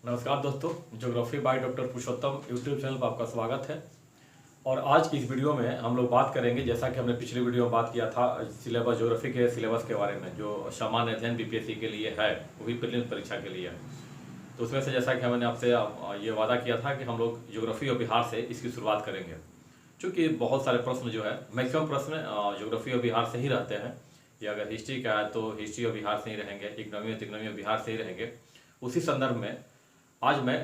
नमस्कार दोस्तों, geography by doctor Purushottam YouTube channel पर आपका स्वागत है। और आज की इस वीडियो में हम लोग बात करेंगे, जैसा कि हमने पिछली वीडियो में बात किया था सिलेबस, ज्योग्राफी के सिलेबस के बारे में, जो सामान्य अध्ययन बीपीएससी के लिए है, वो भी प्रीलिम्स परीक्षा के लिए है। तो उसमें से जैसा कि मैंने आपसे ये वादा किया था कि हम लोग ज्योग्राफी और बिहार से इसकी शुरुआत करेंगे, क्योंकि बहुत सारे प्रश्न जो है, मैक्सिमम प्रश्न ज्योग्राफी और बिहार से ही रहते हैं। या अगर हिस्ट्री का है तो हिस्ट्री और बिहार से ही रहेंगे, इकोनॉमी और बिहार से ही रहेंगे। उसी संदर्भ में आज मैं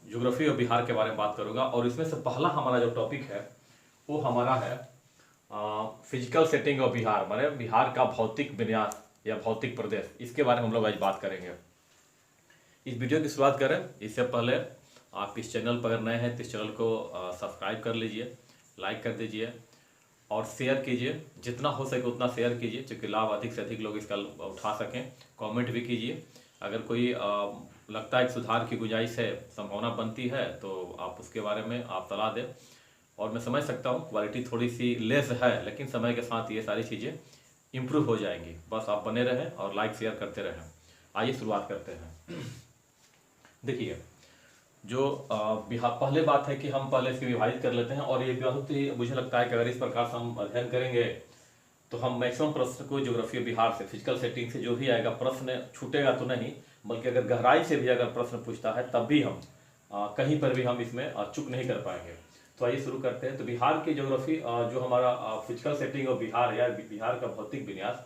ज्योग्राफी और बिहार के बारे में बात करूंगा। और इसमें से पहला हमारा जो टॉपिक है वो हमारा है फिजिकल सेटिंग ऑफ बिहार, माने बिहार का भौतिक विन्यास या भौतिक प्रदेश। इसके बारे में हम लोग आज बात करेंगे। इस वीडियो की शुरुआत करें इससे पहले आप इस चैनल पर अगर नए हैं तो इस चैनल को सब्सक्राइब कर लीजिए, लाइक कर दीजिए और शेयर कीजिए। जितना हो सके उतना शेयर कीजिए, क्योंकि लाभ अधिक से अधिक लोग इसका उठा सकें। कमेंट भी कीजिए। अगर कोई लगता है कि सुधार की गुंजाइश है, संभावना बनती है, तो आप उसके बारे में आप सलाह दें। और मैं समझ सकता हूँ क्वालिटी थोड़ी सी लेस है, लेकिन समय के साथ ये सारी चीज़ें इम्प्रूव हो जाएंगी। बस आप बने रहें और लाइक शेयर करते रहें। आइए शुरुआत करते हैं। देखिए, जो बिहार, पहले बात है कि हम पहले इसकी विभाजित कर लेते हैं। और ये बहुत ही मुझे लगता है कि अगर इस प्रकार से हम अध्ययन करेंगे तो हम मैक्सिमम प्रश्न को ज्योग्राफी बिहार से, फिजिकल सेटिंग से जो भी आएगा प्रश्न छूटेगा तो नहीं, बल्कि अगर गहराई से भी अगर प्रश्न पूछता है तब भी हम कहीं पर भी हम इसमें चूक नहीं कर पाएंगे। तो आइए शुरू करते हैं। तो बिहार की ज्योग्राफी, जो हमारा फिजिकल सेटिंग ऑफ बिहार या बिहार का भौतिक विन्यास,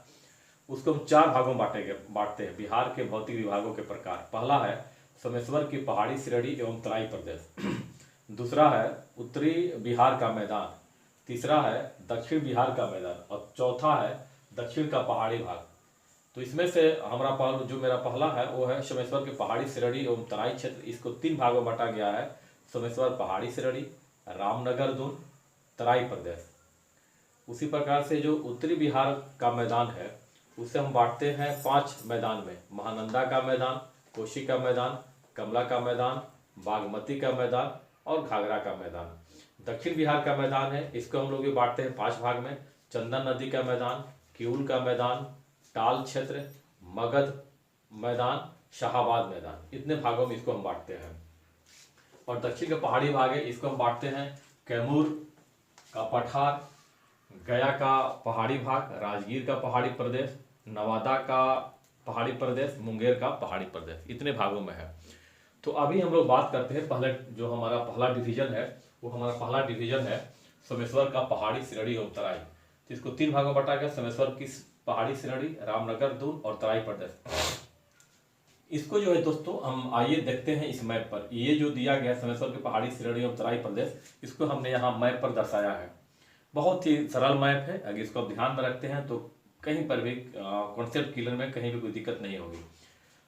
उसको हम चार भागों में बांटते हैं। बिहार के भौतिक विभागों के प्रकार, पहला है सोमेश्वर की पहाड़ी श्रेणी एवं तराई प्रदेश। दूसरा है उत्तरी बिहार का मैदान। तीसरा है दक्षिण बिहार का मैदान। और चौथा है दक्षिण का पहाड़ी भाग। तो इसमें से हमारा जो मेरा पहला है वो है सोमेश्वर की पहाड़ी श्रेणी एवं तराई क्षेत्र। इसको तीन भागों में बांटा गया है: सोमेश्वर पहाड़ी श्रेणी, रामनगर दून, तराई प्रदेश। उसी प्रकार से जो उत्तरी बिहार का मैदान है उसे हम बांटते हैं 5 मैदान में: महानंदा का मैदान, कोशी का मैदान, कमला का मैदान, बागमती का मैदान और घाघरा का मैदान। दक्षिण बिहार का मैदान है, इसको हम लोग ये बांटते हैं 5 भाग में: चंदन नदी का मैदान, किऊल का मैदान, टाल क्षेत्र, मगध मैदान, शाहाबाद मैदान। इतने भागों में इसको हम बांटते हैं। और दक्षिण का पहाड़ी भाग है, इसको हम बांटते हैं कैमूर का पठार, गया का पहाड़ी भाग, राजगीर का पहाड़ी प्रदेश, नवादा का पहाड़ी प्रदेश, मुंगेर का पहाड़ी प्रदेश। इतने भागों में है। तो अभी हम लोग बात करते हैं पहले, जो हमारा पहला डिवीजन है वो हमारा पहला डिवीजन है सोमेश्वर का पहाड़ी श्रेणी और तराई। तो इसको 3 भागों में बांटा गया: सोमेश्वर की पहाड़ी श्रेणी, रामनगर दून और तराई प्रदेश। इसको जो है दोस्तों, हम आइए देखते हैं इस मैप पर। ये जो दिया गया है सोमेश्वर की पहाड़ी श्रेणी और तराई प्रदेश, इसको हमने यहाँ मैप पर दर्शाया है। बहुत ही सरल मैप है। अगर इसको आप ध्यान में रखते हैं तो कहीं पर भी कॉन्सेप्ट क्लियर में कहीं भी कोई दिक्कत नहीं होगी।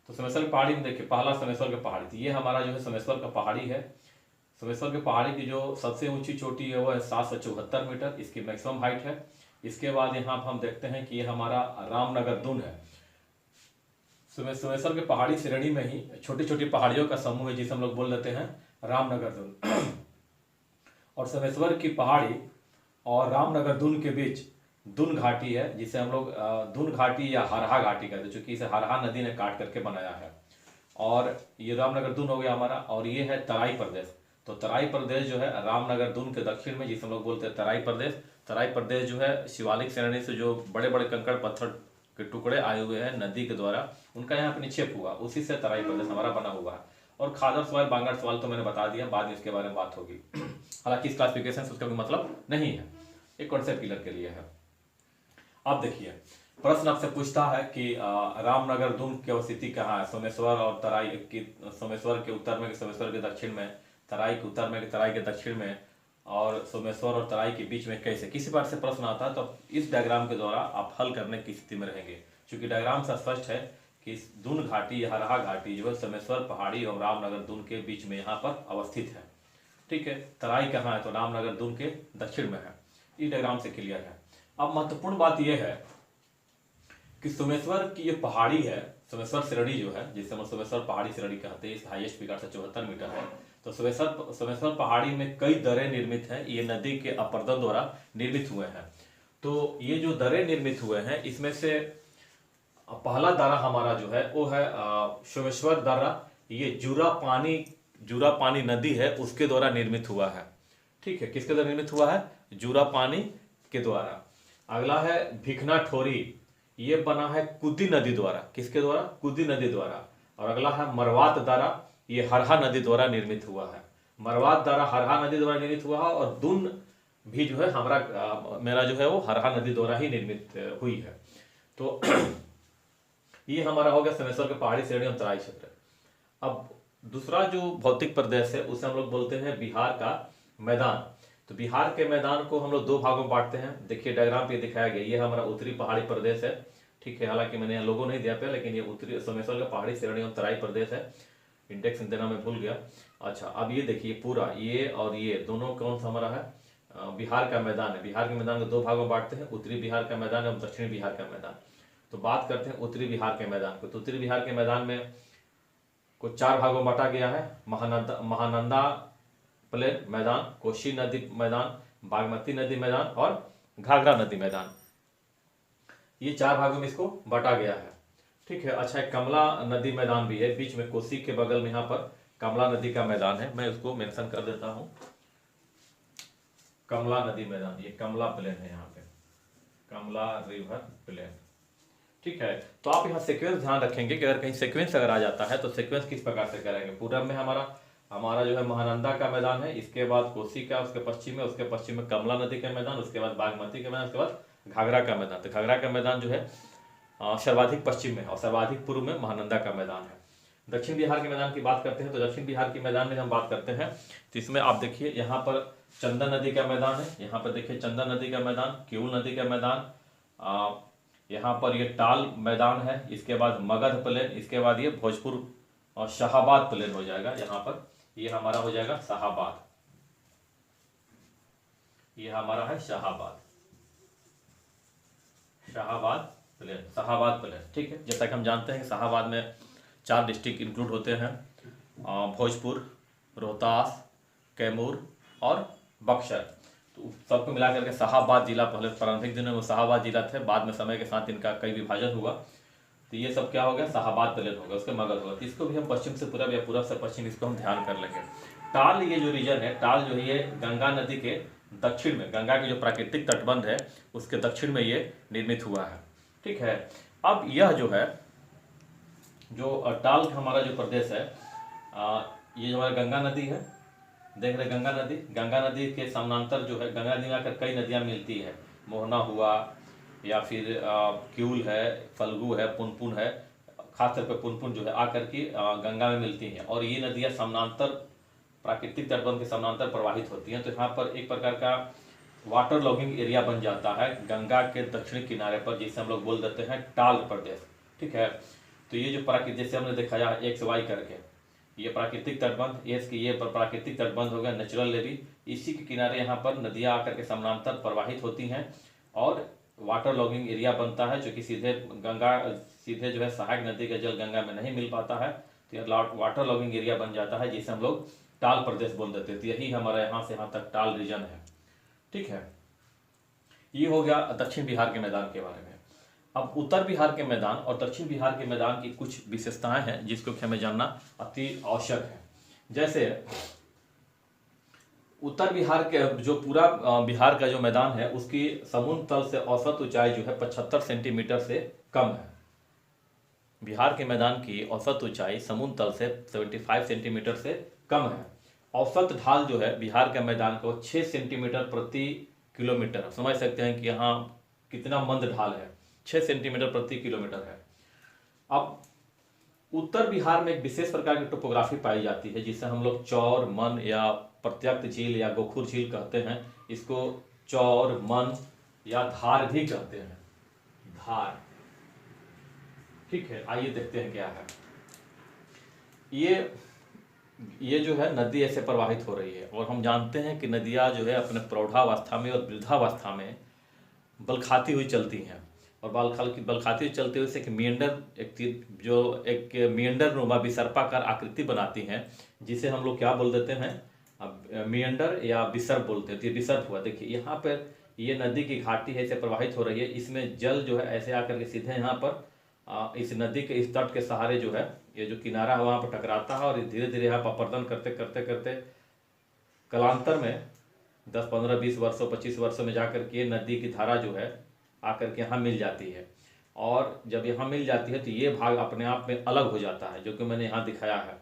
तो सोमेश्वर की पहाड़ी में देखिए, पहला सोमेश्वर की पहाड़ी, तो ये हमारा जो है सोमेश्वर का पहाड़ी है। सोमेश्वर की पहाड़ी की जो सबसे ऊंची चोटी है वो है 774 मीटर, इसकी मैक्सिमम हाइट है। इसके बाद यहाँ पर हम देखते हैं कि ये हमारा रामनगर दून है। सोमेश्वर के पहाड़ी श्रेणी में ही छोटी छोटी पहाड़ियों का समूह है, जिसे हम लोग बोल देते हैं रामनगर दून। और सोमेश्वर की पहाड़ी और रामनगर दून के बीच दून घाटी है, जिसे हम लोग दून घाटी या हरहा घाटी कहते हैं, चूंकि इसे हरहा नदी ने काट करके बनाया है। और ये रामनगर दून हो गया हमारा। और ये है तराई प्रदेश। तो तराई प्रदेश जो है रामनगर दून के दक्षिण में, जिसे हम लोग बोलते हैं तराई प्रदेश। तराई प्रदेश जो है शिवालिक श्रेणी से जो बड़े बड़े कंकड़ पत्थर के टुकड़े आए हुए हैं नदी के द्वारा, उनका यहाँ पे निक्षेप हुआ, उसी से तराई प्रदेश हमारा बना हुआ है। और खादर सवाल, बांगर सवाल तो मैंने बता दिया, बाद में इसके बारे में बात होगी। हालांकि इस क्लासिफिकेशन से उसका कोई मतलब नहीं है, एक कॉन्सेप्ट क्लियर के लिए है। अब देखिए, प्रश्न आपसे पूछता है कि रामनगर दून की अवस्थिति कहाँ है? सोमेश्वर और तराई की, सोमेश्वर के उत्तर में, सोमेश्वर के दक्षिण में, तराई के उत्तर में, तराई के दक्षिण में, और सोमेश्वर और तराई के बीच में कैसे? किसी बात से प्रश्न आता है तो इस डायग्राम के द्वारा आप हल करने की स्थिति में रहेंगे, क्योंकि डायग्राम से स्पष्ट है कि दून घाटी या हरहा घाटी जो है सोमेश्वर पहाड़ी और रामनगर दून के बीच में यहाँ पर अवस्थित है। ठीक है, तराई कहाँ है? तो रामनगर दून के दक्षिण में है। इस डायग्राम से क्लियर है। अब महत्वपूर्ण बात यह है कि सोमेश्वर की ये पहाड़ी है, सोमेश्वर श्रेणी जो है, जिसे हम सोमेश्वर पहाड़ी श्रेणी कहते हैं, इस हाईएस्ट पीक 874 मीटर है। तो सोमेश्वर पहाड़ी में कई दरें निर्मित हैं, ये नदी के अपरदन द्वारा निर्मित हुए हैं। तो ये जो दरें निर्मित हुए हैं, इसमें से पहला दर्रा हमारा जो है वो है सोमेश्वर दर्रा, ये जूरा पानी नदी है उसके द्वारा निर्मित हुआ है। ठीक है, किसके द्वारा निर्मित हुआ है? जूरा पानी के द्वारा। अगला है भिखना ठोरी, ये बना है कुदी नदी द्वारा। किसके द्वारा? कुदी नदी द्वारा। और अगला है मरवात दारा, ये हरहा नदी द्वारा निर्मित हुआ है। मरवात दारा हरहा नदी द्वारा निर्मित हुआ है। और दून भी जो है मेरा जो है वो हरहा नदी द्वारा ही निर्मित हुई है। तो ये हमारा हो गया समेश्वर के पहाड़ी श्रेणी और तराई क्षेत्र। अब दूसरा जो भौतिक प्रदेश है उसे हम लोग बोलते हैं बिहार का मैदान। तो बिहार के मैदान को हम लोग दो भागों में बांटते हैं। देखिए डायग्राम पे दिखाया गया, ये हमारा उत्तरी पहाड़ी प्रदेश है। ठीक है, हालांकि मैंने यहाँ लोगो नहीं दिया पे, लेकिन ये उत्तरी समेश्वर का पहाड़ी श्रेणी और तराई प्रदेश है। इंडेक्स देना मैं भूल गया। अच्छा, अब ये देखिए पूरा ये और ये दोनों कौन सा हमारा है? बिहार का मैदान है। बिहार के मैदान को दो भागों में बांटते हैं, उत्तरी बिहार का मैदान और दक्षिणी बिहार का मैदान। तो बात करते हैं उत्तरी बिहार के मैदान को। तो उत्तरी बिहार के मैदान में को चार भागों में बांटा गया है। महानंदा प्लेन मैदान, कोसी नदी मैदान, बागमती नदी मैदान और घाघरा नदी मैदान। ये चार भागों में इसको बांटा गया है। ठीक है। अच्छा, एक कमला नदी मैदान भी है, बीच में कोसी के बगल में यहाँ पर कमला नदी का मैदान है। मैं उसको मेंशन कर देता हूँ, कमला नदी मैदान। ये कमला प्लेन है, यहाँ पे कमला रिवर प्लेन। ठीक है। तो आप यहाँ सीक्वेंस ध्यान रखेंगे कि अगर कहीं सीक्वेंस अगर आ जाता है तो सीक्वेंस किस प्रकार से करेंगे। पूरब में हमारा जो है महानंदा का मैदान है, इसके बाद कोसी का, उसके पश्चिम में कमला नदी का मैदान, उसके बाद बागमती का मैदान, उसके बाद घाघरा का मैदान। तो घाघरा का मैदान जो है सर्वाधिक पश्चिम में और सर्वाधिक पूर्व में महानंदा का मैदान है। दक्षिण बिहार के मैदान की बात करते हैं तो दक्षिण बिहार के मैदान में हम बात करते हैं तो इसमें आप देखिए यहाँ पर चंदन नदी का मैदान है। यहाँ पर देखिए चंदन नदी का मैदान, केवल नदी का मैदान, यहाँ पर ये टाल मैदान है, इसके बाद मगध प्लेन, इसके बाद ये भोजपुर और शाहाबाद प्लेन हो जाएगा। यहाँ पर ये हमारा हो जाएगा शाहाबाद, ये हमारा है शाहाबाद प्लेन। ठीक है। जैसा कि हम जानते हैं कि शाहाबाद में 4 डिस्ट्रिक्ट इंक्लूड होते हैं, भोजपुर, रोहतास, कैमूर और बक्सर। तो सबको मिला करके शाहाबाद जिला, पहले प्रारंभिक दिनों में शाहाबाद जिला थे, बाद में समय के साथ इनका कई विभाजन हुआ। तो ये सब क्या हो गया? शाहाबाद प्लेन हो गया, उसके मगध होगा। तो इसको भी हम पश्चिम से पूरब या पूरब से पश्चिम इसको हम ध्यान कर लेंगे। टाल, ये जो रीजन है, टाल जो है ये गंगा नदी के दक्षिण में, गंगा के जो प्राकृतिक तटबंध है उसके दक्षिण में ये निर्मित हुआ है। ठीक है। अब यह जो है जो टाल हमारा जो प्रदेश है, ये जो हमारा गंगा नदी है, देख रहे गंगा नदी के समानांतर जो है, गंगा नदी में आकर कई नदियां मिलती है। मोहना हुआ या फिर क्यूल है, फल्गु है, पुनपुन है, खासतौर पर पुनपुन जो है आकर के गंगा में मिलती हैं। और ये नदियां समानांतर, प्राकृतिक तटबंध के समानांतर प्रवाहित होती हैं। तो यहाँ पर एक प्रकार का वाटर लॉगिंग एरिया बन जाता है गंगा के दक्षिणी किनारे पर, जिसे हम लोग बोल देते हैं टाल प्रदेश। ठीक है। तो ये जो प्राकृतिक, जैसे हमने दिखाया XY करके, ये प्राकृतिक तटबंध, ये प्राकृतिक तटबंध हो गया, नेचुरल लेवी। इसी के किनारे यहाँ पर नदियाँ आकर के समानांतर प्रवाहित होती हैं और वाटर लॉगिंग एरिया बनता है, जो कि सीधे जो है सहायक नदी का जल गंगा में नहीं मिल पाता है। तो यह वाटर लॉगिंग एरिया बन जाता है, जिसे हम लोग टाल प्रदेश बोल देते हैं। तो यही हमारा यहाँ से यहाँ तक टाल रीजन है। ठीक है। ये हो गया दक्षिण बिहार के मैदान के बारे में। अब उत्तर बिहार के मैदान और दक्षिण बिहार के मैदान की कुछ विशेषताएं हैं जिसको हमें जानना अति आवश्यक है। जैसे उत्तर बिहार के जो पूरा बिहार का जो मैदान है उसकी समुद्र तल से औसत ऊंचाई जो है 75 सेंटीमीटर से कम है। बिहार के मैदान की औसत ऊंचाई समुद्र तल से 75 सेंटीमीटर से कम है। औसत ढाल जो है बिहार के मैदान को 6 सेंटीमीटर प्रति किलोमीटर। समझ सकते हैं कि यहाँ कितना मंद ढाल है, 6 सेंटीमीटर प्रति किलोमीटर है। अब उत्तर बिहार में एक विशेष प्रकार की टोपोग्राफी पाई जाती है जिसे हम लोग चौर, मन या प्रत्यक्त झील या गोखुर झील कहते हैं। इसको चौर, मन या धार भी कहते हैं, धार। ठीक है। आइए देखते हैं क्या है। ये जो है नदी ऐसे प्रवाहित हो रही है और हम जानते हैं कि नदियाँ जो है अपने प्रौढ़ावस्था में और वृद्धावस्था में बलखाती हुई चलती हैं। और बलखाती हुई चलते हुए एक मियंडर नुमा विसर्पाकार आकृति बनाती हैं, जिसे हम लोग क्या बोल देते हैं? अब मियंडर या विसर्प बोलते हैं। तो ये विसर्प हुआ। देखिए यहाँ पर ये नदी की घाटी है, इसे प्रवाहित हो रही है। इसमें जल जो है ऐसे आकर के सीधे यहाँ पर इस नदी के इस तट के सहारे जो है ये जो किनारा है वहाँ पर टकराता है और धीरे धीरे यहाँ पर अपरदन करते करते करते कालांतर में 10, 15, 20 वर्षों 25 वर्षों में जाकर के नदी की धारा जो है आकर के यहाँ मिल जाती है। और जब यहाँ मिल जाती है तो ये भाग अपने आप में अलग हो जाता है, जो कि मैंने यहाँ दिखाया है।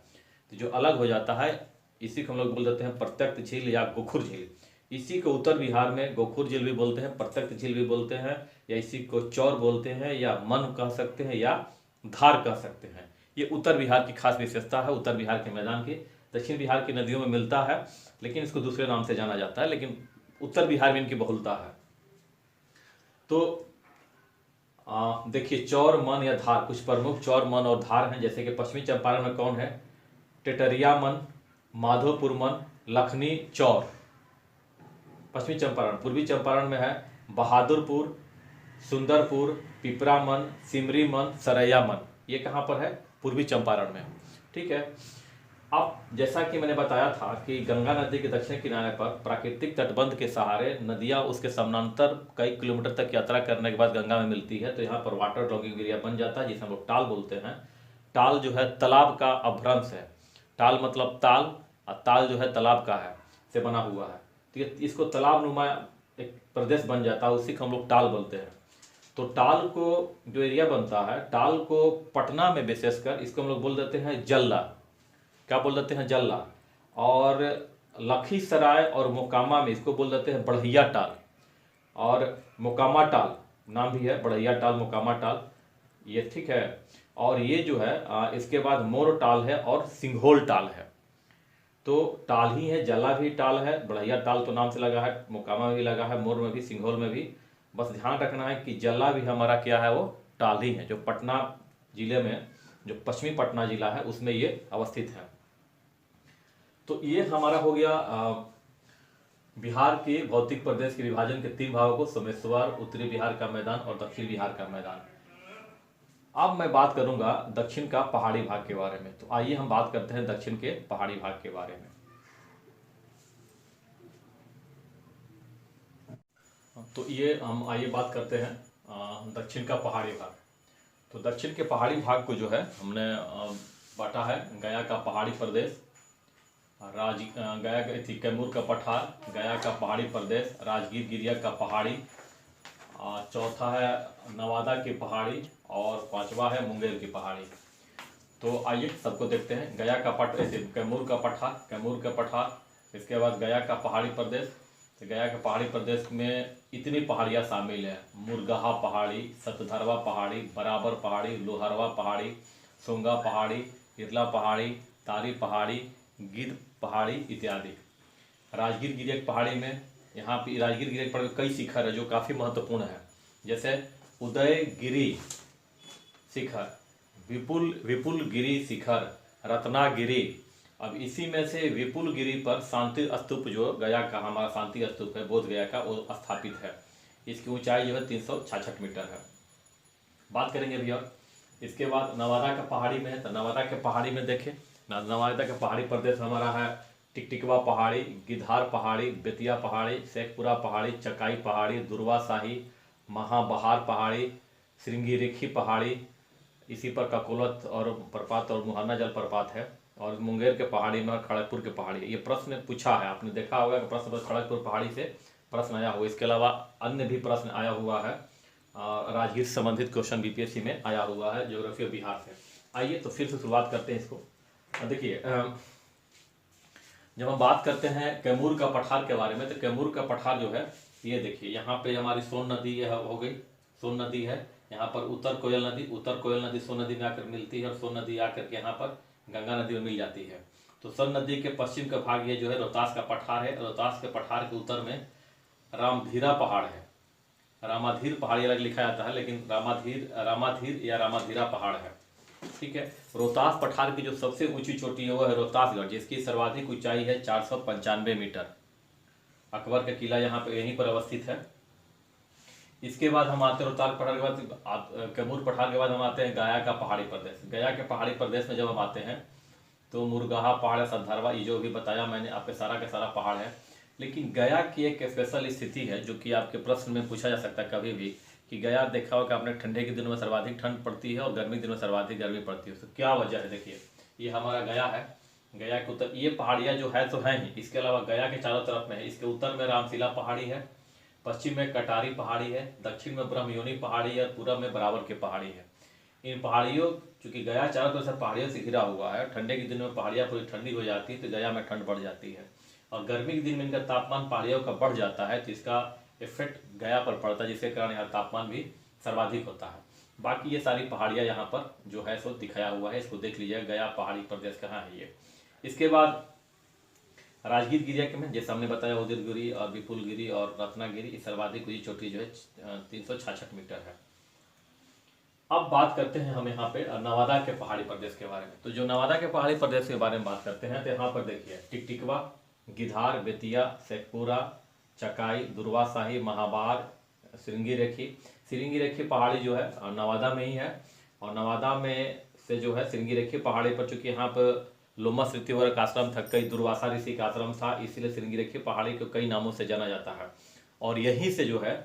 तो जो अलग हो जाता है इसी को हम लोग बोल देते हैं प्रत्यक्ष झील या गोखुर झील। इसी को उत्तर बिहार में गोखुर झील भी बोलते हैं, प्रत्यक्ष झील भी बोलते हैं, या इसी को चौर बोलते हैं, या मन कह सकते हैं, या धार कह सकते हैं। ये उत्तर बिहार की खास विशेषता है, उत्तर बिहार के मैदान की। दक्षिण बिहार की नदियों में मिलता है लेकिन इसको दूसरे नाम से जाना जाता है, लेकिन उत्तर बिहार में इनकी बहुलता है। तो देखिए चौर, मन या धार, कुछ प्रमुख चौर, मन और धार हैं। जैसे कि पश्चिमी चंपारण में कौन है? टेटरिया मन, माधोपुर मन, लखनी, चौर। पश्चिमी चंपारण। पूर्वी चंपारण में है बहादुरपुर, सुंदरपुर, पिपरा मन, सिमरी मन, सरैया मन। ये कहाँ पर है? पूर्वी चंपारण में। ठीक है। अब जैसा कि मैंने बताया था कि गंगा नदी के दक्षिण किनारे पर प्राकृतिक तटबंध के सहारे नदियां उसके समानांतर कई किलोमीटर तक यात्रा करने के बाद गंगा में मिलती है। तो यहाँ पर वाटर लॉगिंग एरिया बन जाता है, जिसे हम लोग टाल बोलते हैं। टाल जो है तालाब का अभ्रंश है। टाल मतलब ताल, और ताल जो है तालाब का है, से बना हुआ है। तो इसको तालाब नुमा एक प्रदेश बन जाता है, उसी को हम लोग टाल बोलते हैं। तो टाल को जो एरिया बनता है, टाल को पटना में विशेषकर इसको हम लोग बोल देते हैं जल्ला। क्या बोल देते हैं? जल्ला। और लखीसराय और मोकामा में इसको बोल देते हैं बढ़ैया टाल, और मोकामा टाल नाम भी है, बढ़ैया टाल, मोकामा टाल, ये ठीक है। और ये जो है इसके बाद मोर टाल है और सिंघोल टाल है। तो टाल ही है, जला भी टाल है, बढ़ैया टाल तो नाम से लगा है, मोकामा में भी लगा है, मोर में भी, सिंघोल में भी। बस ध्यान रखना है कि जला भी हमारा क्या है, वो टाल ही है, जो पटना जिले में, जो पश्चिमी पटना जिला है उसमें ये अवस्थित है। तो ये हमारा हो गया बिहार के भौतिक प्रदेश के विभाजन के 3 भागों को, सोमेश्वर, उत्तरी बिहार का मैदान और दक्षिण बिहार का मैदान। अब मैं बात करूंगा दक्षिण का पहाड़ी भाग के बारे में। तो आइए हम बात करते हैं दक्षिण के पहाड़ी भाग के बारे में। तो ये हम आइए बात करते हैं दक्षिण का पहाड़ी भाग। तो दक्षिण के पहाड़ी भाग को जो है हमने बांटा है गया का पहाड़ी प्रदेश, गया कैमूर का पठार, गया का पहाड़ी प्रदेश, राजगीर गिरिया का पहाड़ी, चौथा है नवादा की पहाड़ी, और 5वां है मुंगेर की पहाड़ी। तो आइए सबको देखते हैं। गया का कैमूर का पठार, कैमूर का पठार, इसके बाद गया का पहाड़ी प्रदेश। तो गया के पहाड़ी प्रदेश में इतनी पहाड़ियाँ शामिल हैं: मुरगहा पहाड़ी, सतधरवा पहाड़ी, बराबर पहाड़ी, लोहरवा पहाड़ी, सोंगा पहाड़ी, इरला पहाड़ी, तारी पहाड़ी, गिद्ध पहाड़ी इत्यादि। राजगीर गिरिया पहाड़ी में, यहाँ पे राजगीर गिरिया पर कई शिखर है जो काफ़ी महत्वपूर्ण है, जैसे उदयगिरी शिखर, विपुल गिरी शिखर, रत्नागिरी। अब इसी में से विपुल गिरी पर शांति स्तूप, जो गया का हमारा शांति स्तूप है बोध गया का, वो स्थापित है। इसकी ऊंचाई जो है 366 मीटर है। बात करेंगे भैया। इसके बाद नवादा का पहाड़ी में है। तो नवादा के पहाड़ी में देखें, नवादा का पहाड़ी प्रदेश हमारा है टिकटिकवा पहाड़ी, गिधार पहाड़ी, बेतिया पहाड़ी, शेखपुरा पहाड़ी, चकाई पहाड़ी, दुर्वा शाही, महाबहार पहाड़ी, श्रृंगीरेखी पहाड़ी। इसी पर ककोलत और प्रपात और मुहाना जल प्रपात है। और मुंगेर के पहाड़ी में और खड़गपुर के पहाड़ी है। ये प्रश्न पूछा है, आपने देखा होगा कि प्रश्न बस खड़गपुर पहाड़ी से प्रश्न आया हुआ। इसके अलावा अन्य भी प्रश्न आया हुआ है, राजगीर से संबंधित क्वेश्चन बीपीएससी में आया हुआ है, ज्योग्राफी ऑफ बिहार से। आइए तो फिर से शुरुआत करते हैं इसको। देखिए, जब हम बात करते हैं कैमूर का पठार के बारे में, तो कैमूर का पठार जो है, ये देखिए यहाँ पे हमारी सोन नदी हो गई, सोन नदी है। यहाँ पर उत्तर कोयल नदी सोन नदी में आकर मिलती है, और सोन नदी आकर के यहाँ पर गंगा नदी में मिल जाती है। तो सोन नदी के पश्चिम का भाग ये जो है रोहतास का पठार है। रोहतास के पठार के उत्तर में रामधीरा पहाड़ है। रामाधीर पहाड़ी अलग लिखा जाता है, लेकिन रामाधीर या रामाधीरा पहाड़ है। ठीक है। रोहतास पठार की जो सबसे ऊंची चोटी है वो है रोहतासगढ़, जिसकी सर्वाधिक ऊंचाई है 495 मीटर। अकबर का किला यहाँ पे यहीं पर अवस्थित है। इसके बाद हम आते हैं रोहतास पठार के बाद, कैमूर पठार के बाद हम आते हैं गया का पहाड़ी प्रदेश। गया के पहाड़ी प्रदेश में जब हम आते हैं तो मुरगहा पहाड़, सतधरवा, ये जो भी बताया मैंने आपके सारा का सारा पहाड़ है। लेकिन गया की एक स्पेशल स्थिति है जो कि आपके प्रश्न में पूछा जा सकता है कभी भी, कि गया देखा होगा आपने ठंडे के दिनों में सर्वाधिक ठंड पड़ती है और गर्मी के दिनों में सर्वाधिक गर्मी पड़ती है। तो क्या वजह है? देखिए, ये हमारा गया है। गया के उत्तर ये पहाड़ियाँ जो है तो हैं ही, इसके अलावा गया के चारों तरफ में है। इसके उत्तर में रामशिला पहाड़ी है, पश्चिम में कटारी पहाड़ी है, दक्षिण में ब्रह्मयोनी पहाड़ी है और पूर्व में बराबर की पहाड़ी है। इन पहाड़ियों, चूंकि गया चारों तरफ से पहाड़ियों से घिरा हुआ है, ठंडे के दिनों में पहाड़ियाँ पूरी ठंडी हो जाती है तो गया में ठंड बढ़ जाती है। और गर्मी के दिन में इनका तापमान पहाड़ियों का बढ़ जाता है तो इसका इफेक्ट गया पर पड़ता है, जिसके कारण यहाँ तापमान भी सर्वाधिक होता है। बाकी ये सारी पहाड़ियाँ यहाँ पर जो है सो दिखाया हुआ है, इसको देख लीजिए। गया पहाड़ी प्रदेश कहाँ है ये। इसके बाद राजगीर गिरिया के में जैसे हमने बताया, उदयगिरी और विपुलगिरी और रत्नागिरी, इस सर्वाधिक ऊंची चोटी जो है 366 मीटर है। अब बात करते हैं हम यहाँ पे नवादा के पहाड़ी प्रदेश के बारे में। तो जो नवादा के पहाड़ी प्रदेश के बारे में बात करते हैं तो यहाँ पर देखिए टिकटिकवा, गिधार, बेतिया, शेखपुरा, चकाई, दुर्वाशाही, महाबार, श्रृंगी रेखी पहाड़ी जो है नवादा में ही है। और नवादा में से जो है श्रृंगी रेखी पहाड़ी पर, चूंकि यहाँ पर लोमस ऋषिवर का आश्रम था, कई दुर्वासा ऋषि का आश्रम था, इसीलिए श्रृंगी रेखी पहाड़ी को कई नामों से जाना जाता है। और यहीं से जो है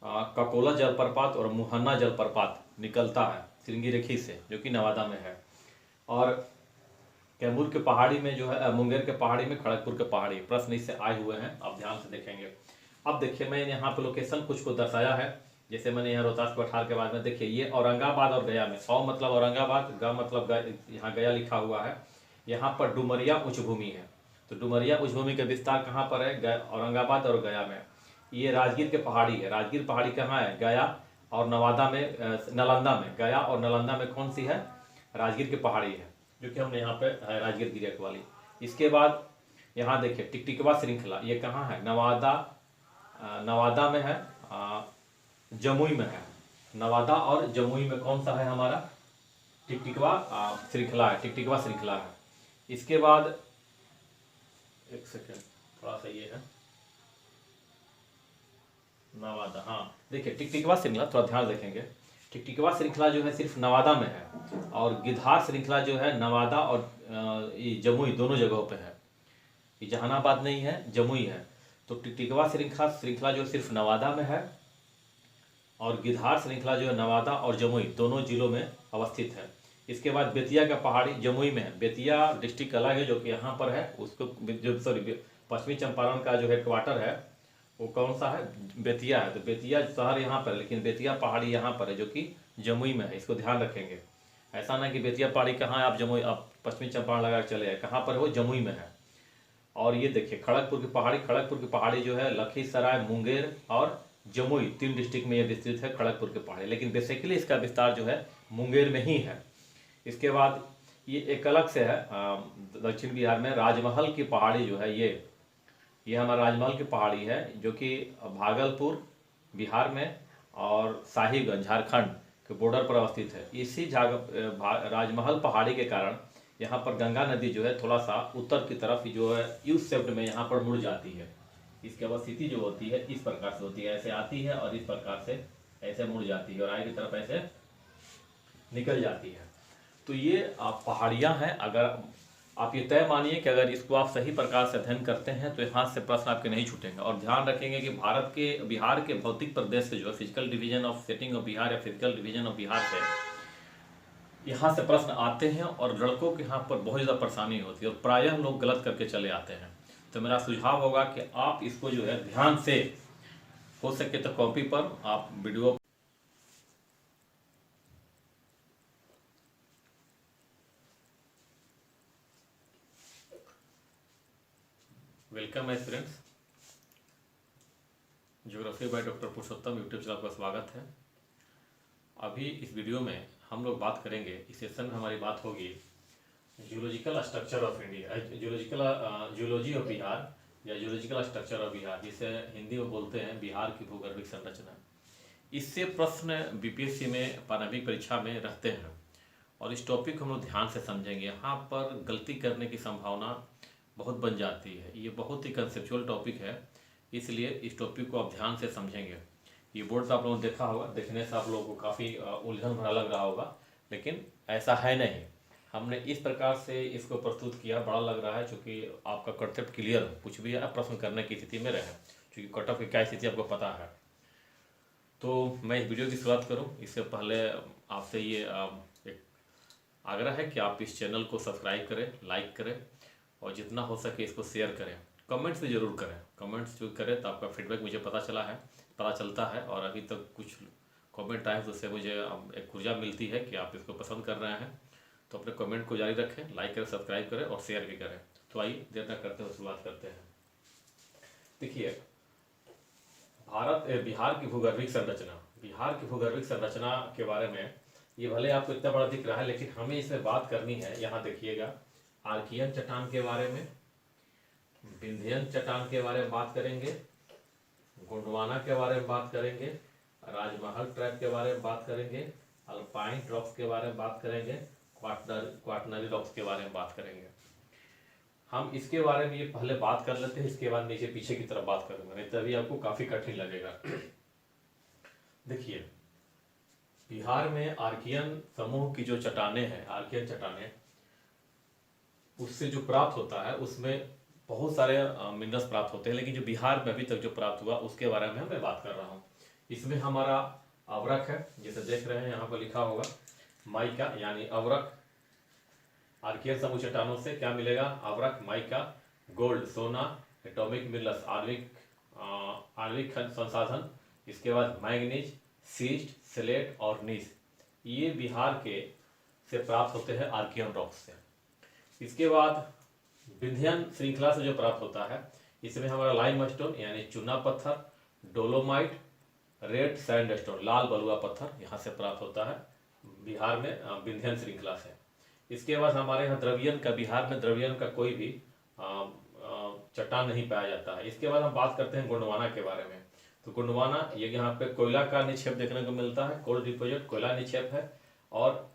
ककोला जलप्रपात और मुहन्ना जलप्रपात निकलता है श्रृंगी रेखी से, जो कि नवादा में है। और कैमूर के पहाड़ी में जो है, मुंगेर के पहाड़ी में, खड़गपुर के पहाड़ी, प्रश्न इससे आए हुए हैं, आप ध्यान से देखेंगे। अब देखिए मैंने यहाँ पे लोकेशन कुछ को दर्शाया है, जैसे मैंने यहाँ रोहतास पठार के बाद में देखिए ये औरंगाबाद और गया में, सौ मतलब औरंगाबाद, ग मतलब यहाँ गया लिखा हुआ है। यहाँ पर डुमरिया उच्च भूमि है। तो डुमरिया उच्च भूमि का विस्तार कहाँ पर है? औरंगाबाद और गया में। ये राजगीर के पहाड़ी है। राजगीर पहाड़ी कहाँ है? गया और नवादा में, नालंदा में। गया और नालंदा में कौन सी है? राजगीर की पहाड़ी है, जो कि हमने यहाँ पे है राजगीर गिरिया वाली। इसके बाद यहाँ देखिए टिकटिकवा श्रृंखला, ये कहाँ है? नवादा में है, जमुई में है। नवादा और जमुई में कौन सा है हमारा? टिकटिकवा श्रृंखला है, टिकटिकवा श्रृंखला है। इसके बाद एक सेकेंड, थोड़ा सा ये है नवादा, हाँ देखिए टिकटिकवा श्रृंखला, थोड़ा ध्यान रखेंगे। टिकटिकवा श्रृंखला जो है सिर्फ नवादा में है, और गिधार श्रृंखला जो है नवादा और ये जमुई दोनों जगहों पे है। ये जहानाबाद नहीं है, जमुई है। तो टिकटिकवा श्रृंखला जो सिर्फ नवादा में है, और गिधार श्रृंखला जो है नवादा और जमुई दोनों जिलों में अवस्थित है। इसके बाद बेतिया का पहाड़ी जमुई में है। बेतिया डिस्ट्रिक्ट अलग है जो कि यहाँ पर है, उसको जो पश्चिमी चंपारण का जो हेडक्वार्टर है वो कौन सा है? बेतिया है। तो बेतिया शहर यहाँ पर है, लेकिन बेतिया पहाड़ी यहाँ पर है जो कि जमुई में है, इसको ध्यान रखेंगे। ऐसा ना कि बेतिया पहाड़ी कहाँ है, आप जमुई, आप पश्चिमी चंपारण लगा के चले आए, कहाँ पर है वो? जमुई में है। और ये देखिए खड़गपुर की पहाड़ी जो है लखीसराय, मुंगेर और जमुई, 3 डिस्ट्रिक्ट में ये विस्तृत है खड़गपुर की पहाड़ी, लेकिन बेसिकली इसका विस्तार जो है मुंगेर में ही है। इसके बाद ये एक अलग से है दक्षिण बिहार में राजमहल की पहाड़ी जो है, ये हमारा राजमहल की पहाड़ी है, जो कि भागलपुर बिहार में और साहिबगंज झारखंड के बॉर्डर पर अवस्थित है। इसी राजमहल पहाड़ी के कारण यहाँ पर गंगा नदी जो है थोड़ा सा उत्तर की तरफ जो है यू शेप्ड में यहाँ पर मुड़ जाती है। इसकी अवस्थिति जो होती है इस प्रकार से होती है, ऐसे आती है और इस प्रकार से ऐसे मुड़ जाती है और आगे की तरफ ऐसे निकल जाती है। तो ये पहाड़ियाँ हैं। अगर आप ये तय मानिए कि अगर इसको आप सही प्रकार से अध्ययन करते हैं तो यहाँ से प्रश्न आपके नहीं छूटेंगे। और ध्यान रखेंगे कि बिहार के भौतिक प्रदेश से जो है physical division of setting of Bihar या फिजिकल डिवीजन ऑफ बिहार से यहाँ से प्रश्न आते हैं, और लड़कों के यहाँ पर बहुत ज़्यादा परेशानी होती है और प्रायः लोग गलत करके चले आते हैं। तो मेरा सुझाव होगा कि आप इसको जो है ध्यान से, हो सके तो कॉपी पर आप वीडियो। वेलकम है friends, geography by doctor Purushottam YouTube channel पर स्वागत है। अभी इस वीडियो में हम लोग बात करेंगे, इस सेशन में हमारी बात होगी geological structure of India, geology of Bihar या जियोलॉजिकल स्ट्रक्चर ऑफ बिहार, जिसे हिंदी में बोलते हैं बिहार की भूगर्भिक संरचना। इससे प्रश्न बीपीएससी में प्रारंभिक परीक्षा में रहते हैं और इस टॉपिक को हम लोग ध्यान से समझेंगे। यहाँ पर गलती करने की संभावना बहुत बन जाती है। ये बहुत ही कंसेप्चुअल टॉपिक है, इसलिए इस टॉपिक को आप ध्यान से समझेंगे। ये बोर्ड तो आप लोगों ने देखा होगा, देखने से आप लोगों को काफ़ी उलझन भरा लग रहा होगा, लेकिन ऐसा है नहीं। हमने इस प्रकार से इसको प्रस्तुत किया, बड़ा लग रहा है क्योंकि आपका कंसेप्ट क्लियर हो, कुछ भी आप प्रश्न करने की स्थिति में रहे, क्योंकि कट ऑफ की क्या स्थिति आपको पता है। तो मैं इस वीडियो की शुरुआत करूं इससे पहले आपसे ये एक आग्रह है कि आप इस चैनल को सब्सक्राइब करें, लाइक करें और जितना हो सके इसको शेयर करें। कमेंट्स भी ज़रूर करें, कमेंट्स जो करें तो आपका फीडबैक मुझे पता चलता है और अभी तक कुछ कमेंट आए तो उससे मुझे एक ऊर्जा मिलती है कि आप इसको पसंद कर रहे हैं। तो अपने कमेंट को जारी रखें, लाइक करें, सब्सक्राइब करें और शेयर भी करें। तो आइए देर न करते हुए शुरुआत करते हैं। देखिए, बिहार की भूगर्भिक संरचना, बिहार की भूगर्भिक संरचना के बारे में ये भले आपको इतना बड़ा दिख रहा है, लेकिन हमें इसमें बात करनी है। यहाँ देखिएगा, आर्कियन चट्टान के बारे में, विंध्यन चट्टान के बारे में बात करेंगे, गोंडवाना के बारे में बात करेंगे, राजमहल ट्रैप के बारे में बात करेंगे, अल्पाइन रॉक्स के बारे में बात करेंगे, क्वाटरनरी रॉक्स के बारे में बात करेंगे। हम इसके बारे में ये पहले बात कर लेते हैं, इसके बाद नीचे पीछे की तरफ बात करूंगा, नहीं तभी आपको काफी कठिन लगेगा। देखिए, बिहार में आर्कियन समूह की जो चट्टाने हैं, आर्कियन चट्टाने, उससे जो प्राप्त होता है उसमें बहुत सारे मिनरल्स प्राप्त होते हैं, लेकिन जो बिहार में अभी तक जो प्राप्त हुआ उसके बारे में मैं बात कर रहा हूँ। इसमें हमारा अवरक है, जैसे देख रहे हैं यहाँ पर लिखा होगा माइका, यानी अवरक। आर्कियन समूह चट्टानों से क्या मिलेगा? अवरक, माइका, गोल्ड, सोना, एटॉमिक मिनरल्स, आणविक संसाधन, इसके बाद मैग्नीज, सीस्ट, स्लेट और नीस, ये बिहार के से प्राप्त होते हैं आर्कियन रॉक्स से। इसके बाद विंध्यन श्रृंखला से जो प्राप्त होता है, इसमें हमारा लाइमस्टोन यानी चूना पत्थर, डोलोमाइट, रेड सैंडस्टोन, लाल बलुआ पत्थर यहाँ से प्राप्त होता है बिहार में विंध्यन श्रृंखला से। इसके बाद हमारे यहाँ द्रवियन का, बिहार में द्रवियन का कोई भी चट्टान नहीं पाया जाता है। इसके बाद हम बात करते हैं गोंडवाना के बारे में। तो गोंडवाना, ये यहाँ पे कोयला का निक्षेप देखने को मिलता है, कोल डिपोजिट, कोयला निक्षेप है। और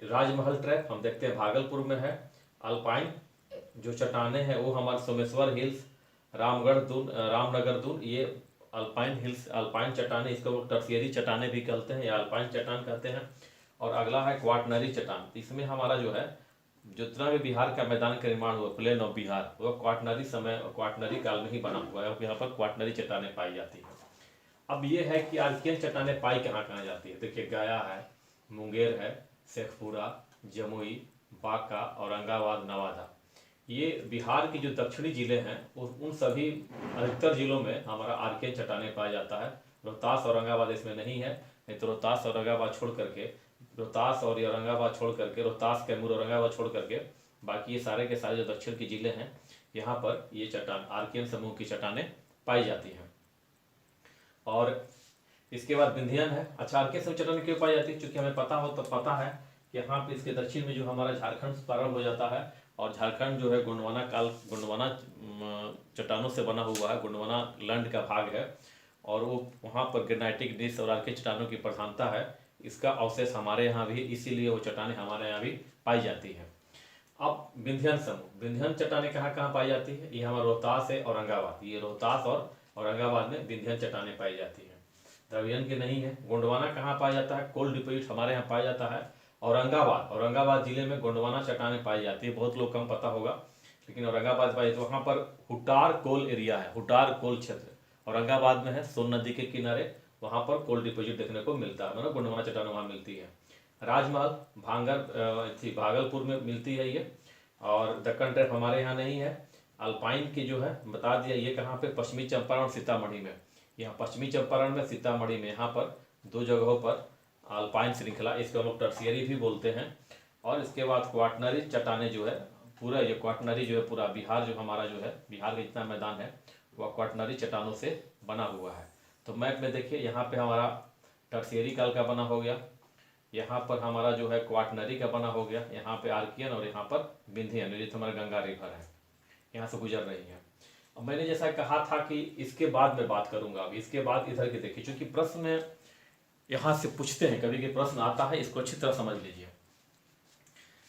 राजमहल ट्रैप हम देखते हैं भागलपुर में है। अल्पाइन जो चट्टाने हैं वो हमारे सोमेश्वर हिल्स, रामनगर दून, ये अल्पाइन हिल्स, अल्पाइन चट्टाने, इसको लोग टर्शियरी चट्टाने भी कहते हैं या अल्पाइन चट्टान कहते हैं। और अगला है क्वाटरनरी चट्टान। इसमें हमारा जो है जितना भी बिहार का मैदान का निर्माण हुआ, प्लेन ऑफ बिहार, वो क्वाटरनरी काल में ही बना हुआ है। यहाँ पर क्वाटरनरी चट्टाने पाई जाती है। अब ये है कि आर्कियन चट्टाने पाई कहाँ कहाँ जाती है। देखिए, गया है, मुंगेर है, शेखपुरा, जमुई, बांका, औरंगाबाद, नवादा, ये बिहार की जो दक्षिणी जिले हैं उन सभी अधिकतर जिलों में हमारा आर्कियन चट्टाने पाया जाता है। रोहतास, औरंगाबाद इसमें नहीं है, नहीं तो रोहतास, औरंगाबाद छोड़ करके, रोहतास और औरंगाबाद छोड़ करके, रोहतास, कैमूर, औरंगाबाद छोड़ करके बाकी ये सारे के सारे जो दक्षिण के जिले हैं, यहाँ पर ये चट्टान, आर्कियन समूह की चट्टाने पाई जाती हैं। और इसके बाद विंध्यन है। अच्छा, आर्कियन समूह चट्टाने क्यों पाई जाती है? क्योंकि हमें पता है कि यहाँ पे इसके दक्षिण में जो हमारा झारखंड प्रारंभ हो जाता है, और झारखंड जो है गोंडवाना चट्टानों से बना हुआ है, गोंडवाना लैंड का भाग है, और वो वहाँ पर ग्रेनाइटिक नीस और आर्कियन चट्टानों की प्रधानता है। इसका अवशेष हमारे यहाँ भी, इसीलिए वो चट्टानें हमारे यहाँ भी पाई जाती हैं। अब विंध्यन समूह, विंध्यन चट्टानें कहाँ कहाँ पाई जाती है? ये हमारा रोहतास है, औरंगाबाद, ये रोहतास और औरंगाबाद में विंध्यन चट्टानें पाई जाती हैं। द्रवियन के नहीं है। गोंडवाना कहाँ पाया जाता है? कोल डिपोजिट हमारे यहाँ पाया जाता है औरंगाबाद जिले में गोंडवाना चट्टानें पाई जाती है। बहुत लोग कम पता होगा, लेकिन औरंगाबाद पाई, तो वहाँ पर हुटार कोल एरिया है, हुटार कोल क्षेत्र औरंगाबाद में है, सोन नदी के किनारे, वहाँ पर कोल डिपोजिट देखने को मिलता है, मतलब गोंडवाना चट्टान वहाँ मिलती है। राजमहल भागलपुर में मिलती है ये, और दक्कन ट्रैप हमारे यहाँ नहीं है। अल्पाइन की जो है बता दिया, ये कहाँ पे? पश्चिमी चंपारण और सीतामढ़ी में। यहाँ पश्चिमी चंपारण में, सीतामढ़ी में, यहाँ पर दो जगहों पर अल्पाइन श्रृंखला, इसको हम लोग टर्शियरी भी बोलते हैं। और इसके बाद क्वाटरनरी चट्टाने जो है, पूरा ये क्वाटरनरी जो है, पूरा बिहार जो हमारा जो है, बिहार का जितना मैदान है वह क्वाटरनरी चट्टानों से बना हुआ है। तो मैप में देखिए, यहाँ पे हमारा टर्शियरी काल का बना हो गया, यहाँ पर हमारा जो है क्वाटरनरी का बना हो गया, यहाँ पे आर्कियन, और यहाँ पर विंध्यन, ये तो हमारा गंगा रिवर है, यहाँ से गुजर रही है। अब मैंने जैसा कहा था कि इसके बाद मैं बात करूंगा, अब इसके बाद इधर के देखिए, क्योंकि प्रश्न यहाँ से पूछते हैं, कभी भी प्रश्न आता है, इसको अच्छी तरह समझ लीजिए।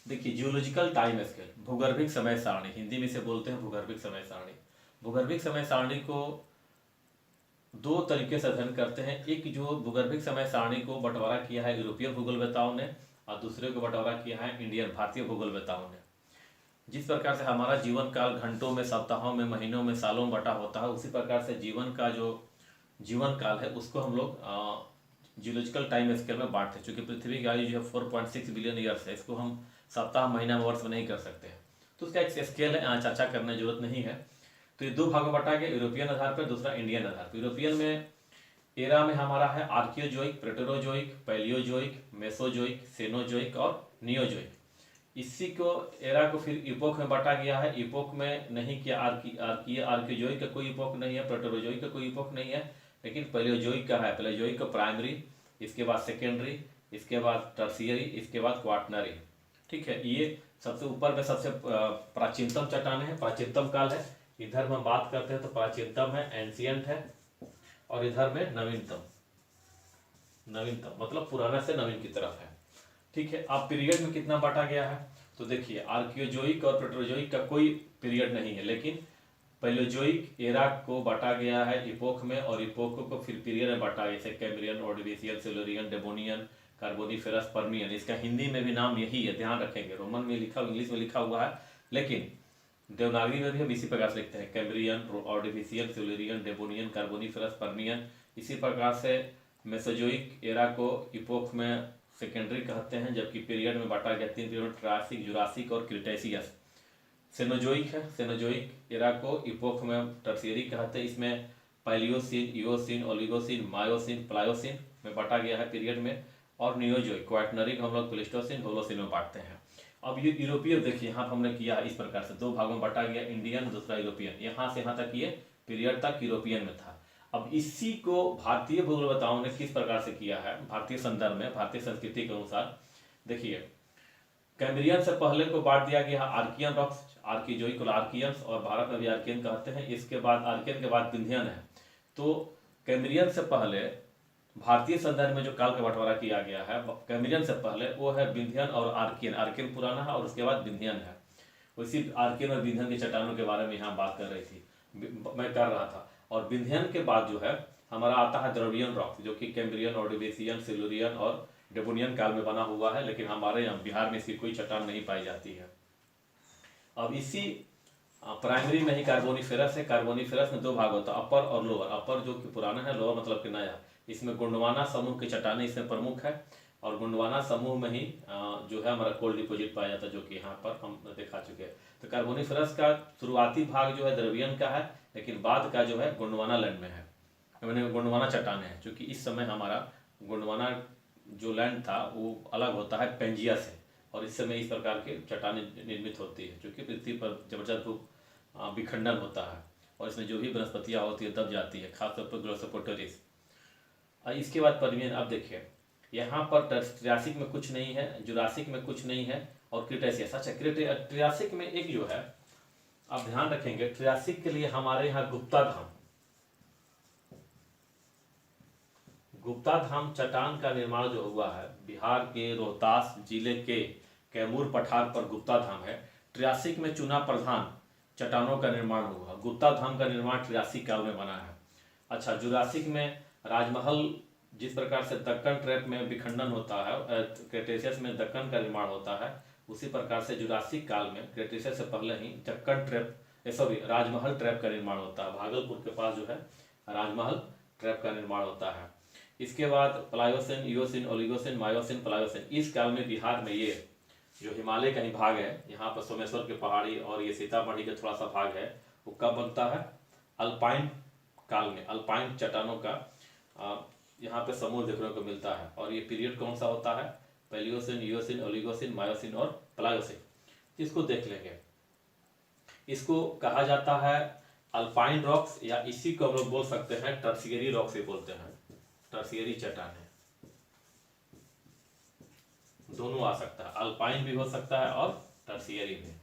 देखिए, जियोलॉजिकल टाइम स्केल, भूगर्भिक समय सारणी, हिंदी में से बोलते हैं भूगर्भिक समय सारणी। भूगर्भिक समय सारणी को दो तरीके से अध्ययन करते हैं। एक जो भूगर्भिक समय सारणी को बंटवारा किया है यूरोपीय भूगोलवेताओं ने, और दूसरे को बंटवारा किया है इंडियन भारतीय भूगोलवेताओं ने। जिस प्रकार से हमारा जीवन काल घंटों में, सप्ताहों में, महीनों में, सालों में बटा होता है, उसी प्रकार से जीवन का जो जीवन काल है उसको हम लोग जियोलॉजिकल टाइम स्केल में बांटते हैं। चूँकि पृथ्वी की आयु जो है 4.6 बिलियन ईयर्स है, इसको हम सप्ताह, महीना, वर्ष में नहीं कर सकते हैं, तो उसका एक स्केल है, यहाँ चर्चा करने की जरूरत नहीं है। तो ये दो भागों में बटा गया, यूरोपियन आधार पर, दूसरा इंडियन आधार पर। यूरोपियन में एरा में हमारा है आर्कियोजोइक, प्रेटेरोजोइक, पैलियोजोइक, मेसोजोइक, सेनोजोइक और नियोजोइक। इसी को एरा को फिर इपोक में बांटा गया है। इपोक में नहीं किया, आर्कियोजोइक का कोई इपोक नहीं है, प्रोटेरोजोइक का कोई इपोक नहीं है, लेकिन पैलियोजोइक का है। पैलियोजोइक का प्राइमरी, इसके बाद सेकेंडरी, इसके बाद टर्शियरी, इसके बाद क्वाटनरी। ठीक है, ये सबसे ऊपर में सबसे प्राचीनतम चट्टान है, प्राचीनतम काल है। इधर में बात करते हैं तो प्राचीनतम है, एंशियंट है, और इधर में नवीनतम, नवीनतम मतलब पुराना से नवीन की तरफ है। ठीक है, अब पीरियड में कितना बांटा गया है तो देखिए, आर्कियोजोइक और प्रोटेरोजोइक का कोई पीरियड नहीं है, लेकिन पैलियोजोइक एरा को बांटा गया है इपोक में, और इपोक को फिर पीरियड में बांटा गया, जैसे Cambrian, Ordovician, Silurian, Devonian, Carboniferous, Permian. इसका हिंदी में भी नाम यही है, ध्यान रखेंगे। रोमन में लिखा, इंग्लिश में लिखा हुआ है, लेकिन देवनागरी में भी हम इसी प्रकार से लिखते हैं, Cambrian, Ordovician, Silurian, Devonian, Carboniferous, Permian. इसी प्रकार से मेसोजोइक एरा को इपोक में सेकेंडरी कहते हैं, जबकि पीरियड में बांटा गया 3 पीरियड, ट्रायसिक, जुरासिक और क्रिटेशियस। सेनोजोइक है, सेनोजोइक एरा को इपोक में टर्शियरी कहते हैं। इसमें Palaeocene, Eocene, Oligocene, Miocene, Pliocene में बांटा गया है पीरियड में। और नियोजोइक, क्वाटरनरी को हम लोग प्लेस्टोसिन, होलोसिन में बांटते हैं। अब ये यूरोपीय देखिए, यहाँ पर हमने किया इस प्रकार से, दो भागों में बांटा गया, इंडियन, दूसरा यूरोपियन। यहाँ से यहाँ तक ये पीरियड तक यूरोपियन में था। अब इसी को भारतीय भूगोलवेताओं ने किस प्रकार से किया है, भारतीय संदर्भ में, भारतीय संस्कृति के अनुसार। देखिए, कैम्ब्रियन से पहले को बांट दिया गया आर्कियन रॉक्स, आर्कियोजोइक और आर्कियंस, और भारत में भी आर्कियन कहते हैं। इसके बाद आर्कियन के बाद विंध्यन है। तो कैम्ब्रियन से पहले भारतीय संदर्भ में जो काल का बंटवारा किया गया है कैम्ब्रियन से पहले, वो है विंध्यन और आर्कियन। आर्कियन पुराना है और उसके बाद विंध्यन है। उसी आर्कियन और विंध्यन की चट्टानों के बारे में यहाँ बात कर रही थी, मैं कर रहा था। और विंध्यन के बाद जो है हमारा आता है द्रविडियन रॉक, जो कि कैम्ब्रियन, ऑर्डिविशियन, सिल्यूरियन और डेवोनियन काल में बना हुआ है, लेकिन हमारे यहाँ बिहार में इसकी कोई चट्टान नहीं पाई जाती है। अब इसी प्राइमरी में ही कार्बोनिफेरस है। कार्बोनिफेरस में दो भाग होता है, अपर और लोअर। अपर जो कि पुराना है, लोअर मतलब कि नया। इसमें गोंडवाना समूह की चट्टानें इसमें प्रमुख है, और गोंडवाना समूह में ही जो है हमारा कोल डिपोजिट पाया जाता है, जो कि यहाँ पर हम दिखा चुके हैं। तो कार्बोनिफेरस का शुरुआती भाग जो है द्रविडियन का है, लेकिन बाद का जो है गोंडवाना लैंड में है, मैंने गोंडवाना चट्टान है। क्योंकि इस समय हमारा गोंडवाना जो लैंड था वो अलग होता है पेंजिया से, और इस समय इस प्रकार के चट्टानें निर्मित होती है, क्योंकि पृथ्वी पर जबरदस्त विखंडन होता है, और इसमें जो भी वनस्पतियाँ होती है दब जाती है, खासतौर पर ग्लोसोपोटेरिस। इसके बाद पर्मियन। अब देखिए, यहाँ पर ट्रियासिक में कुछ नहीं है, जुरासिक में कुछ नहीं है, और क्रिटेशियस। अच्छा, ट्रियासिक में एक जो है, आप ध्यान रखेंगे, ट्रियासिक के लिए हमारे यहाँ गुप्ता धाम चट्टान का निर्माण जो हुआ है, बिहार के रोहतास जिले के कैमूर पठार पर गुप्ता धाम है। ट्रियासिक में चुना प्रधान चट्टानों का निर्माण हुआ। गुप्ता धाम का निर्माण ट्रियासिक काल में बना है। अच्छा, जुरासिक में राजमहल, जिस प्रकार से दक्कन ट्रैप में विखंडन होता है, क्रेटेशियस में दक्कन का निर्माण होता है, उसी प्रकार से जुरासिक काल में क्रेटेशियस से पहले ही राजमहल ट्रैप का निर्माण होता है। भागलपुर के पास जो है राजमहल ट्रैप का निर्माण होता है। इसके बाद Pliocene, eosin, Oligocene, Miocene, Pliocene. इस काल में बिहार में ये जो हिमालय का ही भाग है, यहाँ पर सोमेश्वर की पहाड़ी और ये सीतामढ़ी का थोड़ा सा भाग है, वो कब बनता है, अल्पाइन काल में। अल्पाइन चट्टानों का यहाँ पे समूह देखने को मिलता है। और ये पीरियड कौन सा होता है, पैलियोसिन, इओसिन, ओलिगोसिन, मायोसिन और प्लायोसिन। इसको देख लेंगे। इसको कहा जाता है अल्पाइन रॉक्स, या इसी को हम लोग बोल सकते हैं टर्शियरी रॉक्स भी बोलते हैं। टर्शियरी चट्टान है, दोनों आ सकता है, अल्पाइन भी हो सकता है और टर्शियरी भी।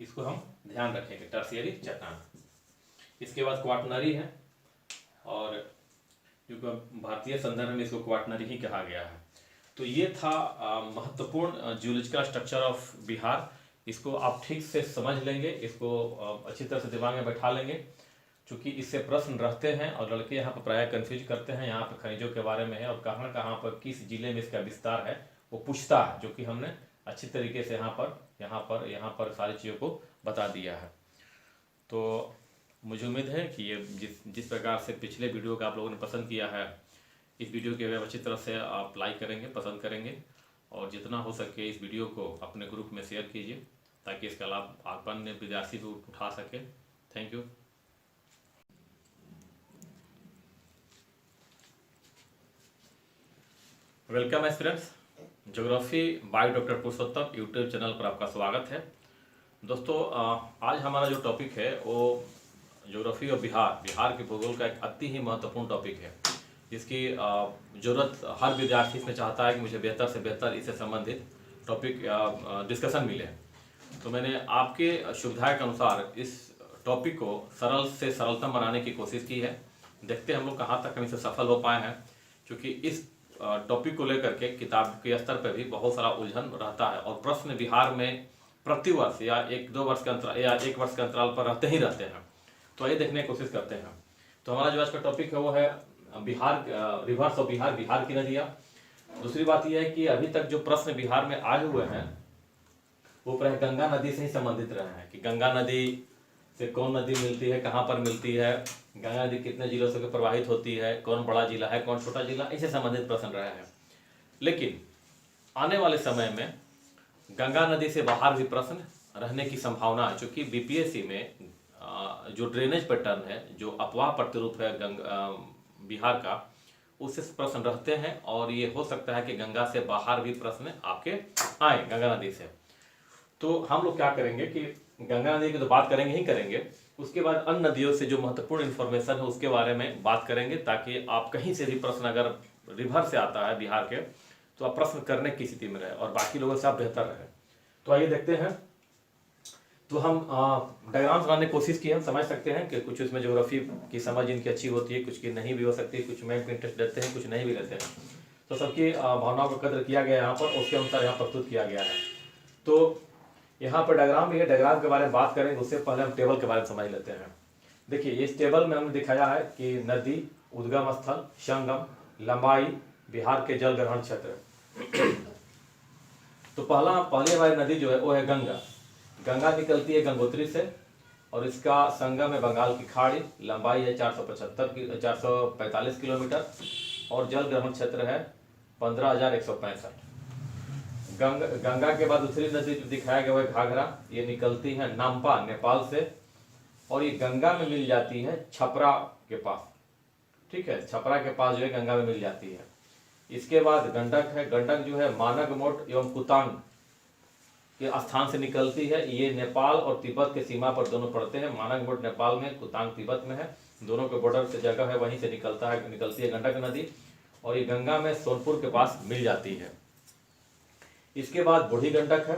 इसको हम ध्यान रखेंगे, टर्शियरी चट्टान। इसके बाद क्वाटनरी है, और क्योंकि भारतीय संदर्भ में इसको क्वाटनरी ही कहा गया है। तो ये था महत्वपूर्ण जियोलॉजिकल स्ट्रक्चर ऑफ बिहार। इसको आप ठीक से समझ लेंगे, इसको अच्छी तरह से दिमाग में बैठा लेंगे, क्योंकि इससे प्रश्न रहते हैं और लड़के यहाँ पर प्रायः कंफ्यूज करते हैं। यहाँ पर खनिजों के बारे में है, और कहाँ कहाँ पर किस जिले में इसका विस्तार है वो पूछता है, जो कि हमने अच्छी तरीके से यहाँ पर सारी चीज़ों को बता दिया है। तो मुझे उम्मीद है कि ये जिस प्रकार से पिछले वीडियो का आप लोगों ने पसंद किया है, इस वीडियो के अब अच्छी तरह से आप लाइक करेंगे, पसंद करेंगे, और जितना हो सके इस वीडियो को अपने ग्रुप में शेयर कीजिए ताकि इसका लाभ अन्य विद्यार्थी भी उठा सके। Thank you. Welcome students, geography by doctor Purushottam YouTube channel पर आपका स्वागत है। दोस्तों, आज हमारा जो टॉपिक है वो ज्योग्राफी और बिहार के भूगोल का एक अति ही महत्वपूर्ण टॉपिक है, जिसकी ज़रूरत हर विद्यार्थी इसमें चाहता है कि मुझे बेहतर से बेहतर इससे संबंधित टॉपिक डिस्कशन मिले। तो मैंने आपके सुविधा के अनुसार इस टॉपिक को सरल से सरलतम बनाने की कोशिश की है। देखते हैं हम लोग कहाँ तक हम इसे सफल हो पाए हैं, क्योंकि इस टॉपिक को लेकर के किताब के स्तर पर भी बहुत सारा उलझन रहता है और प्रश्न बिहार में प्रतिवर्ष या एक वर्ष के अंतराल पर रहते ही रहते हैं। तो ये देखने की कोशिश करते हैं। तो हमारा जो आज का टॉपिक है वो है बिहार, रिवर्स ऑफ बिहार की नदियाँ। दूसरी बात यह है कि अभी तक जो प्रश्न बिहार में आए हुए हैं वो प्राय गंगा नदी से ही संबंधित रहे हैं कि गंगा नदी से कौन नदी मिलती है, कहाँ पर मिलती है, गंगा नदी कितने जिलों से प्रवाहित होती है, कौन बड़ा जिला है, कौन छोटा जिला, इससे संबंधित प्रश्न रहे हैं। लेकिन आने वाले समय में गंगा नदी से बाहर भी प्रश्न रहने की संभावना है, क्योंकि बीपीएससी में जो ड्रेनेज पैटर्न है, जो अपवाह प्रतिरूप है बिहार का, उससे प्रश्न रहते हैं और ये हो सकता है कि गंगा से बाहर भी प्रश्न आपके आए गंगा नदी से। तो हम लोग क्या करेंगे कि गंगा नदी की तो बात करेंगे ही करेंगे, उसके बाद अन्य नदियों से जो महत्वपूर्ण इन्फॉर्मेशन है उसके बारे में बात करेंगे, ताकि आप कहीं से भी प्रश्न अगर रिवर से आता है बिहार के तो आप प्रश्न करने की स्थिति में रहे और बाकी लोगों से आप बेहतर रहे। तो आइए देखते हैं। तो हम डायग्राम्स बनाने की कोशिश की, हम समझ सकते हैं कि कुछ उसमें ज्योग्राफी की समझ इनकी अच्छी होती है, कुछ की नहीं भी हो सकती है, कुछ मैप में इंटरेस्ट लेते हैं, कुछ नहीं भी लेते हैं। तो सबकी भावनाओं का कद्र किया गया यहाँ पर, उसके अनुसार यहाँ प्रस्तुत किया गया है। तो यहाँ पर डायग्राम भी है, डायग्राम के बारे में बात करेंगे उससे पहले हम टेबल के बारे में समझ लेते हैं। देखिए, इस टेबल में हमने दिखाया है कि नदी, उद्गम स्थल, संगम, लंबाई, बिहार के जल ग्रहण क्षेत्र। तो पहली हमारी नदी जो है वो है गंगा। गंगा निकलती है गंगोत्री से और इसका संगम है बंगाल की खाड़ी। लंबाई है 445 किलोमीटर और जल ग्रहण क्षेत्र है 15,165। गंगा के बाद दूसरी नदी जो दिखाया गया वो है घाघरा। ये निकलती है नामपा, नेपाल से, और ये गंगा में मिल जाती है छपरा के पास। ठीक है, छपरा के पास जो है गंगा में मिल जाती है। इसके बाद गंडक है। गंडक जो है मानक मोट एवं कुतांग के स्थान से निकलती है। ये नेपाल और तिब्बत के सीमा पर दोनों पड़ते हैं। मानक मोट नेपाल में, कुतांग तिब्बत में है, दोनों के बॉर्डर से जगह है, वहीं से निकलती है गंडक नदी और ये गंगा में सोनपुर के पास मिल जाती है। इसके बाद बूढ़ी गंडक है।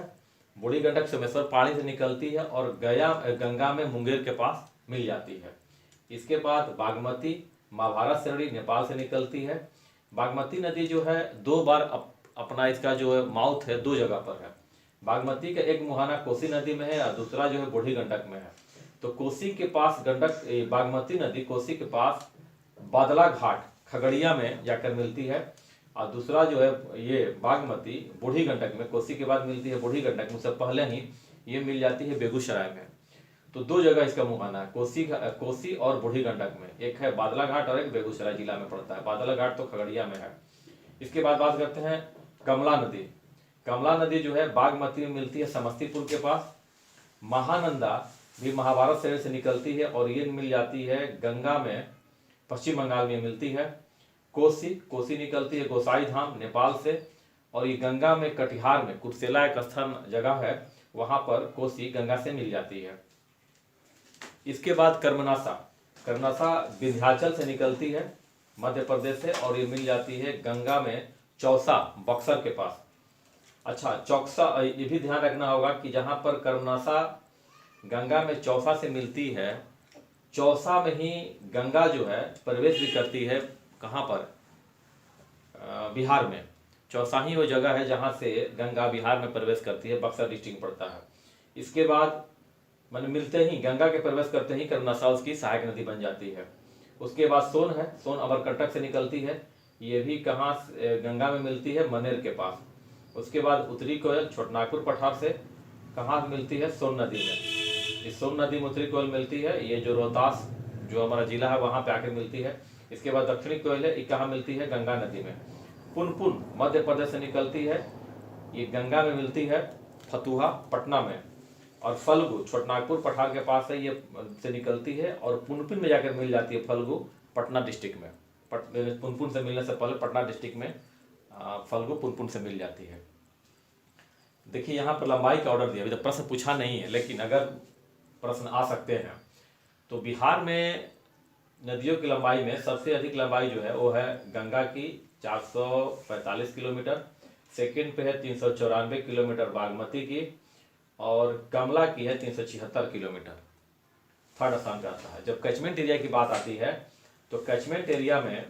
बूढ़ी गंडक सोमेश्वर पहाड़ी से निकलती है और गंगा में मुंगेर के पास मिल जाती है। इसके बाद बागमती महाभारत श्रेणी नेपाल से निकलती है। बागमती नदी जो है दो बार अपना इसका जो है माउथ है दो जगह पर है। बागमती का एक मुहाना कोसी नदी में है और दूसरा जो है बूढ़ी गंडक में है। तो कोसी के पास बागमती नदी कोसी के पास बादला घाट खगड़िया में जाकर मिलती है और दूसरा जो है ये बागमती बूढ़ी गंडक में, कोसी के बाद मिलती है बूढ़ी गंडक में, उससे पहले ही ये मिल जाती है बेगूसराय में। तो दो जगह इसका मुहाना है, कोसी और बूढ़ी गंडक में। एक है बादला घाट और एक बेगूसराय जिला में पड़ता है। बादला घाट तो खगड़िया में है। इसके बाद बात करते हैं कमला नदी। कमला नदी जो है बागमती में मिलती है समस्तीपुर के पास। महानंदा भी महाभारत श्रेणी से निकलती है और ये मिल जाती है गंगा में, पश्चिम बंगाल में मिलती है। कोसी निकलती है गोसाई धाम नेपाल से और ये गंगा में कटिहार में कुर्सेला एक स्थान जगह है, वहां पर कोसी गंगा से मिल जाती है। इसके बाद कर्मनासा विंध्याचल से निकलती है मध्य प्रदेश से और ये मिल जाती है गंगा में चौसा बक्सर के पास। अच्छा, चौसा, ये भी ध्यान रखना होगा कि जहां पर कर्मनासा गंगा में चौसा से मिलती है, चौसा में ही गंगा जो है प्रवेश भी करती है। कहां पर? बिहार में। चौसा ही वो जगह है जहां से गंगा बिहार में प्रवेश करती है, बक्सर डिस्ट्रिक्ट पड़ता है। इसके बाद मिलते ही गंगा के प्रवेश करते ही कर्मनासा उसकी सहायक नदी बन जाती है। उसके बाद सोन है। सोन अमरकंटक से निकलती है। ये भी कहाँ गंगा में मिलती है? मनेर के पास। उसके बाद उत्तरी कोयल छोटनागपुर पठार से कहाँ मिलती है? सोन नदी में। इस सोन नदी में उत्तरी कोयल मिलती है, ये जो रोहतास जो हमारा जिला है वहाँ पे आके मिलती है। इसके बाद दक्षिणी कोयल है, ये कहाँ मिलती है? गंगा नदी में। पुनपुन मध्य प्रदेश से निकलती है, ये गंगा में मिलती है, फतुहा पटना में। और फल्गु छोटनागपुर पठार के पास है, ये से निकलती है और पुनपुन में जाकर मिल जाती है फल्गु पटना डिस्ट्रिक्ट में। पुनपुन से मिलने से पहले पटना डिस्ट्रिक्ट में फल्गु पुनपुन से मिल जाती है। देखिए यहाँ पर लंबाई का ऑर्डर दिया, अभी तो प्रश्न पूछा नहीं है, लेकिन अगर प्रश्न आ सकते हैं तो बिहार में नदियों की लंबाई में सबसे अधिक लंबाई जो है वो है गंगा की 445 किलोमीटर, सेकंड पे है 394 किलोमीटर बागमती की, और कमला की है 376 किलोमीटर, थर्ड स्थान पे आता है। जब कैचमेंट एरिया की बात आती है तो कैचमेंट एरिया में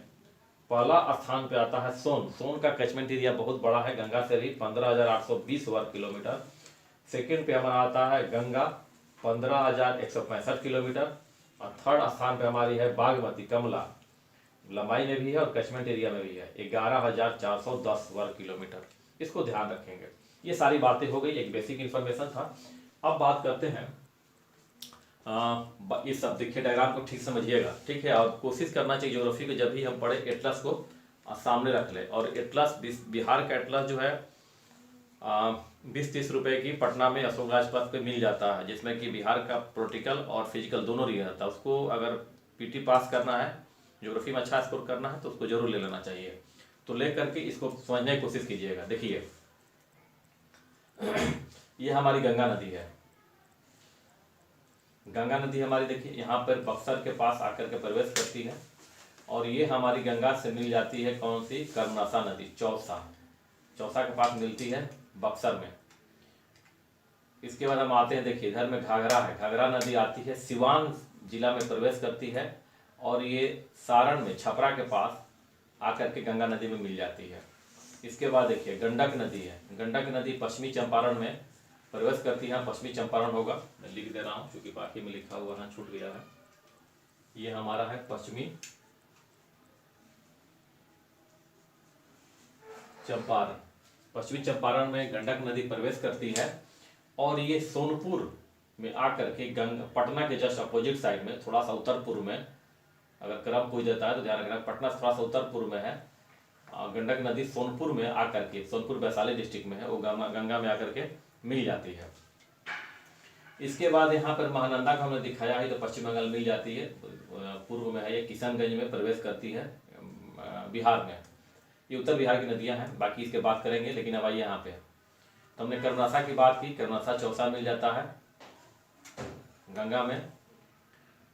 पहला स्थान पे आता है सोन। सोन का कैचमेंट एरिया बहुत बड़ा है, गंगा से भी 15,820 वर्ग किलोमीटर। सेकंड पे हमारा आता है गंगा 15,165 किलोमीटर, और थर्ड स्थान पे हमारी है बागमती कमला, लंबाई में भी है और कैचमेंट एरिया में भी है 11,410 वर्ग किलोमीटर। इसको ध्यान रखेंगे। ये सारी बातें हो गई, एक बेसिक इन्फॉर्मेशन था। अब बात करते हैं ये सब देखिए, डायग्राम को ठीक समझिएगा, ठीक है। और कोशिश करना चाहिए ज्योग्राफी को जब भी हम पढ़े एटलस को सामने रख ले। और एटलस बिहार का एटलस जो है 20-30 रुपए की पटना में अशोक राजपथ पे मिल जाता है, जिसमें कि बिहार का प्रैक्टिकल और फिजिकल दोनों रियल रहता है। उसको अगर पीटी पास करना है, ज्योग्राफी में अच्छा स्कोर करना है तो उसको जरूर ले लेना चाहिए। तो ले करके इसको समझने की कोशिश कीजिएगा। देखिए ये हमारी गंगा नदी है, गंगा नदी हमारी देखिए यहाँ पर बक्सर के पास आकर के प्रवेश करती है, और ये हमारी गंगा से मिल जाती है कौन सी? कर्मनासा नदी, चौसा के पास मिलती है बक्सर में। इसके बाद हम आते हैं, देखिए इधर में घाघरा है, घाघरा नदी आती है सिवान जिला में प्रवेश करती है, और ये सारण में छपरा के पास आकर के गंगा नदी में मिल जाती है। इसके बाद देखिए गंडक नदी है, गंडक नदी पश्चिमी चंपारण में प्रवेश करती है, पश्चिमी चंपारण होगा, मैं लिख दे रहा हूँ क्योंकि बाकी में लिखा हुआ है छूट गया है। ये हमारा है पश्चिमी चंपारण, पश्चिमी चंपारण में गंडक नदी प्रवेश करती है, और ये सोनपुर में आकर के पटना के जस्ट अपोजिट साइड में थोड़ा सा उत्तर पूर्व में, अगर क्रम पूछ देता है तो ध्यान रखना, पटना से थोड़ा सा उत्तर पूर्व में है। गंडक नदी सोनपुर में आकर के, सोनपुर वैशाली डिस्ट्रिक्ट में है, वो गंगा में आकर के मिल जाती है। इसके बाद यहाँ पर महानंदा को हमने दिखाया है, तो पश्चिम बंगाल मिल जाती है, पूर्व में है, ये किशनगंज में प्रवेश करती है बिहार में। ये उत्तर बिहार की नदियां हैं, बाकी इसके बात करेंगे। लेकिन अब आइए यहाँ पे, तो हमने कर्मनासा की बात की, कर्मनासा चौसा मिल जाता है गंगा में।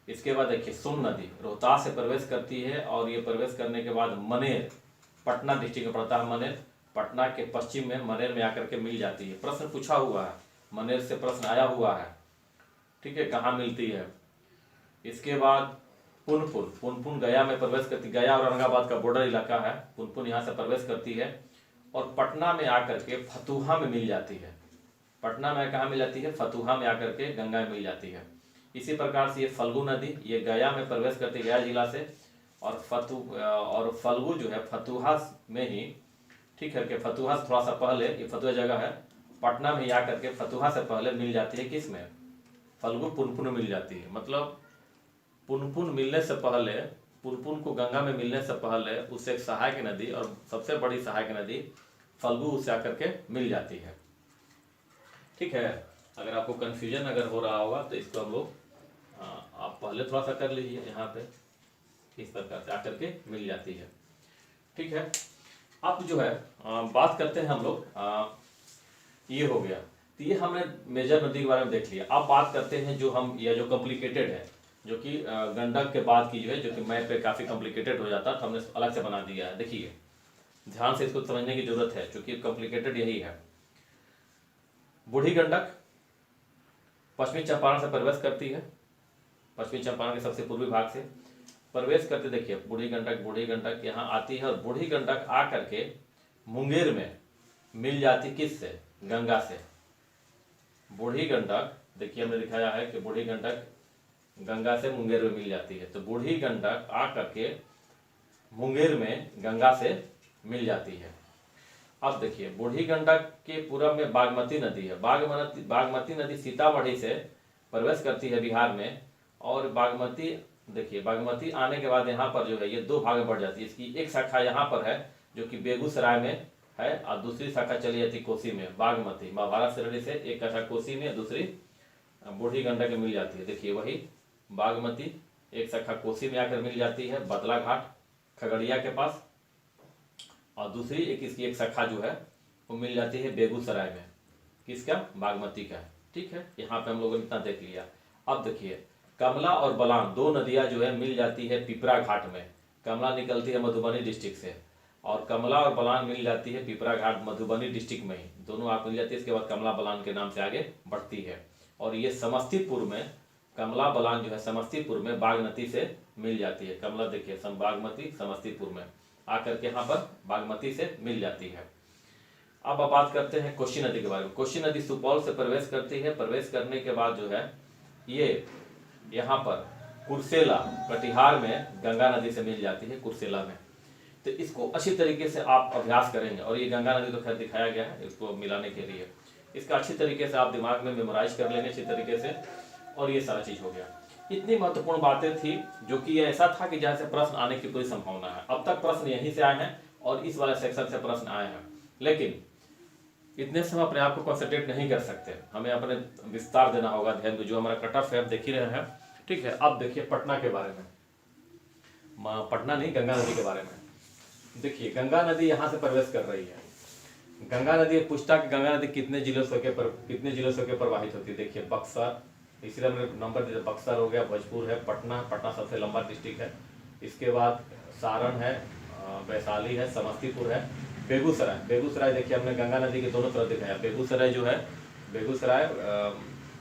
इसके बाद देखिए सोन नदी रोहतास से प्रवेश करती है, और ये प्रवेश करने के बाद मनेर, पटना डिस्ट्रिक्ट में पड़ता है मनेर, पटना के पश्चिम में मनेर में आकर के मिल जाती है। प्रश्न पूछा हुआ है, मनेर से प्रश्न आया हुआ है, ठीक है, कहाँ मिलती है। इसके बाद पुनपुन, पुनपुन गया में प्रवेश करती, गया और औरंगाबाद का बॉर्डर इलाका है, पुनपुन यहाँ से प्रवेश करती है, और पटना में आकर के फतुहा में मिल जाती है। पटना में कहाँ मिल जाती है? फतुहा में आकर के गंगा में मिल जाती है। इसी प्रकार से ये फल्गु नदी, ये गया में प्रवेश करती है, गया जिला से, और फल्गु जो है फतुहा में ही, ठीक है, कि फतुहा से थोड़ा सा पहले, ये फतुहा जगह है, पटना में आकर के फतुहा से पहले मिल जाती है किस में? फल्गु पुनपुन मिल जाती है। मतलब पुनपुन मिलने से पहले, पुनपुन को गंगा में मिलने से पहले उससे एक सहायक नदी और सबसे बड़ी सहायक नदी फल्गु उससे आकर के मिल जाती है, ठीक है। अगर आपको कंफ्यूजन अगर हो रहा होगा तो इसको हम लोग आप पहले थोड़ा सा कर लीजिए, यहाँ पे इस प्रकार से आकर के मिल जाती है, ठीक है। अब जो है बात करते हैं हम लोग, ये हो गया, तो ये हमने मेजर नदी के बारे में देख लिया। अब बात करते हैं जो हम, या जो कॉम्प्लिकेटेड है, जो कि गंडक के बाद की जो है, जो कि मैप पे काफ़ी कॉम्प्लिकेटेड हो जाता है, तो हमने अलग से बना दिया है। देखिए ध्यान से इसको समझने की जरूरत है, क्योंकि कॉम्प्लिकेटेड यही है। बूढ़ी गंडक पश्चिमी चंपारण से प्रवेश करती है, पश्चिमी चंपारण के सबसे पूर्वी भाग से प्रवेश करते, देखिए बूढ़ी गंडक यहाँ आती है, और बूढ़ी गंडक आ करके मुंगेर में मिल जाती, किससे? गंगा से। बूढ़ी गंडक, देखिए हमने दिखाया है कि बूढ़ी गंडक गंगा से मुंगेर में मिल जाती है, तो बूढ़ी गंडक आ करके मुंगेर में गंगा से मिल जाती है। अब देखिए बूढ़ी गंडक के पूरब में बागमती नदी है। बागमती नदी सीतामढ़ी से प्रवेश करती है बिहार में। और बागमती, देखिए बागमती आने के बाद यहाँ पर जो है ये दो भाग में बढ़ जाती है। इसकी एक शाखा यहाँ पर है जो कि बेगूसराय में है, और दूसरी शाखा चली जाती कोसी में। बागमती महाभारत श्रेणी से एक शाखा कोसी में, दूसरी बूढ़ी गंडक में मिल जाती है। देखिए वही बागमती एक शाखा कोसी में आकर मिल जाती है बदला घाट खगड़िया के पास, और दूसरी इसकी एक शाखा जो है वो मिल जाती है बेगूसराय में। किसका? बागमती का। ठीक है, यहाँ पे हम लोगों ने इतना देख लिया। अब देखिए कमला और बलान दो नदियां जो है मिल जाती है पिपरा घाट में। कमला निकलती है मधुबनी डिस्ट्रिक्ट से, और कमला और बलान मिल जाती है पिपरा घाट मधुबनी डिस्ट्रिक्ट में ही। दोनों आप मिल जाती है। इसके बाद कमला बलान के नाम से आगे बढ़ती है। और ये समस्तीपुर में, कमला बलान जो है समस्तीपुर में बागमती से मिल जाती है। कमला देखिए बागमती समस्तीपुर में आकर के यहाँ पर बागमती से मिल जाती है। अब आप बात करते हैं कोसी नदी के बारे में। कोसी नदी सुपौल से प्रवेश करती है। प्रवेश करने के बाद जो है ये यहाँ पर कुर्सेला कटिहार में गंगा नदी से मिल जाती है, कुर्सेला में। तो इसको अच्छी तरीके से आप अभ्यास करेंगे। और ये गंगा नदी तो खैर दिखाया गया है इसको मिलाने के लिए। इसका अच्छी तरीके से आप दिमाग में मेमोराइज कर लेंगे अच्छी तरीके से, और ये सारा चीज हो गया। इतनी महत्वपूर्ण बातें थी जो कि ऐसा था कि जहाँ से प्रश्न आने की पूरी संभावना है। अब तक प्रश्न यहीं से आए हैं और इस वाले सेक्शन से प्रश्न आए हैं, लेकिन इतने से हम अपने आप को कंसंट्रेट नहीं कर सकते। हमें अपने विस्तार देना होगा, ध्यान। जो हमारा कट ऑफ है आप देख ही रहे हैं। ठीक है, अब देखिए पटना के बारे में, पटना नहीं गंगा नदी के बारे में। देखिए गंगा नदी यहाँ से प्रवेश कर रही है। गंगा नदी पूछता कि गंगा नदी कितने जिलों से होकर प्रवाहित होती है। देखिए बक्सर, इसलिए हमने नंबर दिया। बक्सर हो गया, भोजपुर है, पटना सबसे लंबा डिस्ट्रिक्ट है। इसके बाद सारण है, वैशाली है, समस्तीपुर है, बेगूसराय देखिए हमने गंगा नदी के दोनों तरफ दिखाया। बेगूसराय जो है, बेगूसराय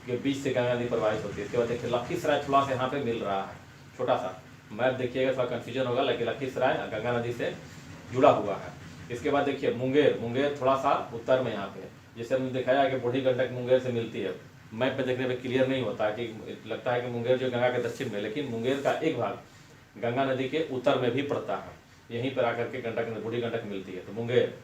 के बीच से गंगा नदी प्रवाहित होती है। इसके बाद देखिए लखीसराय थोड़ा सा यहाँ पे मिल रहा है, छोटा सा मैप देखिएगा, थोड़ा कंफ्यूजन होगा, लेकिन लखीसराय गंगा नदी से जुड़ा हुआ है। इसके बाद देखिए मुंगेर थोड़ा सा उत्तर में यहाँ पे, जैसे हमने दिखाया कि बूढ़ी गंडक मुंगेर से मिलती है। मैप पे देखने पे क्लियर नहीं होता कि लगता है कि मुंगेर जो गंगा के दक्षिण में, लेकिन मुंगेर का एक भाग गंगा नदी के उत्तर में भी पड़ता है। यहीं पर आकर के बूढ़ी गंडक मिलती है, तो मुंगेर।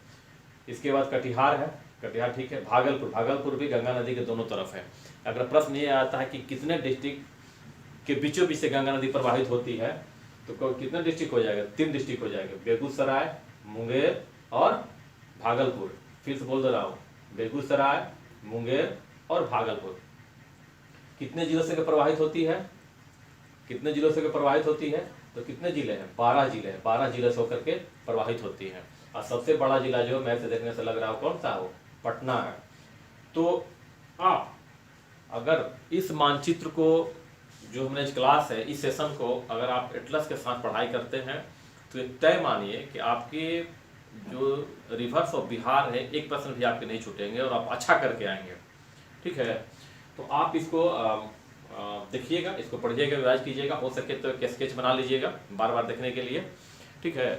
इसके बाद कटिहार है, कटिहार ठीक है। भागलपुर भी गंगा नदी के दोनों तरफ है। अगर प्रश्न ये आता है कि कितने डिस्ट्रिक्ट के बीचों बीच से गंगा नदी प्रवाहित होती है, तो कितने डिस्ट्रिक्ट हो जाएगा? 3 डिस्ट्रिक्ट हो जाएगा, बेगूसराय, मुंगेर और भागलपुर। फिर से बोल दे रहा हूँ, बेगूसराय, मुंगेर और भागलपुर। कितने जिलों से प्रवाहित होती है? कितने जिलों से प्रवाहित होती है? तो कितने जिले हैं? 12 जिले हैं। 12 जिले से होकर के प्रवाहित होती है। और सबसे बड़ा जिला जो मैप से देखने से लग रहा हो कौन सा हो? पटना है। तो आप अगर इस मानचित्र को, जो हमने क्लास है, इस सेशन को अगर आप एटलस के साथ पढ़ाई करते हैं तो एक तय मानिए कि आपके जो रिवर्स ऑफ बिहार है, एक प्रश्न भी आपके नहीं छूटेंगे और आप अच्छा करके आएंगे। ठीक है, तो आप इसको देखिएगा, इसको पढ़िएगा, रिवाइज कीजिएगा। हो सके तो एक स्केच बना लीजिएगा बार बार देखने के लिए। ठीक है,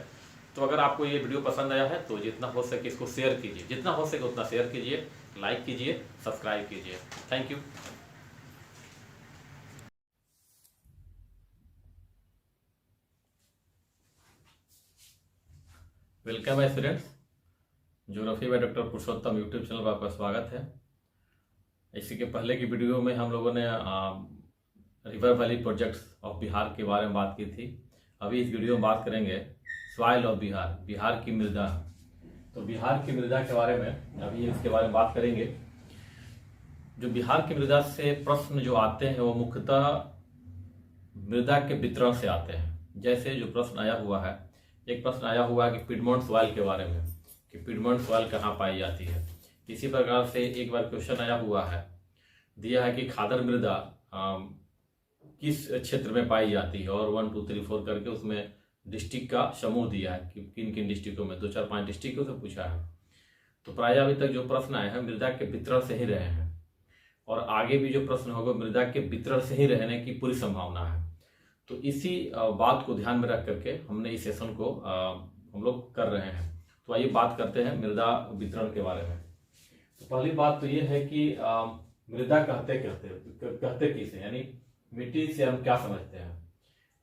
तो अगर आपको ये वीडियो पसंद आया है तो जितना हो सके इसको शेयर कीजिए, जितना हो सके उतना शेयर कीजिए, लाइक कीजिए, सब्सक्राइब कीजिए। Thank you. वेलकम है students, geography by doctor Purushottam YouTube channel पर आपका स्वागत है। इसी के पहले की वीडियो में हम लोगों ने river valley projects of Bihar के बारे में बात की थी। अभी इस वीडियो में बात करेंगे सॉइल ऑफ बिहार, बिहार की मृदा। तो बिहार की मृदा के बारे में अभी इसके बारे में बात करेंगे। जो बिहार की मृदा से प्रश्न जो आते हैं वो मुख्यतः मृदा के वितरण से आते हैं। जैसे जो प्रश्न आया हुआ है, एक प्रश्न आया हुआ है कि पिडमोंट सॉइल के बारे में, कि पिडमोंट सॉइल कहाँ पाई जाती है। इसी प्रकार से एक बार क्वेश्चन आया हुआ है, दिया है कि खादर मृदा किस क्षेत्र में पाई जाती है, और 1 2 3 4 करके उसमें डिस्ट्रिक्ट का समूह दिया है कि किन किन डिस्ट्रिक्टों में, 2 4 5 डिस्ट्रिक्टों से पूछा है। तो प्राय अभी तक जो प्रश्न आए हैं मृदा के वितरण से ही रहे हैं, और आगे भी जो प्रश्न होगा मृदा के वितरण से ही रहने की पूरी संभावना है। तो इसी बात को ध्यान में रख करके हमने इस सेशन को हम लोग कर रहे हैं। तो आइए बात करते हैं मृदा वितरण के बारे में। तो पहली बात तो ये है कि मृदा कहते किसे, यानी मिट्टी से हम क्या समझते हैं।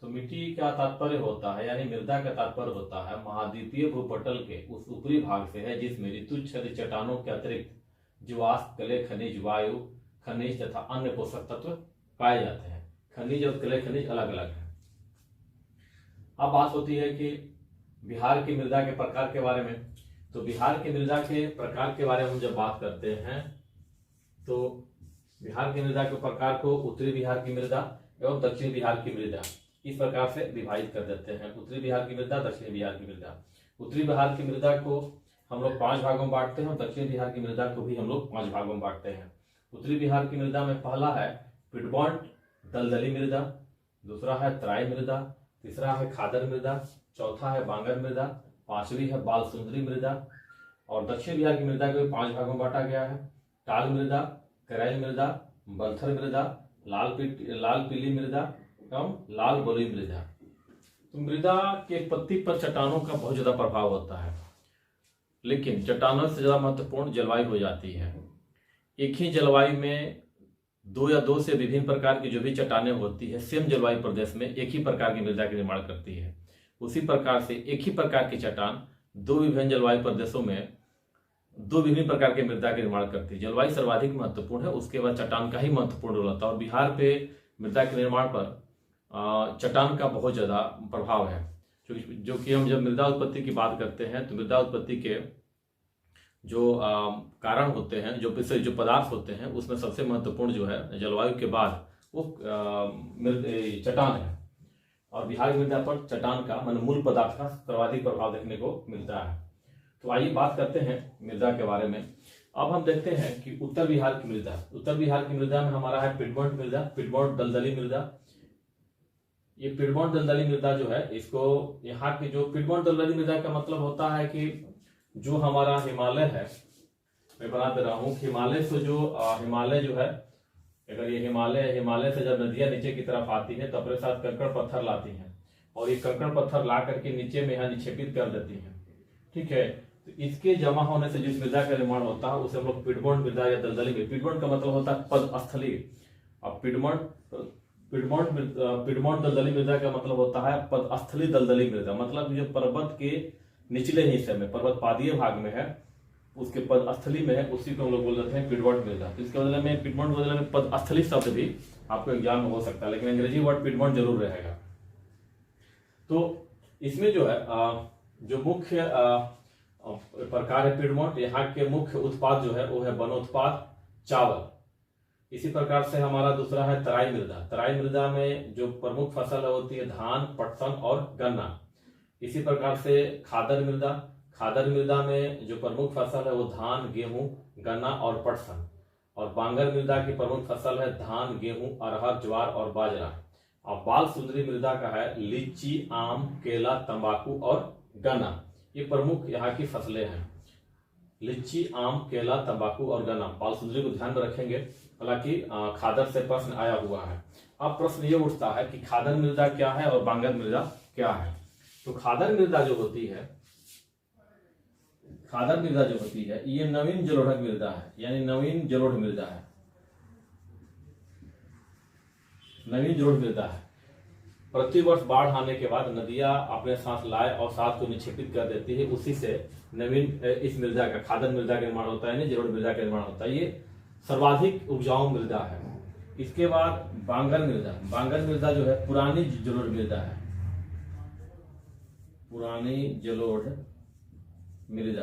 तो मिट्टी का तात्पर्य होता है यानी मृदा का तात्पर्य होता है महाद्वीपीय भूपटल के उस ऊपरी भाग से है जिसमें ऋतुच्छेद चट्टानों के अतिरिक्त जीवाश्म, क्ले, खनिज, वायु, खनिज तथा अन्य पोषक तत्व पाए जाते हैं। खनिज और क्ले खनिज अलग अलग है। अब बात होती है कि बिहार की मृदा के प्रकार के बारे में। तो बिहार की मृदा के प्रकार के बारे में हम जब बात करते हैं तो बिहार की मृदा के प्रकार को उत्तरी बिहार की मृदा एवं दक्षिणी बिहार की मृदा इस प्रकार से विभाजित कर देते हैं। उत्तरी बिहार की मृदा, दक्षिणी बिहार की मृदा। उत्तरी बिहार की मृदा को हम लोग 5 भागों में बांटते हैं और दक्षिणी बिहार की मृदा को भी हम लोग 5 भागों में बांटते हैं। उत्तरी बिहार की मृदा में पहला है पिटमॉन्ट दलदली मृदा, दूसरा है तराई मृदा, तीसरा है खादर मृदा, चौथा है बांगर मृदा, पांचवी है बाल सुंदरी मृदा। और दक्षिण बिहार की मृदा को 5 भागों में बांटा गया है। टाल मृदा, करैल मृदा, बलथर मृदा, लाल पीली मृदा एवं लाल बलुई मृदा। तो मृदा की उत्पत्ति पर चट्टानों का बहुत ज्यादा प्रभाव होता है, लेकिन चट्टानों से ज्यादा महत्वपूर्ण जलवायु हो जाती है। एक ही जलवायु में 2 या 2 से विभिन्न प्रकार की जो भी चट्टानें होती है सेम जलवायु प्रदेश में एक ही प्रकार की मृदा का निर्माण करती है। उसी प्रकार से एक ही प्रकार की चट्टान 2 विभिन्न जलवायु प्रदेशों में 2 विभिन्न प्रकार के मृदा का निर्माण करती है। जलवायु सर्वाधिक महत्वपूर्ण है, उसके बाद चट्टान का ही महत्वपूर्ण रोल होता है। और बिहार पे मृदा के निर्माण पर चट्टान का बहुत ज्यादा प्रभाव है, जो कि हम जब मृदा उत्पत्ति की बात करते हैं तो मृदा उत्पत्ति के जो कारण होते हैं, जो पदार्थ होते हैं, उसमें सबसे महत्वपूर्ण जो है जलवायु के बाद वो चट्टान है। और बिहार की मृदा पर चट्टान का मूल पदार्थ का सर्वाधिक प्रभाव देखने को मिलता है। तो आइए बात करते हैं मृदा के बारे में। अब हम देखते हैं कि उत्तर बिहार की मृदा। उत्तर बिहार की मृदा में हमारा है पिटमॉन्ट मृदा, पिटमॉन्ट दलदली मृदा। ये पिटमॉन्ट दलदली मृदा जो है, इसको यहाँ की जो पिटमॉन्ट दलदली मृदा का मतलब होता है कि जो हमारा हिमालय है, मैं बता दे रहा हूँ हिमालय से जो हिमालय जो है, अगर ये हिमालय से जब नदियां नीचे की तरफ आती है तो अपने साथ कंकड़ पत्थर लाती हैं और ये कंकड़ पत्थर ला करके नीचे में यहाँ निक्षेपित कर देती हैं। ठीक है, तो इसके जमा होने से जिस मृदा का निर्माण होता है उसे हम लोग पिटमॉन्ट मृदा या दलदली मृदा। पिटमॉन्ट का मतलब होता है पदस्थली। अब पिटमॉन्ट दलदली मृदा का मतलब होता है पदस्थली दलदली मृदा। मतलब जो पर्वत के निचले हिस्से में, पर्वत पादीय भाग में है, उसके पदस्थली में है, उसी को हम लोग बोल देते हैं पिटमॉन्ट मृदा। तो इसके बदले में पिटमॉन्ट बदले में पदस्थली शब्द भी आपको एग्जाम में हो सकता है, लेकिन अंग्रेजी वर्ड पिटमॉन्ट जरूर रहेगा। तो इसमें जो है जो मुख्य प्रकार है पिटमॉन्ट, यहाँ के मुख्य उत्पाद जो है वो है वनोत्पाद, चावल। इसी प्रकार से हमारा दूसरा है तराई मृदा। तराई मृदा में जो प्रमुख फसल होती है धान, पटसन और गन्ना। इसी प्रकार से खादर मृदा। खादर मृदा में जो प्रमुख फसल है वो धान, गेहूं, गन्ना और पटसन। और बांगर मृदा की प्रमुख फसल है धान, गेहूं, अरहर, ज्वार और बाजरा। और बाल सुंदरी मृदा का है लीची, आम, केला, तंबाकू और गन्ना। ये प्रमुख यहाँ की फसलें हैं, लीची, आम, केला, तंबाकू और गन्ना। बाल सुंदरी को ध्यान में रखेंगे, हालांकि खादर से प्रश्न आया हुआ है। अब प्रश्न ये उठता है कि खादर मृदा क्या है और बांगर मृदा क्या है। तो खादर मृदा जो होती है, ये नवीन जलोढ़ मृदा है, यानी नवीन जलोढ़ मृदा है, नवीन जलोढ़ मृदा है। प्रतिवर्ष बाढ़ आने के बाद नदियां अपने साथ लाए और साथ को निक्षेपित कर देती है, उसी से नवीन इस मृदा का, खादर मृदा का निर्माण होता है, जलोढ़ मृदा का निर्माण होता है। ये सर्वाधिक उपजाऊ मृदा है। इसके बाद बांगर मृदा। बांगर मृदा जो है पुरानी जलोढ़ मृदा है, पुरानी जलोढ़ मृदा।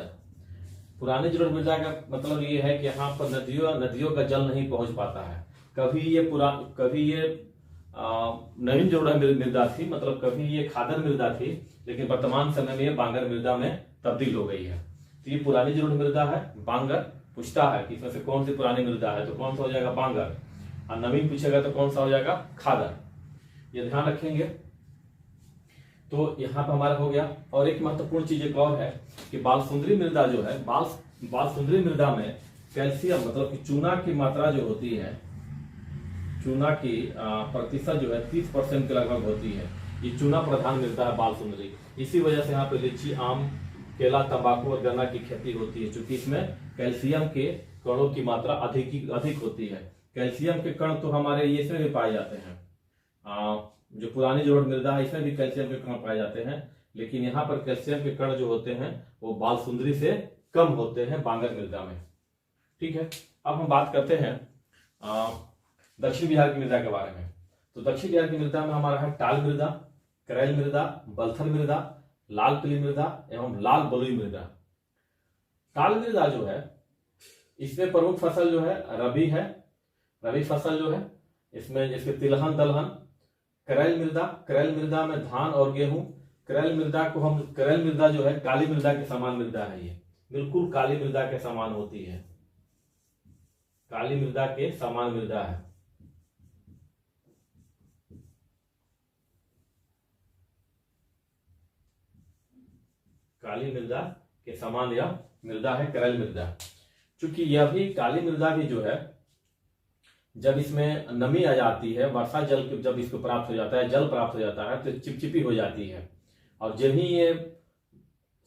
पुरानी जलोढ़ मृदा का मतलब ये है कि यहाँ पर नदियों का जल नहीं पहुंच पाता है। कभी ये नवीन जलोढ़ मृदा थी, मतलब कभी ये खादर मृदा थी, लेकिन वर्तमान समय में ये बांगर मृदा में तब्दील हो गई है। तो ये पुरानी जलोढ़ मृदा है। बांगर पूछता है कि इसमें से कौन सी पुरानी मृदा है, तो कौन सा हो जाएगा बांगर, और नवीन पूछेगा तो कौन सा हो जाएगा खादर। ये ध्यान रखेंगे। तो यहाँ पर हमारा हो गया। और एक महत्वपूर्ण चीज एक और है कि बाल सुंदरी मृदा जो है, बाल सुंदरी मृदा में कैल्शियम, मतलब कि चूना की मात्रा जो होती है, चूना की प्रतिशत जो है 30% के लगभग होती है। ये चूना प्रधान मृदा है बाल सुंदरी। इसी वजह से यहाँ पे लीची, आम, केला, तंबाकू और गन्ना की खेती होती है, क्योंकि इसमें कैल्शियम के कणों की मात्रा अधिक होती है। कैल्शियम के कण तो हमारे ये इसमें भी पाए जाते हैं, जो पुरानी जोड़ मृदा है इसमें भी कैल्शियम के कण पाए जाते हैं, लेकिन यहाँ पर कैल्शियम के कण जो होते हैं वो बालसुंदरी से कम होते हैं बांगर मृदा में। ठीक है, अब हम बात करते हैं दक्षिण बिहार की मृदा के बारे में। तो दक्षिण बिहार की मृदा में हमारा है टाल मृदा, करैल मृदा, बलथर मृदा, लाल पीली मृदा एवं लाल बलुई मृदा। टाल मृदा जो है इसमें प्रमुख फसल जो है रबी है, रबी फसल जो है इसमें जैसे तिलहन दलहन। करैल मृदा में धान और गेहूं। करैल मृदा जो है काली मृदा के समान मृदा है, ये बिल्कुल काली मृदा के समान होती है, काली मृदा के समान मृदा है। काली मृदा के समान यह मृदा है करैल मृदा। चूंकि यह भी काली मृदा भी जो है जब इसमें नमी आ जाती है, वर्षा जल जब इसको प्राप्त हो जाता है, जल प्राप्त हो जाता है तो चिपचिपी हो जाती है, और जब ही ये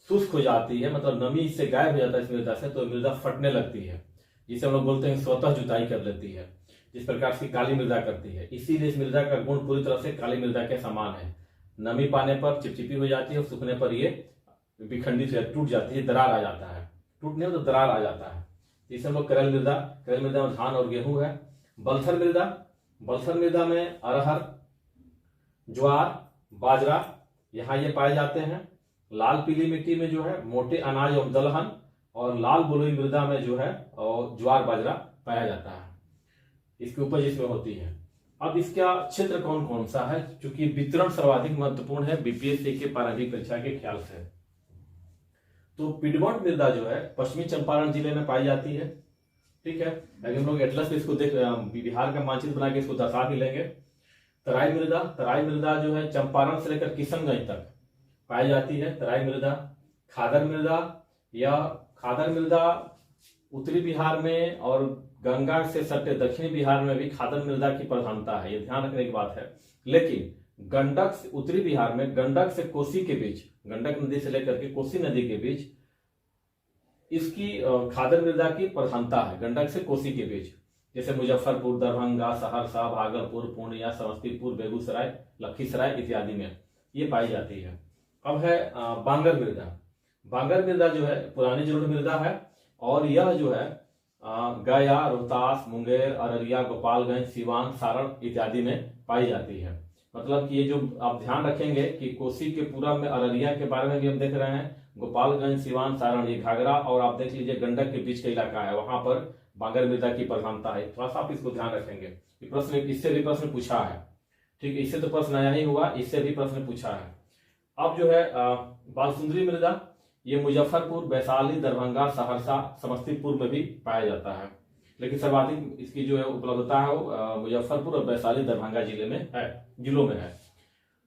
शुष्क हो जाती है, मतलब नमी इससे गायब हो जाता है इस मृदा से, तो मृदा फटने लगती है, जिसे हम लोग बोलते हैं स्वतः जुताई कर लेती है, जिस प्रकार से काली मृदा करती है। इसीलिए इस मृदा का गुण पूरी तरह से काली मृदा के समान है। नमी पाने पर चिपचिपी हो जाती है और सूखने पर ये विखंडित टूट जाती है, दरार आ जाता है, टूटने में तो दरार आ जाता है। इसे हम लोग करैल मृदा में धान और गेहूं है। बलथर मृदा में अरहर, ज्वार, बाजरा यहाँ ये पाए जाते हैं। लाल पीली मिट्टी में जो है मोटे अनाज और दलहन, और लाल बलुई मृदा में जो है और ज्वार बाजरा पाया जाता है, इसकी उपज इसमें होती है। अब इसका क्षेत्र कौन कौन सा है, क्योंकि वितरण सर्वाधिक महत्वपूर्ण है बीपीएससी के प्रारंभिक परीक्षा के ख्याल से। तो पिडमॉन्ट मृदा जो है पश्चिमी चंपारण जिले में पाई जाती है। ठीक है, अगर हम लोग एटलस पे इसको देख बिहार का मानचित्र बना के इसको दर्शा भी लेंगे। तराई मृदा जो है चंपारण से लेकर किशनगंज तक पाई जाती है, तराई मृदा। खादर मृदा उत्तरी बिहार में और गंगा से सटे दक्षिणी बिहार में भी खादर मृदा की प्रधानता है, ये ध्यान रखने की बात है। लेकिन गंडक से उत्तरी बिहार में गंडक से कोसी के बीच, गंडक नदी से लेकर के कोसी नदी के बीच इसकी खादर मृदा की प्रधानता है, गंडक से कोसी के बीच, जैसे मुजफ्फरपुर, दरभंगा, सहरसा, भागलपुर, पूर्णिया, समस्तीपुर, बेगूसराय, लखीसराय इत्यादि में ये पाई जाती है। अब है बांगर मृदा जो है पुरानी जोड़ मृदा है, और यह जो है गया, रोहतास, मुंगेर, अररिया, गोपालगंज, सीवान, सारण इत्यादि में पाई जाती है। मतलब कि ये जो आप ध्यान रखेंगे कि कोसी के पूरब में अररिया के बारे में भी हम देख रहे हैं, गोपालगंज, सीवान, सारण, ये घाघरा, और आप देख लीजिए गंडक के बीच का इलाका है, वहां पर बांगर मृदा की प्रधानता है। थोड़ा सा आप इसको ध्यान रखेंगे, प्रश्न इससे भी प्रश्न पूछा है। ठीक है, इससे तो प्रश्न आया ही हुआ, इससे भी प्रश्न पूछा है। अब जो है बालसुंदरी मृदा, ये मुजफ्फरपुर, वैशाली, दरभंगा, सहरसा, समस्तीपुर में भी पाया जाता है, लेकिन सर्वाधिक इसकी जो है उपलब्धता है वो मुजफ्फरपुर और वैशाली, दरभंगा जिलों में है।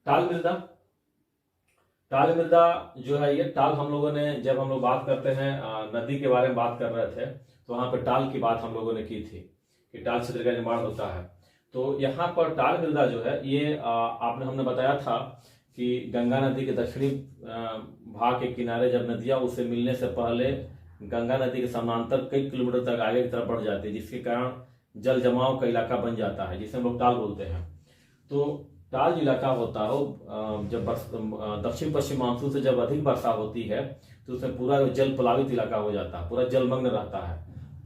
टाल मृदा जो है, ये टाल हम लोगों ने जब हम लोग बात करते हैं नदी के बारे में बात कर रहे थे, तो वहां पर टाल की बात हम लोगों ने की थी कि टाल क्षेत्र का निर्माण होता है। तो यहाँ पर टाल मृदा जो है ये हमने बताया था कि गंगा नदी के दक्षिणी भाग के किनारे जब नदियां उससे मिलने से पहले गंगा नदी के समानांतर कई किलोमीटर तक आगे की तरफ बढ़ जाती है, जिसके कारण जल जमाव का इलाका बन जाता है, जिसे हम लोग टाल बोलते हैं। तो टाल जो इलाका होता है जब दक्षिण पश्चिम मानसून से जब अधिक वर्षा होती है तो उसमें पूरा जल प्लावित इलाका हो जाता है, पूरा जलमग्न रहता है।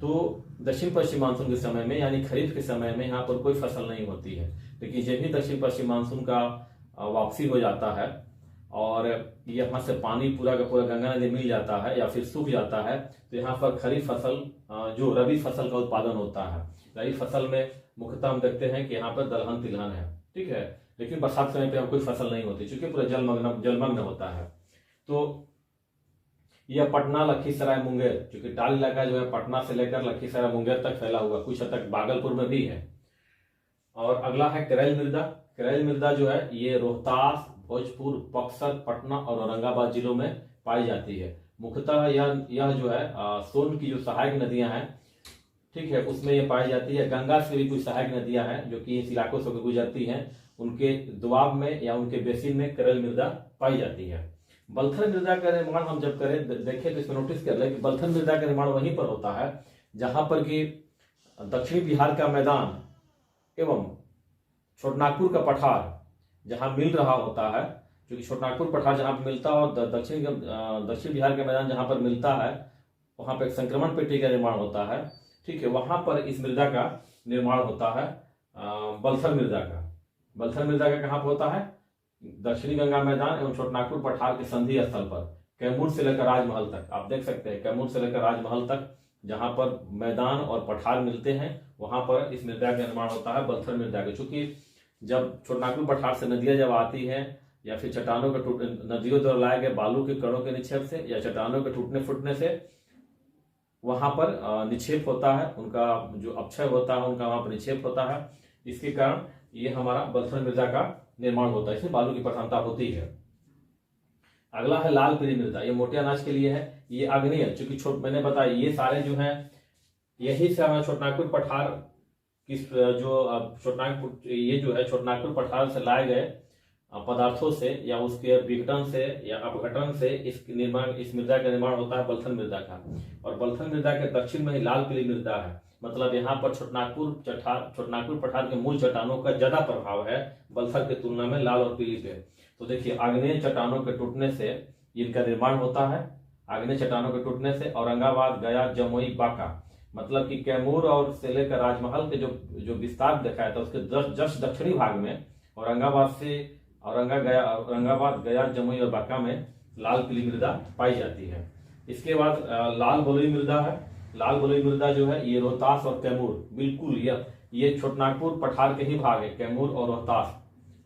तो दक्षिण पश्चिम मानसून के समय में यानी खरीफ के समय में यहाँ पर कोई फसल नहीं होती है, लेकिन जब भी दक्षिण पश्चिम मानसून का वापसी हो जाता है और यहाँ से पानी पूरा का पूरा गंगा नदी मिल जाता है या फिर सूख जाता है, तो यहाँ पर खरीफ फसल जो रबी फसल का उत्पादन होता है। रबी फसल में मुख्यतः हम देखते हैं कि यहाँ पर दलहन तिलहन है, ठीक है, लेकिन बरसात समय पे हम कोई फसल नहीं होती क्योंकि पूरा जलमग्न होता है। तो यह पटना, लखीसराय, मुंगेर, क्योंकि टाल इलाका जो है पटना से लेकर लखीसराय मुंगेर तक फैला हुआ, कुछ हद तक भागलपुर में भी है। और अगला है करैल मृदा। करैल मृदा जो है ये रोहतास, भोजपुर, बक्सर, पटना और औरंगाबाद जिलों में पाई जाती है। मुख्यतः यह जो है सोन की जो सहायक नदियां हैं, ठीक है, उसमें ये पाई जाती है। गंगा से भी कुछ सहायक नदियां हैं जो कि इस इलाकों से गुजरती हैं, उनके दुआब में या उनके बेसिन में करैल मृदा पाई जाती है। बलथर मृदा का निर्माण हम जब करें देखें तो इसमें नोटिस कर लें कि बलथर मृदा का निर्माण वहीं पर होता है जहां पर कि दक्षिणी बिहार का मैदान एवं छोटनागपुर का पठार जहाँ मिल रहा होता है, क्योंकि छोटनागपुर पठार जहाँ पर मिलता है और दक्षिण बिहार के मैदान जहाँ पर मिलता है वहाँ पर एक संक्रमण पेटी का निर्माण होता है। ठीक है, वहाँ पर इस मृदा का निर्माण होता है बलथल मृदा का। बलथल मृदा का कहाँ पर होता है? दक्षिणी गंगा मैदान एवं छोटनागपुर पठार के संधि स्थल पर, कैमूर से लेकर राजमहल तक। आप देख सकते हैं कैमूर से लेकर राजमहल तक जहां पर मैदान और पठार मिलते हैं वहां पर इस मृदा का निर्माण होता है बलथल मृदा का। चूंकि जब छोटनागपुर पठार से नदियां जब आती हैं या फिर चट्टानों के नदियों द्वारा लाए गए बालू के कणों के निक्षेप से या चट्टानों के टूटने फूटने से वहां पर निक्षेप होता है, उनका जो अपक्षय होता है उनका वहां पर निक्षेप होता है। इसके कारण ये हमारा बलथल मृदा का निर्माण होता है, इसमें बालू की प्रधानता होती है। अगला है लाल पीली मृदा, ये मोटे अनाज के लिए है, ये आग्नेय, चूंकि मैंने बताया ये सारे जो हैं यही से हमारा छोटनागपुर पठार किस जो छोटनागपुर ये जो है छोटनागपुर पठार से लाए गए पदार्थों से या उसके विघटन से या अपघटन से इस मृदा का निर्माण होता है बलथल मृदा का। और बलथल मृदा के दक्षिण में ही लाल पीली मृदा है, मतलब यहाँ पर छोटनागपुर पठार के मूल चट्टानों का ज्यादा प्रभाव है बलथल की तुलना में लाल और पीली पे। तो देखिए आग्नेय चट्टानों के टूटने से इनका निर्माण होता है, आग्नेय चट्टानों के टूटने से औरंगाबाद, गया, जमुई, बांका, मतलब कि कैमूर और से लेकर राजमहल के जो विस्तार दिखाया था उसके जस्ट दक्षिणी भाग में औरंगाबाद, गया, जमुई और बांका में लाल पीली मृदा पाई जाती है। इसके बाद लाल बलुई मृदा है। लाल बलुई मृदा जो है ये रोहतास और कैमूर, बिल्कुल ये छोटनागपुर पठार के ही भाग है, कैमूर और रोहतास।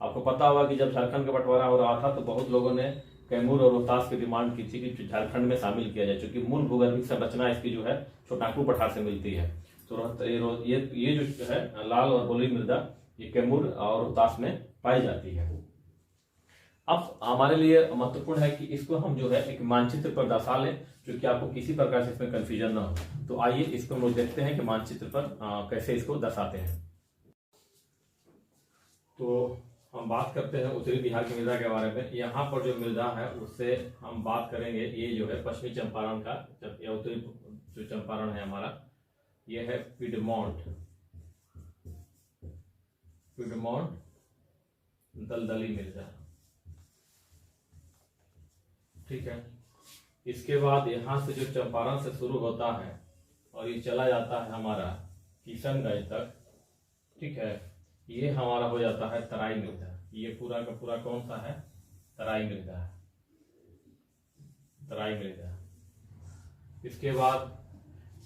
आपको पता होगा कि जब झारखंड का बंटवारा हो रहा था तो बहुत लोगों ने कैमूर और रोहतास की डिमांड की थी कि झारखंड में शामिल किया जाए, क्योंकि मूल भूगर्भिक संरचना इसकी जो है छोटनागपुर पठार से मिलती है। तो ये जो है लाल और बलुई मृदा ये कैमूर और रोहतास में पाई जाती है। अब हमारे लिए महत्वपूर्ण है कि इसको हम जो है एक मानचित्र पर दर्शा लें, क्योंकि आपको किसी प्रकार से इसमें कंफ्यूजन ना हो। तो आइए इसको हम लोग देखते हैं कि मानचित्र पर कैसे इसको दर्शाते हैं। तो हम बात करते हैं उत्तरी बिहार की मृदा के बारे में। यहाँ पर जो मृदा है उससे हम बात करेंगे, ये जो है पश्चिमी चंपारण का या उत्तरी जो चंपारण है हमारा, ये है पिडमॉन्ट दलदली मृदा। ठीक है, इसके बाद यहाँ से जो चंपारण से शुरू होता है और ये चला जाता है हमारा किशनगंज तक। ठीक है, ये हमारा हो जाता है तराई मृदा। ये पूरा का पूरा कौन सा है? तराई मृदा है, तराई मृदा। इसके बाद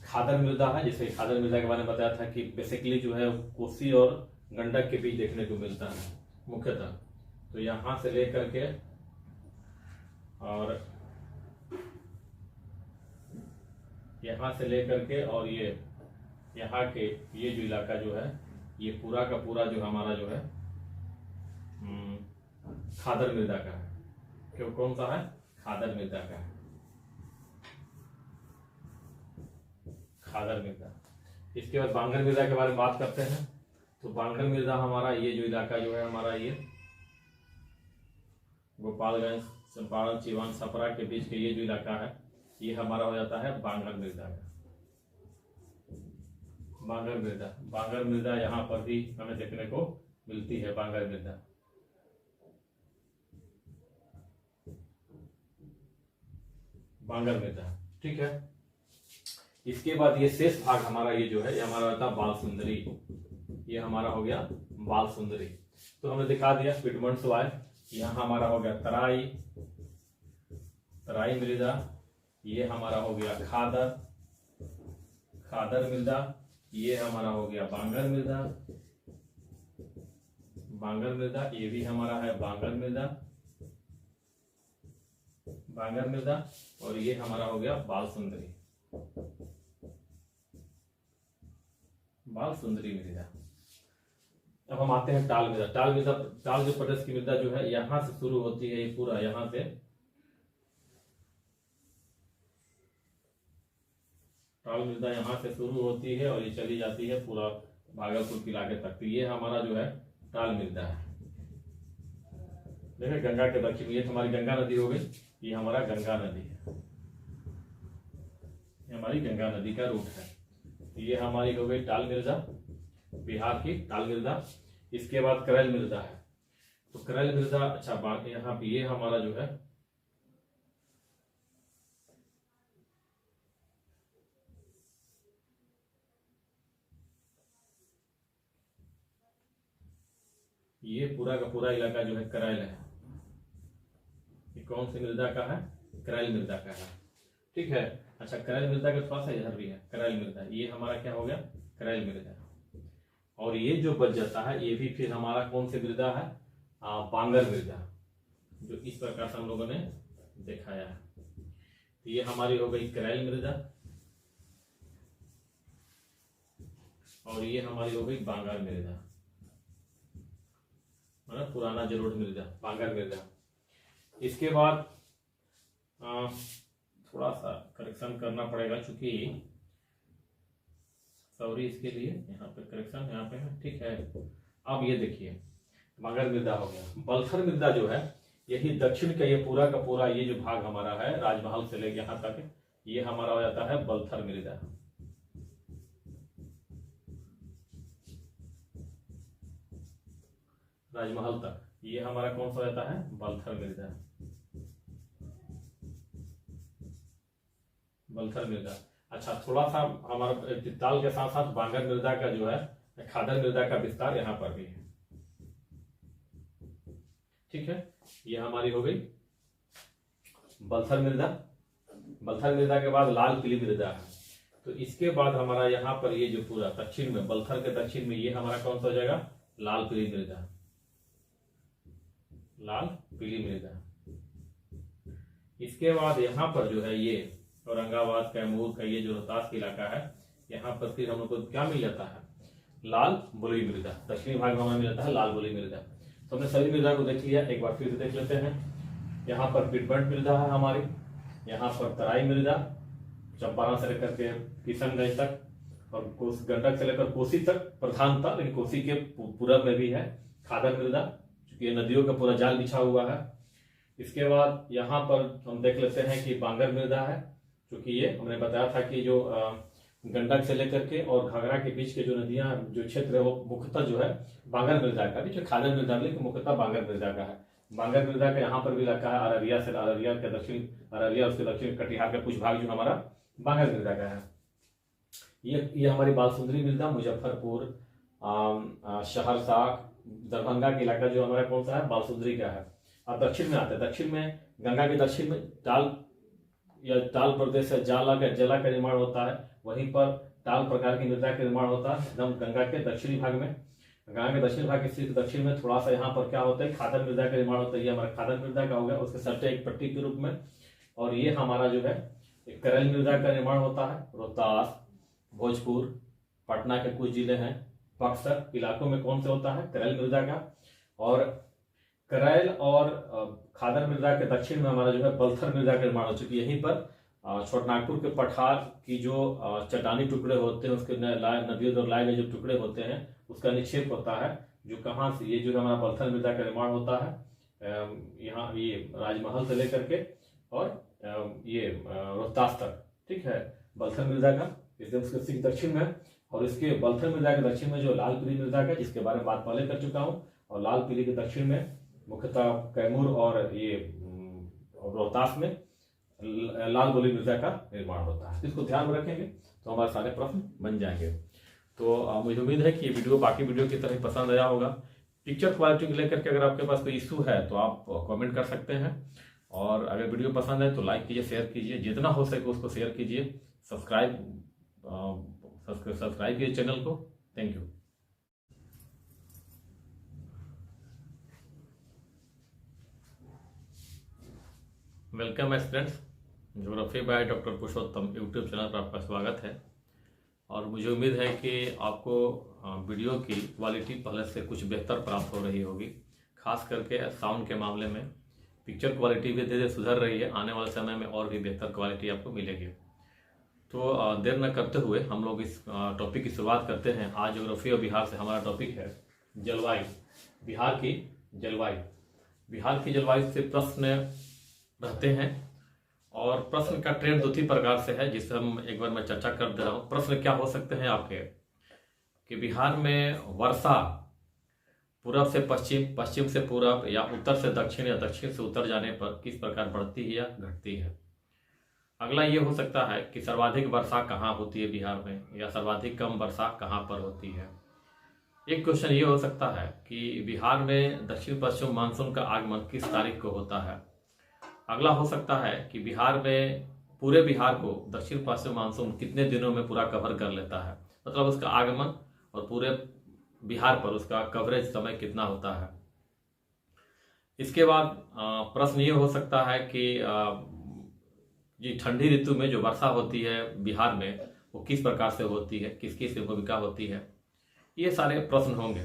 खादर मृदा है, जैसे खादर मृदा के बारे में बताया था कि बेसिकली जो है कोसी और गंडक के बीच देखने को मिलता है मुख्यतः। तो यहां से लेकर के और यहां से लेकर के और ये यहाँ के ये जो इलाका जो है ये पूरा का पूरा जो हमारा जो है खादर मृदा का है। क्यों, कौन सा है? खादर मृदा का है, खादर मृदा। इसके बाद बांगर मृदा के बारे में बात करते हैं। तो बांगर मृदा हमारा ये जो इलाका जो है हमारा ये गोपालगंज, चंपारण, चिवान, छपरा के बीच के ये जो इलाका है ये हमारा हो जाता है बांगर मृदा का। बांगर मृदा यहाँ पर भी हमें देखने को मिलती है, बांगर मृदा। ठीक है, इसके बाद ये शेष भाग हमारा ये जो है ये हमारा होता है बाल सुंदरी। ये हमारा हो गया बाल सुंदरी। तो हमने दिखा दिया पिडमॉन्ट सॉइल। यहाँ हमारा हो गया तराई मृदा। ये हमारा हो गया खादर मृदा। ये हमारा हो गया बांगर मृदा। ये भी हमारा है बांगर मृदा। और ये हमारा हो गया बाल सुंदरी मृदा। अब हम आते हैं टाल मृदा। टाल जो प्रदेश की मृदा जो है यहां से शुरू होती है, ये पूरा यहां से टाल मृदा यहां से शुरू होती है और ये चली जाती है पूरा भागलपुर के इलाके तक। तो ये हमारा जो है टाल मृदा है। देखिए गंगा के दक्षिण, ये हमारी गंगा नदी हो गई, ये हमारा गंगा नदी है, ये हमारी गंगा नदी का रूट है। ये हमारी हो गई टाल मृदा, बिहार की टाल मृदा। इसके बाद करेल मृदा है। तो करैल मृदा, अच्छा यहाँ पे ये हमारा जो है ये पूरा का पूरा इलाका जो है करैल है। ये कौन सी मृदा का है? करैल मृदा का है। ठीक है। अच्छा, करैल मृदा का थोड़ा सा इधर भी है करैल मृदा, ये हमारा क्या हो गया? करैल मृदा। और ये जो बच जाता है ये भी फिर हमारा कौन सी मृदा है? बांगर मृदा, जो इस प्रकार से हम लोगों ने दिखाया है। तो ये हमारी हो गई करैल मृदा और ये हमारी हो गई बांगर मृदा, मतलब पुराना जलोढ़ मृदा, बांगर मृदा। इसके बाद थोड़ा सा करेक्शन करना पड़ेगा, चूंकि सॉरी इसके लिए यहाँ पे करेक्शन यहाँ पे है। ठीक है। अब ये देखिए बांगर मृदा हो गया। बलथर मृदा जो है यही दक्षिण का ये पूरा का पूरा ये जो भाग हमारा है राजमहल से लेके यहाँ तक, ये हमारा हो जाता है बलथर मृदा। राजमहल तक ये हमारा कौन सा रहता है? बलथर मृदा। बलथर मृदा। अच्छा, थोड़ा सा हमारा तिताल के साथ साथ बांगर मृदा का जो है खादर मृदा का विस्तार यहाँ पर भी है। ठीक है। ये हमारी हो गई बलथर मृदा। बलथर मृदा के बाद लाल पीली मृदा है। तो इसके बाद हमारा यहाँ पर ये जो पूरा दक्षिण में, बलथर के दक्षिण में, ये हमारा कौन सा हो जाएगा? लाल पीली मृदा। लाल पीली मृदा। इसके बाद यहाँ पर जो है ये औरंगाबाद, कैमूर का ये जो रोहतास का इलाका है, यहाँ पर फिर हम लोग को क्या मिल जाता है? लाल बलुई मृदा। दक्षिणी भाग में हमें मिल जाता है लाल बलुई मृदा। तो हमने सभी मृदा को देख लिया, एक बार फिर से देख लेते हैं। यहाँ पर पिटबंट मृदा है हमारी, यहाँ पर तराई मृदा चंपारण से लेकर के किशनगंज तक, और गंडक से लेकर कोसी तक प्रधानता, लेकिन कोसी के पूरब में भी है खादर मृदा, क्योंकि ये नदियों का पूरा जाल बिछा हुआ है। इसके बाद यहाँ पर हम देख लेते हैं कि बांगर मृदा है, क्योंकि ये हमने बताया था कि जो गंडक से लेकर के और घाघरा के बीच के जो नदियां, जो क्षेत्र है, वो मुख्यतः जो है बांगर मृदा का, भी जो खादर मृदा लेकिन मुख्यतः बांगर मृदा का है। बांगर मृदा का यहाँ पर भी इलाका है अररिया से, अररिया के दक्षिण, अररिया उसके दक्षिण कटिहार का कुछ भाग जो हमारा बांगर मृदा का है। ये हमारी बालसुंदरी मृदा मुजफ्फरपुर, सहरसा, दरभंगा के इलाका जो हमारा कौन सा है? बालसुंदरी का है। अब दक्षिण में आते हैं। दक्षिण में गंगा के दक्षिण में टाल प्रदेश से जला का निर्माण होता है, वहीं पर टाल प्रकार की मृदा का निर्माण होता है एकदम गंगा के दक्षिणी भाग में। गंगा के दक्षिण भाग के स्थित दक्षिण में थोड़ा सा यहाँ पर क्या होता है? खादर मृदा का निर्माण होता है। ये हमारा खादर मृदा का हो गया, उसके सट्टे एक पट्टी के रूप में। और ये हमारा जो है करैल मृदा का निर्माण होता है रोहतास, भोजपुर, पटना के कुछ जिले हैं, बक्सर इलाकों में कौन से होता है? करैल मृदा का। और करैल और खादर मृदा के दक्षिण में हमारा जो है बलथर मृदा का निर्माण हो चुकी है। यहीं पर छोटनागपुर के पठार की जो चट्टानी टुकड़े होते हैं, उसके नदियों द्वारा लाए गए जो टुकड़े होते हैं, उसका निक्षेप होता है, जो कहाँ से? ये जो हमारा बलथर मृदा का निर्माण होता है यहाँ ये राजमहल से लेकर के और ये रोहतास तक। ठीक है। बलथर मृदा का एकदम उसके दक्षिण में, और इसके बलथर मृदा के दक्षिण में जो लाल पीली मृदा का, जिसके बारे में बात पहले कर चुका हूँ, और लाल पीली के दक्षिण में मुख्यतः कैमूर और ये रोहतास में लाल बलुई मृदा का निर्माण होता है। इसको ध्यान में रखेंगे तो हमारे सारे प्रश्न बन जाएंगे। तो मुझे उम्मीद है कि ये वीडियो बाकी वीडियो की तरह पसंद आया होगा। पिक्चर क्वालिटी को लेकर के अगर आपके पास कोई इशू है तो आप कमेंट कर सकते हैं, और अगर वीडियो पसंद है तो लाइक कीजिए, शेयर कीजिए, जितना हो सके उसको शेयर कीजिए, सब्सक्राइब कीजिए चैनल को। Thank you. Welcome students, geography by doctor Purushottam YouTube channel पर आपका स्वागत है। और मुझे उम्मीद है कि आपको वीडियो की क्वालिटी पहले से कुछ बेहतर प्राप्त हो रही होगी, खास करके साउंड के मामले में। पिक्चर क्वालिटी भी धीरे धीरे सुधर रही है, आने वाले समय में और भी बेहतर क्वालिटी आपको मिलेगी। तो देर न करते हुए हम लोग इस टॉपिक की शुरुआत करते हैं। आज ज्योग्राफी और बिहार से हमारा टॉपिक है जलवायु, बिहार की जलवायु। बिहार की जलवायु से प्रश्न रहते हैं, और प्रश्न का ट्रेंड दो तीन प्रकार से है, जिससे हम एक बार मैं चर्चा कर दे रहा हूँ। प्रश्न क्या हो सकते हैं आपके कि बिहार में वर्षा पूरब से पश्चिम, पश्चिम से पूरब या उत्तर से दक्षिण या दक्षिण से उत्तर जाने पर किस प्रकार बढ़ती है या घटती है। अगला ये हो सकता है कि सर्वाधिक वर्षा कहाँ होती है बिहार में, या सर्वाधिक कम वर्षा कहाँ पर होती है। एक क्वेश्चन ये हो सकता है कि बिहार में दक्षिण पश्चिम मानसून का आगमन किस तारीख को होता है। अगला हो सकता है कि बिहार में पूरे बिहार को दक्षिण पश्चिम मानसून कितने दिनों में पूरा कवर कर लेता है, मतलब उसका आगमन और पूरे बिहार पर उसका कवरेज समय कितना होता है। इसके बाद प्रश्न ये हो सकता है कि जी ठंडी ऋतु में जो वर्षा होती है बिहार में वो किस प्रकार से होती है, किस किस भूमिका होती है। ये सारे प्रश्न होंगे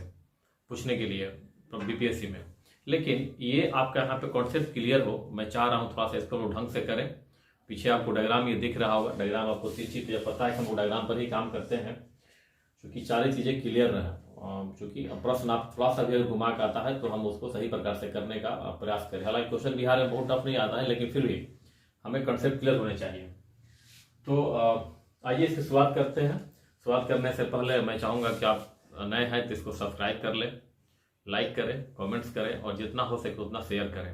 पूछने के लिए बीपीएससी में, लेकिन ये आपका यहाँ पे कॉन्सेप्ट क्लियर हो, मैं चाह रहा हूँ थोड़ा सा इसको ढंग से करें। पीछे आपको डायग्राम ये दिख रहा होगा, डायग्राम आपको चीज पता है कि हम डायग्राम पर ही काम करते हैं, क्योंकि सारी चीज़ें क्लियर रहे। चूँकि प्रश्न आप थोड़ा सा भी घुमा के आता है तो हम उसको सही प्रकार से करने का प्रयास करें। हालांकि क्वेश्चन बिहार में बहुत टफ नहीं आता है, लेकिन फिर भी हमें कंसेप्ट क्लियर होने चाहिए। तो आइए इसकी शुरुआत करते हैं। शुरुआत करने से पहले मैं चाहूँगा कि आप नए हैं तो इसको सब्सक्राइब कर लें, लाइक करें, कमेंट्स करें और जितना हो सके उतना शेयर करें।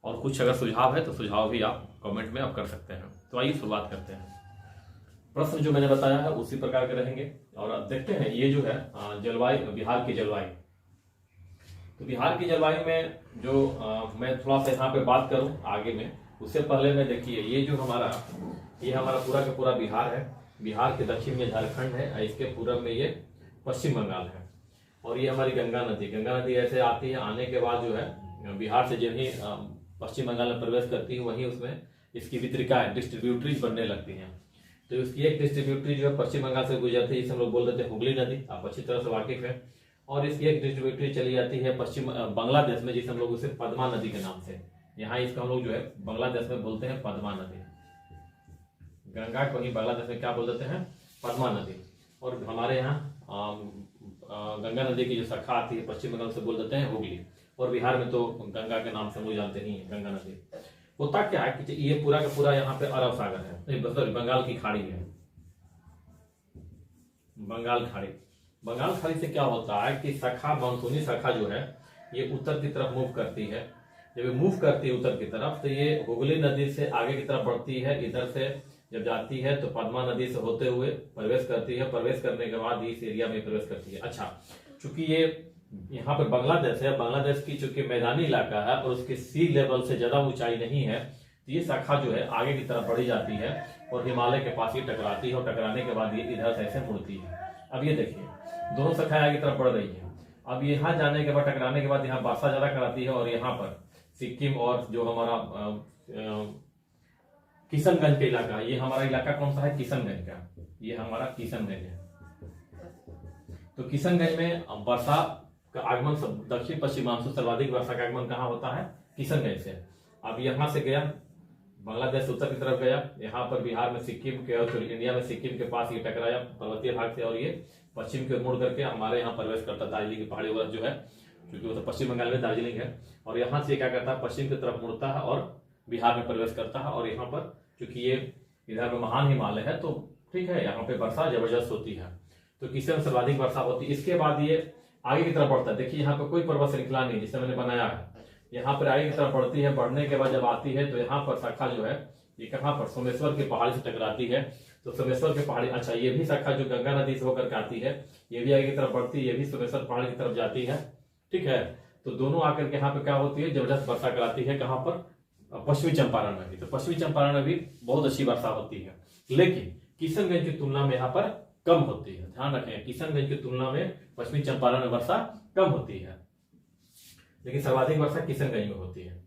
और कुछ अगर सुझाव है तो सुझाव भी आप कमेंट में आप कर सकते हैं। तो आइए शुरुआत करते हैं। प्रश्न जो मैंने बताया है उसी प्रकार के रहेंगे। और अब देखते हैं ये जो है जलवायु, बिहार की जलवायु। तो बिहार की जलवायु में जो मैं थोड़ा सा यहाँ पे बात करूँ आगे में, उससे पहले में देखिए ये जो हमारा पूरा का पूरा बिहार है। बिहार के दक्षिण में झारखंड है, इसके पूरब में ये पश्चिम बंगाल है, और ये हमारी गंगा नदी ऐसे आती है। आने के बाद जो है बिहार से जो ही पश्चिम बंगाल में प्रवेश करती है, वहीं उसमें इसकी वितरिकाएं, डिस्ट्रीब्यूटरीज बनने लगती हैं। तो इसकी एक डिस्ट्रीब्यूटरी जो है पश्चिम बंगाल से गुजरती है, जिसे हम लोग बोल देते हैं हुगली नदी, आप अच्छी तरह से वाकिफ है। और इसकी एक डिस्ट्रीब्यूटरी चली जाती है पश्चिम बांग्लादेश में, जिसे हम लोग उसे पद्मा नदी के नाम से, यहाँ इसका हम लोग जो है बांग्लादेश में बोलते हैं पद्मा नदी। गंगा को ही बांग्लादेश में क्या बोल देते हैं, पद्मा नदी। और हमारे यहाँ गंगा नदी की जो शाखा आती है पश्चिम बंगाल से बोल देते हैं हुगली। और बिहार में तो गंगा के नाम से हम लोग जानते ही हैं, गंगा नदी। होता क्या है कि ये पूरा का पूरा यहाँ पे अरब सागर है, बंगाल की खाड़ी है, बंगाल खाड़ी से क्या होता है कि शाखा, मानसूनी शाखा जो है ये उत्तर की तरफ मूव करती है। जब ये मूव करती है उत्तर की तरफ तो ये हुगली नदी से आगे की तरफ बढ़ती है। इधर से जब जाती है तो पद्मा नदी से होते हुए प्रवेश करती है। प्रवेश करने के बाद इस एरिया में प्रवेश करती है। अच्छा, चूंकि ये यहाँ पे बांग्लादेश है, बांग्लादेश की चूंकि मैदानी इलाका है और उसके सी लेवल से ज्यादा ऊंचाई नहीं है, तो ये शाखा जो है आगे की तरफ बढ़ी जाती है और हिमालय के पास ये टकराती है। और टकराने के बाद ये इधर से ऐसे मुड़ती है। अब ये देखिए दोनों शाखाएं आगे की तरफ बढ़ रही है। अब यहाँ जाने के बाद, टकराने के बाद यहाँ वर्षा ज्यादा कराती है। और यहाँ पर सिक्किम और जो हमारा किशनगंज का इलाका, ये हमारा इलाका कौन सा है, किशनगंज का, ये हमारा किशनगंज है। तो किशनगंज में वर्षा का आगमन, दक्षिण पश्चिम मानसून सर्वाधिक वर्षा का आगमन कहाँ होता है, किशनगंज से। अब यहाँ से गया बांग्लादेश उत्तर की तरफ गया, यहाँ पर बिहार में सिक्किम के और इंडिया में सिक्किम के पास ये टकराया पर्वतीय भाग से, और ये पश्चिम की ओर मुड़ करके हमारे यहाँ प्रवेश करता है। दार्जिलिंग की पहाड़ी वगैरह जो है, क्योंकि वो तो पश्चिम बंगाल में दार्जिलिंग है। और यहाँ से क्या करता है, पश्चिम की तरफ मुड़ता है और बिहार में प्रवेश करता है। और यहाँ पर चूंकि ये इधर में महान हिमालय है तो ठीक है, यहाँ पे वर्षा जबरदस्त होती है। तो किशन सर्वाधिक वर्षा होती है। इसके बाद ये आगे की तरफ बढ़ता है। देखिए यहाँ पे कोई पर्वत श्रृंखला नहीं जिसे मैंने बनाया है, यहाँ पर आगे की तरफ बढ़ती है। बढ़ने के बाद जब आती है तो यहाँ पर शाखा जो है ये कहाँ पर, सोमेश्वर की पहाड़ी से टकराती है। तो सोमेश्वर की पहाड़ी, अच्छा ये भी शाखा जो गंगा नदी से होकर के आती है, ये भी आगे की तरफ बढ़ती है, ये भी सोमेश्वर पहाड़ी की तरफ जाती है। ठीक है, तो दोनों आकर के यहाँ पे क्या होती है, जबरदस्त वर्षा कराती है। कहाँ पर, पश्चिमी चंपारण में भी। तो पश्चिमी चंपारण में भी बहुत अच्छी वर्षा होती है, लेकिन किशनगंज की तुलना में यहाँ पर कम होती है। ध्यान रखें, किशनगंज की तुलना में पश्चिमी चंपारण में वर्षा कम होती है, लेकिन सर्वाधिक वर्षा किशनगंज में होती है।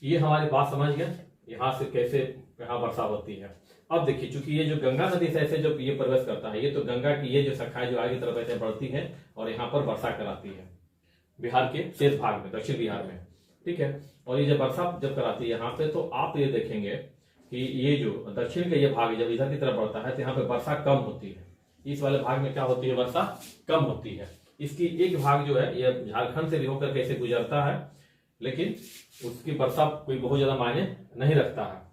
ये हमारी बात समझ गए, यहाँ से कैसे यहाँ वर्षा होती है। अब देखिए, चूंकि ये जो गंगा नदी से ऐसे जो ये प्रवेश करता है, ये तो गंगा की ये जो शाखाएं जो आगे की तरफ ऐसे बढ़ती है और यहाँ पर वर्षा कराती है बिहार के शेष भाग में, दक्षिण बिहार में। ठीक है, और ये जब वर्षा जब कराती है यहाँ पे, तो आप ये देखेंगे कि ये जो दक्षिण का ये भाग जब इधर की तरफ बढ़ता है तो यहाँ पे वर्षा कम होती है। इस वाले भाग में क्या होती है, वर्षा कम होती है। इसकी एक भाग जो है ये झारखंड से भी होकर कैसे गुजरता है, लेकिन उसकी वर्षा कोई बहुत ज्यादा मायने नहीं रखता है।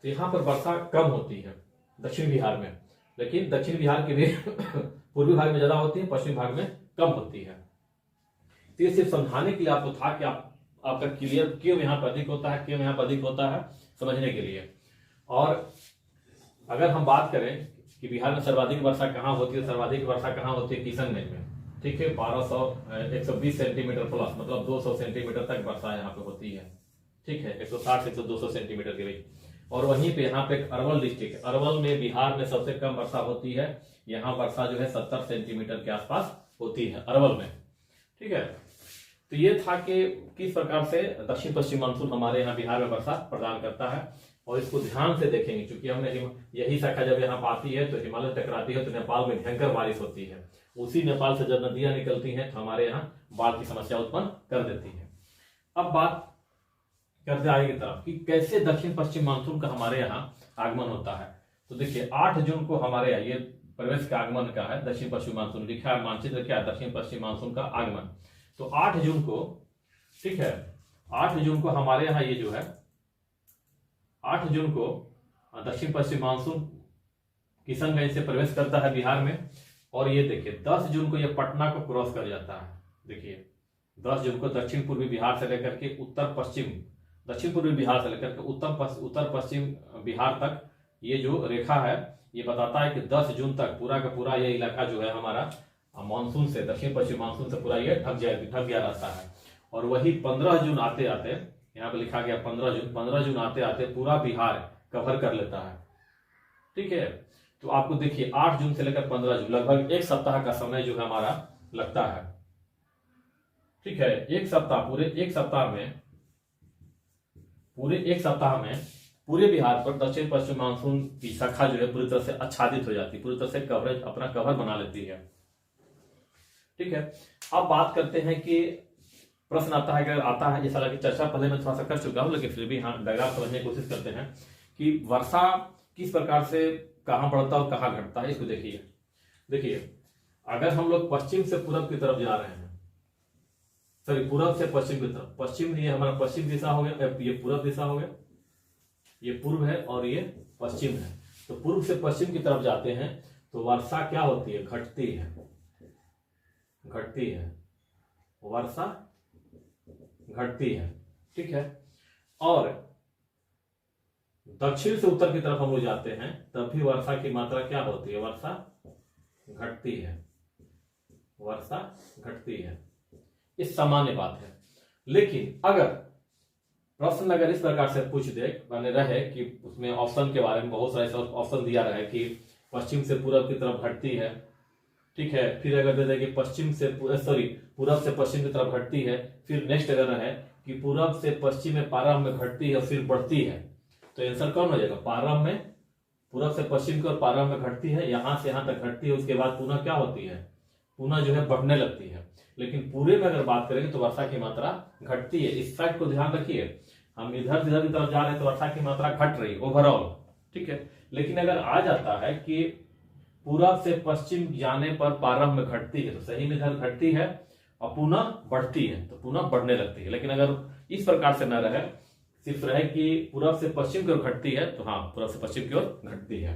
तो यहाँ पर वर्षा कम होती है दक्षिण बिहार में, लेकिन दक्षिण बिहार के भी पूर्वी भाग में ज्यादा होती है, पश्चिम भाग में कम होती है। तो ये सिर्फ समझाने के लिए आपको था कि आपका क्लियर क्यों यहाँ पर अधिक होता है, क्यों यहाँ पर अधिक होता है, समझने के लिए। और अगर हम बात करें कि बिहार में सर्वाधिक वर्षा कहाँ होती है, सर्वाधिक वर्षा कहाँ होती है, किशनगंज में, ठीक है। 120 सेंटीमीटर प्लस, मतलब 200 सेंटीमीटर तक वर्षा यहाँ पे होती है, ठीक है, 160 से 200 सेंटीमीटर के बीच। और वहीं पे यहाँ पे अरवल डिस्ट्रिक्ट, अरवल में बिहार में सबसे कम वर्षा होती है, यहाँ वर्षा जो है 70 सेंटीमीटर के आसपास होती है अरवल में, ठीक है। तो ये था कि किस प्रकार से दक्षिण पश्चिम मानसून हमारे यहाँ बिहार में वर्षा प्रदान करता है, और इसको ध्यान से देखेंगे क्योंकि हमने यही शाखा जब यहाँ आती है तो हिमालय टकराती है तो नेपाल में भयंकर बारिश होती है, उसी नेपाल से जब नदियां निकलती हैं तो हमारे यहाँ बाढ़ की समस्या उत्पन्न कर देती है। अब बात करते आगे की तरफ कि कैसे दक्षिण पश्चिम मानसून का हमारे यहाँ आगमन होता है। तो देखिए 8 जून को हमारे यहाँ ये प्रवेश का आगमन का है, दक्षिण पश्चिम मानसून लिखा है मानचित्र क्या है, दक्षिण पश्चिम मानसून का आगमन। तो 8 जून को, ठीक है, 8 जून को हमारे यहाँ ये जो है 8 जून को दक्षिण पश्चिम मानसून किशनगंज से प्रवेश करता है बिहार में। और ये देखिए 10 जून को ये पटना को क्रॉस कर जाता है। देखिए 10 जून को दक्षिण पूर्वी बिहार से लेकर के उत्तर पश्चिम, दक्षिण पूर्वी बिहार से लेकर के उत्तर पश्चिम बिहार तक ये जो रेखा है ये बताता है कि 10 जून तक पूरा का पूरा ये इलाका जो है हमारा मानसून से, दक्षिण पश्चिम मानसून से पूरा ये ढक गया रहता है। और वही 15 जून आते आते, यहाँ पे लिखा गया 15 जून आते आते पूरा बिहार कवर कर लेता है, ठीक है। तो आपको देखिए 8 जून से लेकर 15 जून लगभग एक सप्ताह का समय जो है हमारा लगता है, ठीक है। एक सप्ताह, पूरे एक सप्ताह में पूरे बिहार पर दक्षिण पश्चिम मानसून की शाखा जो है पूरी तरह से आच्छादित हो जाती है, पूरी तरह से कवरेज अपना कवर बना लेती है, ठीक है। अब बात करते हैं कि प्रश्न आता है, अगर आता है, जैसा कि चर्चा पहले मैं थोड़ा सा कर चुका हूं लेकिन फिर भी हाँ डायग्राम समझने की कोशिश करते हैं कि वर्षा किस प्रकार से कहां बढ़ता है और कहां घटता है। इसको देखिए अगर हम लोग पश्चिम से पूरब की तरफ जा रहे हैं, सॉरी पूरब से पश्चिम की तरफ, पश्चिम ये हमारा पश्चिम दिशा हो गया, ये पूरब दिशा हो गया, ये पूर्व है और ये पश्चिम है। तो पूर्व से पश्चिम की तरफ जाते हैं तो वर्षा क्या होती है, घटती है, वर्षा घटती है, ठीक है। और दक्षिण से उत्तर की तरफ हम लोग जाते हैं तब भी वर्षा की मात्रा क्या होती है, वर्षा घटती है। ये सामान्य बात है। लेकिन अगर प्रश्न अगर इस प्रकार से पूछ दे बने रहे कि उसमें ऑप्शन के बारे में बहुत सारे ऑप्शन दिया रहे कि पश्चिम से पूरब की तरफ घटती है, ठीक है, फिर अगर दे दे कि पूरब से पश्चिम की तरफ घटती है, फिर नेक्स्ट अगर है कि पूरब से पश्चिम में प्रारंभ में घटती है फिर बढ़ती है, तो आंसर कौन हो जाएगा, प्रारंभ में, पूरब से पश्चिम की ओर प्रारंभ में घटती है, यहां से यहां तक घटती है, उसके बाद पुनः क्या होती है, पुनः जो है बढ़ने लगती है। लेकिन पूरे में अगर बात करेंगे तो वर्षा की मात्रा घटती है। इस फैक्ट को ध्यान रखिए, हम इधर की तरफ जा रहे हैं तो वर्षा की मात्रा घट रही है ओवरऑल, ठीक है। लेकिन अगर आ जाता है कि पूरब से पश्चिम जाने पर प्रारंभ में घटती है तो सही में इधर घटती है और पुनः बढ़ती है तो पुनः बढ़ने लगती है। लेकिन अगर इस प्रकार से न रहे, सिर्फ रहे कि पूरब से पश्चिम की ओर घटती है तो हाँ पूरब से पश्चिम की ओर घटती है।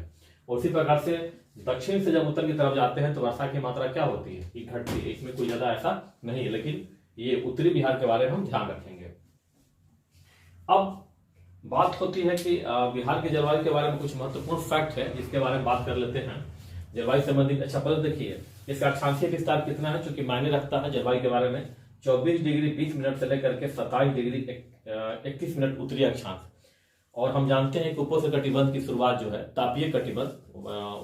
और उसी प्रकार से दक्षिण से जब उत्तर की तरफ जाते हैं तो वर्षा की मात्रा क्या होती है, ये घटती है। इसमें कोई ज्यादा ऐसा नहीं है, लेकिन ये उत्तरी बिहार के बारे में हम ध्यान रखेंगे। अब बात होती है कि बिहार के जलवायु के बारे में कुछ महत्वपूर्ण फैक्ट है जिसके बारे में बात कर लेते हैं जलवायु संबंधित। अच्छा पहले देखिए इसका अक्षांशीय विस्तार कितना है, चूंकि मायने रखता है जलवायु के बारे में। 24 डिग्री 20 मिनट से लेकर के 27 डिग्री 31 मिनट उत्तरी अक्षांश। और हम जानते हैं कि उपोष्ण कटिबंध की शुरुआत जो है तापीय कटिबंध,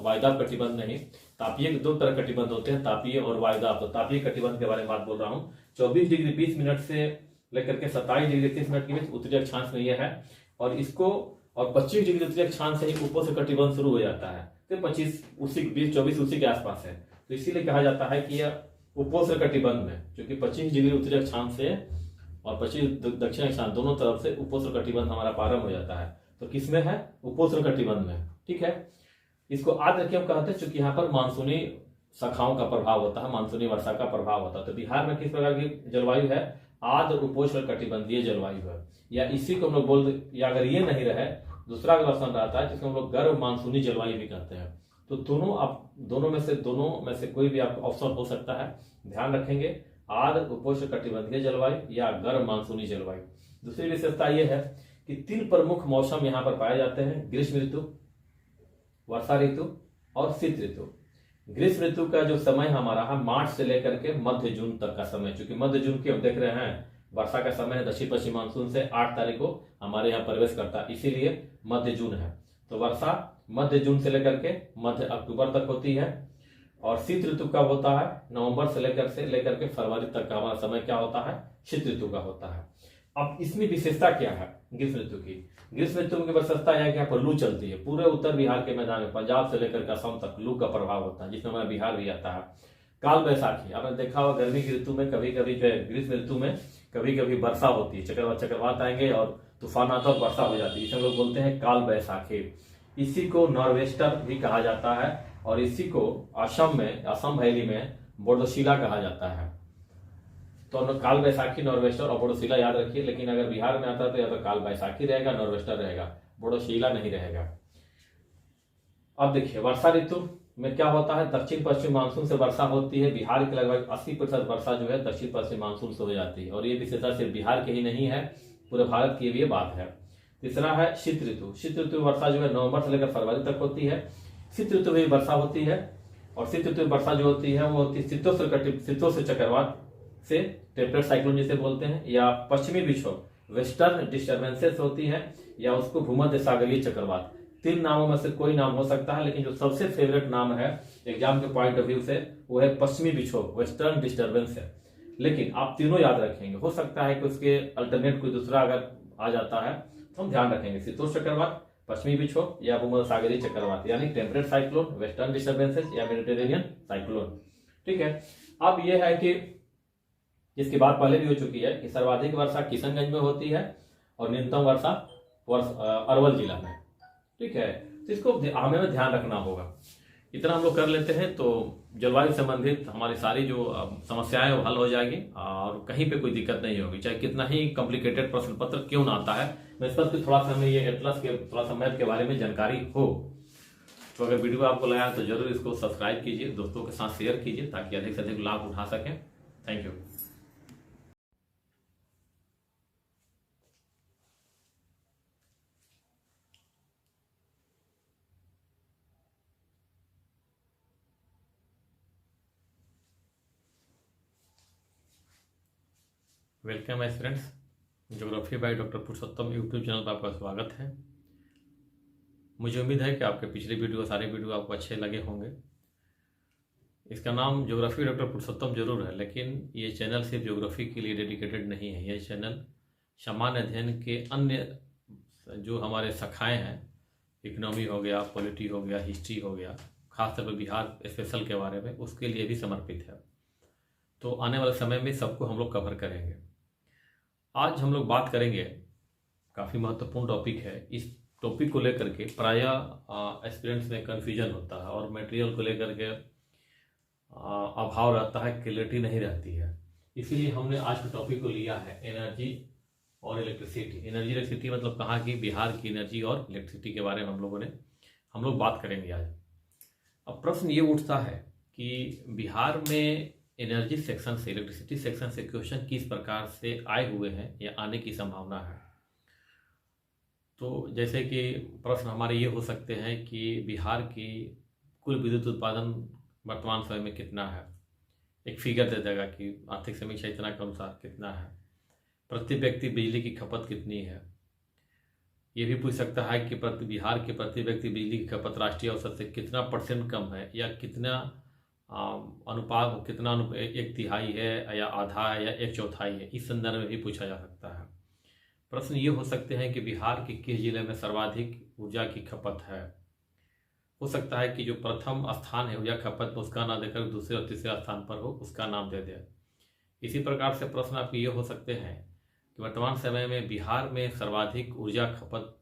वायुदाब कटिबंध नहीं, तापीय दो तरह कटिबंध होते हैं, तापीय और वायुदाब। तो तापीय कटिबंध के बारे में बात बोल रहा हूँ। 24 डिग्री 20 मिनट से लेकर के 27 डिग्री 30 मिनट के बीच उत्तरी अक्षांश में यह है। और इसको और 25 डिग्री उत्तरी अक्षांश से ही उपोष्ण कटिबंध शुरू हो जाता है। तो 25 उसी 20-24 उसी के आसपास है, तो इसीलिए कहा जाता है कि यह उपोष्ण कटिबंध में, क्योंकि 25 डिग्री उत्तरी अक्षांश से और 25 दक्षिण अक्षांश दोनों तरफ से उपोष्ण कटिबंध हमारा प्रारंभ हो जाता है। तो किसमें है, उपोष्ण कटिबंध में, ठीक है। इसको आद्र क्यों कहते हैं, क्योंकि यहाँ पर मानसूनी शाखाओं का प्रभाव होता है, मानसूनी वर्षा का प्रभाव होता है। तो बिहार में किस प्रकार की जलवायु है, आद्र उपोष्ण कटिबंधीय जलवायु है। या इसी को हम लोग बोल, या अगर ये नहीं रहे दूसरा वर्षन रहता है जिसको हम लोग गर्म मानसूनी जलवायु भी कहते हैं। तो दोनों में से कोई भी आपका ऑप्शन हो सकता है, ध्यान रखेंगे। आर्द्र उपोष्णकटिबंधीय जलवायु या गर्म मानसूनी जलवायु। दूसरी विशेषता यह है कि 3 प्रमुख मौसम यहाँ पर पाए जाते हैं, ग्रीष्म ऋतु, वर्षा ऋतु और शीत ऋतु। ग्रीष्म ऋतु का जो समय हमारा है मार्च से लेकर के मध्य जून तक का समय, चूंकि मध्य जून की हम देख रहे हैं वर्षा का समय है, दक्षिण पश्चिम मानसून से 8 तारीख को हमारे यहाँ प्रवेश करता है, इसीलिए मध्य जून है। तो वर्षा मध्य जून से लेकर के मध्य अक्टूबर तक होती है। और शीत ऋतु कब होता है? नवंबर से लेकर के फरवरी तक का हमारा समय क्या होता है? शीत ऋतु का होता है। अब इसमें विशेषता क्या है ग्रीष्म ऋतु की? ग्रीष्म ऋतु की विशेषता यह है कि यहाँ पर लू चलती है। पूरे उत्तर बिहार के मैदान में पंजाब से लेकर असम तक लू का प्रभाव होता है, जिसमें हमारा बिहार भी आता है। काल बैसाखी आपने देखा होगा, गर्मी की ऋतु में कभी कभी जो है, ग्रीष्म ऋतु में कभी कभी वर्षा होती है, चक्रवात आएंगे और तूफान आता है और वर्षा हो जाती है, इसे हम लोग बोलते हैं काल बैसाखी। इसी को नॉर्वेस्टर भी कहा जाता है और इसी को असम वैली में बोडोशिला कहा जाता है। तो काल बैसाखी, नॉर्वेस्टर और बोडोशिला याद रखिए, लेकिन अगर बिहार में आता है तो या तो काल बैसाखी रहेगा, नॉर्वेस्टर रहेगा, बोडोशिला नहीं रहेगा। अब देखिए वर्षा ऋतु में क्या होता है, दक्षिण पश्चिम मानसून से वर्षा होती है। बिहार की लगभग 80% वर्षा जो है दक्षिण पश्चिम मानसून से हो जाती है और ये विशेषता सिर्फ बिहार के ही नहीं है, पूरे भारत की भी ये बात है। तीसरा है शीत ऋतु। शीत ऋतु वर्षा जो है नवंबर से लेकर फरवरी तक होती है। शीत ऋतु में वर्षा होती है और शीत ऋतु में वर्षा जो होती है वो होती है शीतोष्ण चक्रवात से, टेम्परेट साइक्लोन जिसे बोलते हैं, या पश्चिमी विक्षोभ वेस्टर्न डिस्टर्बेंसेस होती है, या उसको भूमध्य सागरीय चक्रवात। 3 नामों में से कोई नाम हो सकता है, लेकिन जो सबसे फेवरेट नाम है एग्जाम के पॉइंट ऑफ व्यू से वो है पश्चिमी विक्षोभ, वेस्टर्न डिस्टर्बेंस है। लेकिन आप तीनों याद रखेंगे, हो सकता है कि उसके अल्टरनेट कोई दूसरा अगर आ जाता है तो हम ध्यान रखेंगे, शीतोष्ण चक्रवात, पश्चिमी विक्षोभ या भूमध्य सागरीय चक्रवात, यानी टेम्परेट साइक्लोन, वेस्टर्न डिस्टर्बेंसेस या मेडिटेरेनियन साइक्लोन। ठीक है। अब यह है कि जिसकी बात पहले भी हो चुकी है कि सर्वाधिक वर्षा किशनगंज में होती है और न्यूनतम वर्षा अरवल जिला में। ठीक है, तो इसको हमें ध्यान रखना होगा। इतना हम लोग कर लेते हैं तो जलवायु संबंधित हमारी सारी जो समस्याएं वो हल हो जाएगी और कहीं पे कोई दिक्कत नहीं होगी, चाहे कितना ही कॉम्प्लिकेटेड प्रश्न पत्र क्यों ना आता है। मैं इस पर थोड़ा सा हमें ये एटलस के थोड़ा सा मैप के बारे में जानकारी हो, तो अगर वीडियो आपको लगा तो जरूर इसको सब्सक्राइब कीजिए, दोस्तों के साथ शेयर कीजिए ताकि अधिक से अधिक लाभ उठा सकें। Thank you. Welcome my friends, geography by doctor Purushottam YouTube channel पर आपका स्वागत है। मुझे उम्मीद है कि आपके पिछले सारे वीडियो आपको अच्छे लगे होंगे। इसका नाम ज्योग्राफी डॉक्टर पुरुषोत्तम जरूर है, लेकिन ये चैनल सिर्फ ज्योग्राफी के लिए डेडिकेटेड नहीं है। यह चैनल सामान्य अध्ययन के अन्य जो हमारे शाखाएँ हैं, इकोनॉमी हो गया, पॉलिटी हो गया, हिस्ट्री हो गया, खासतौर पर बिहार स्पेशल के बारे में, उसके लिए भी समर्पित है। तो आने वाले समय में सबको हम लोग कवर करेंगे। आज हम लोग बात करेंगे, काफ़ी महत्वपूर्ण टॉपिक है। इस टॉपिक को लेकर के प्रायः एस्पिरेंट्स में कन्फ्यूजन होता है और मटेरियल को लेकर के अभाव रहता है, क्लियरिटी नहीं रहती है। इसीलिए हमने आज के टॉपिक को लिया है एनर्जी और इलेक्ट्रिसिटी। एनर्जी इलेक्ट्रिसिटी मतलब कहाँ की? बिहार की एनर्जी और इलेक्ट्रिसिटी के बारे में हम लोग बात करेंगे आज। अब प्रश्न ये उठता है कि बिहार में एनर्जी सेक्शन से, इलेक्ट्रिसिटी सेक्शन से क्वेश्चन किस प्रकार से आए हुए हैं या आने की संभावना है। तो जैसे कि प्रश्न हमारे ये हो सकते हैं कि बिहार की कुल विद्युत उत्पादन वर्तमान समय में कितना है, एक फिगर दे देगा कि आर्थिक समीक्षा इतना के अनुसार कितना है, प्रति व्यक्ति बिजली की खपत कितनी है। ये भी पूछ सकता है कि बिहार के प्रति व्यक्ति बिजली की खपत राष्ट्रीय औसत से कितना % कम है या कितना अनुपात, कितना 1/3 है या आधा है या 1/4 है। इस संदर्भ में भी पूछा जा सकता है। प्रश्न ये हो सकते हैं कि बिहार के किस जिले में सर्वाधिक ऊर्जा की खपत है। हो सकता है कि जो प्रथम स्थान है ऊर्जा खपत में, उसका ना देकर दूसरे और तीसरे स्थान पर हो, उसका नाम दे दे। इसी प्रकार से प्रश्न आपके ये हो सकते हैं कि वर्तमान समय में बिहार में सर्वाधिक ऊर्जा खपत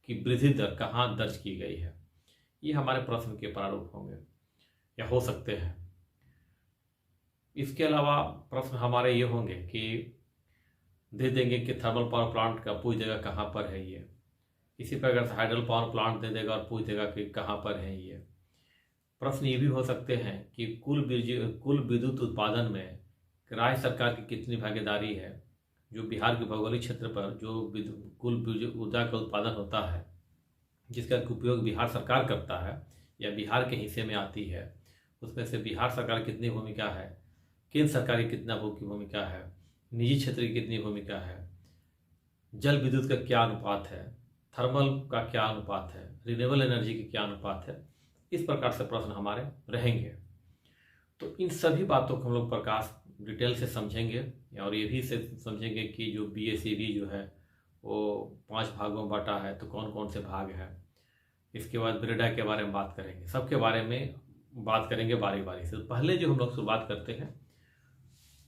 की वृद्धि दर कहाँ दर्ज की गई है। ये हमारे प्रश्न के प्रारूप होंगे या हो सकते हैं। इसके अलावा प्रश्न हमारे ये होंगे कि दे देंगे कि थर्मल पावर प्लांट का पूछ देगा कहाँ पर है ये। इसी प्रकार से हाइड्रल पावर प्लांट दे देगा और पूछ देगा कि कहाँ पर है ये। प्रश्न ये भी हो सकते हैं कि कुल विद्युत उत्पादन में कि राज्य सरकार की कितनी भागीदारी है जो बिहार के भौगोलिक क्षेत्र पर जो कुल ऊर्जा का उत्पादन होता है, जिसका उपयोग बिहार सरकार करता है या बिहार के हिस्से में आती है, उसमें से बिहार सरकार की कितनी भूमिका है, केंद्र सरकार की कितना भूमिका है, निजी क्षेत्र की कितनी भूमिका है, जल विद्युत का क्या अनुपात है, थर्मल का क्या अनुपात है, रिन्यूएबल एनर्जी की क्या अनुपात है, इस प्रकार से प्रश्न हमारे रहेंगे। तो इन सभी बातों को हम लोग प्रकाश डिटेल से समझेंगे और ये भी से समझेंगे कि जो BACV जो है वो 5 भागों में बांटा है, तो कौन कौन से भाग हैं। इसके बाद ब्रेडा के बारे में बात करेंगे, सबके बारे में बात करेंगे बारी बारी से। तो पहले जो हम लोग शुरुआत करते हैं,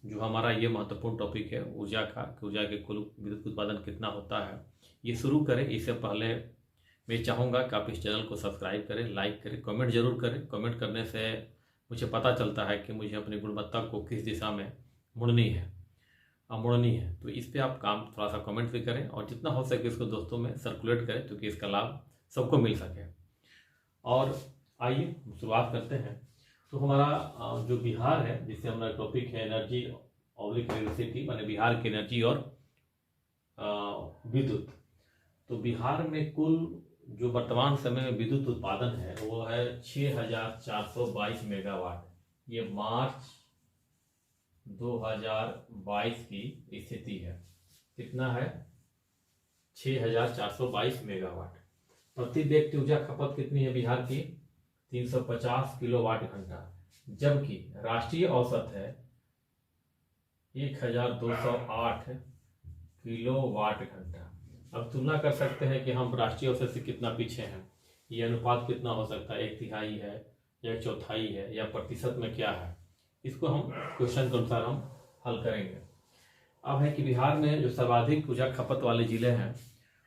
जो हमारा ये महत्वपूर्ण टॉपिक है ऊर्जा का, कि ऊर्जा के कुल विद्युत उत्पादन कितना होता है, ये शुरू करें। इससे पहले मैं चाहूँगा कि आप इस चैनल को सब्सक्राइब करें, लाइक करें, कमेंट जरूर करें। कमेंट करने से मुझे पता चलता है कि मुझे अपनी गुणवत्ता को किस दिशा में मुड़नी है। तो इस पर आप काम थोड़ा सा कमेंट भी करें और जितना हो सके इसको दोस्तों में सर्कुलेट करें, क्योंकि इसका लाभ सबको मिल सके। और आइए शुरुआत करते हैं। तो हमारा जो बिहार है, जिससे हमारा टॉपिक है एनर्जी और इलेक्ट्रिसिटी, माने बिहार की एनर्जी और विद्युत। तो बिहार में कुल जो वर्तमान समय में विद्युत उत्पादन है वो है 6422 मेगावाट। ये मार्च 2022 की स्थिति है। कितना है? 6422 मेगावाट। प्रति व्यक्ति ऊर्जा खपत कितनी है बिहार की? 350 किलोवाट घंटा, जबकि राष्ट्रीय औसत है 1208 किलोवाट घंटा। अब तुलना कर सकते हैं कि हम राष्ट्रीय औसत से कितना पीछे हैं। ये अनुपात कितना हो सकता है? 1/3 है या 1/4 है या प्रतिशत में क्या है? इसको हम क्वेश्चन के अनुसार हम हल करेंगे। अब है कि बिहार में जो सर्वाधिक ऊर्जा खपत वाले जिले हैं,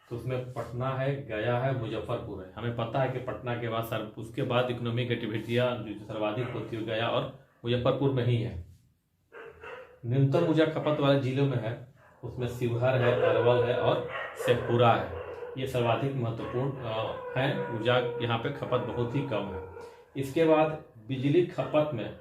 तो उसमें पटना है, गया है, मुजफ्फरपुर है। हमें पता है कि पटना के बाद उसके बाद इकोनॉमिक एक्टिविटियाँ जो सर्वाधिक होती है गया और मुजफ्फरपुर में ही है। न्यूनतम ऊर्जा खपत वाले जिलों में है, उसमें शिवहर है, अरवल है और शेखपुरा है। ये सर्वाधिक महत्वपूर्ण है। ऊर्जा यहाँ पे खपत बहुत ही कम है। इसके बाद बिजली खपत में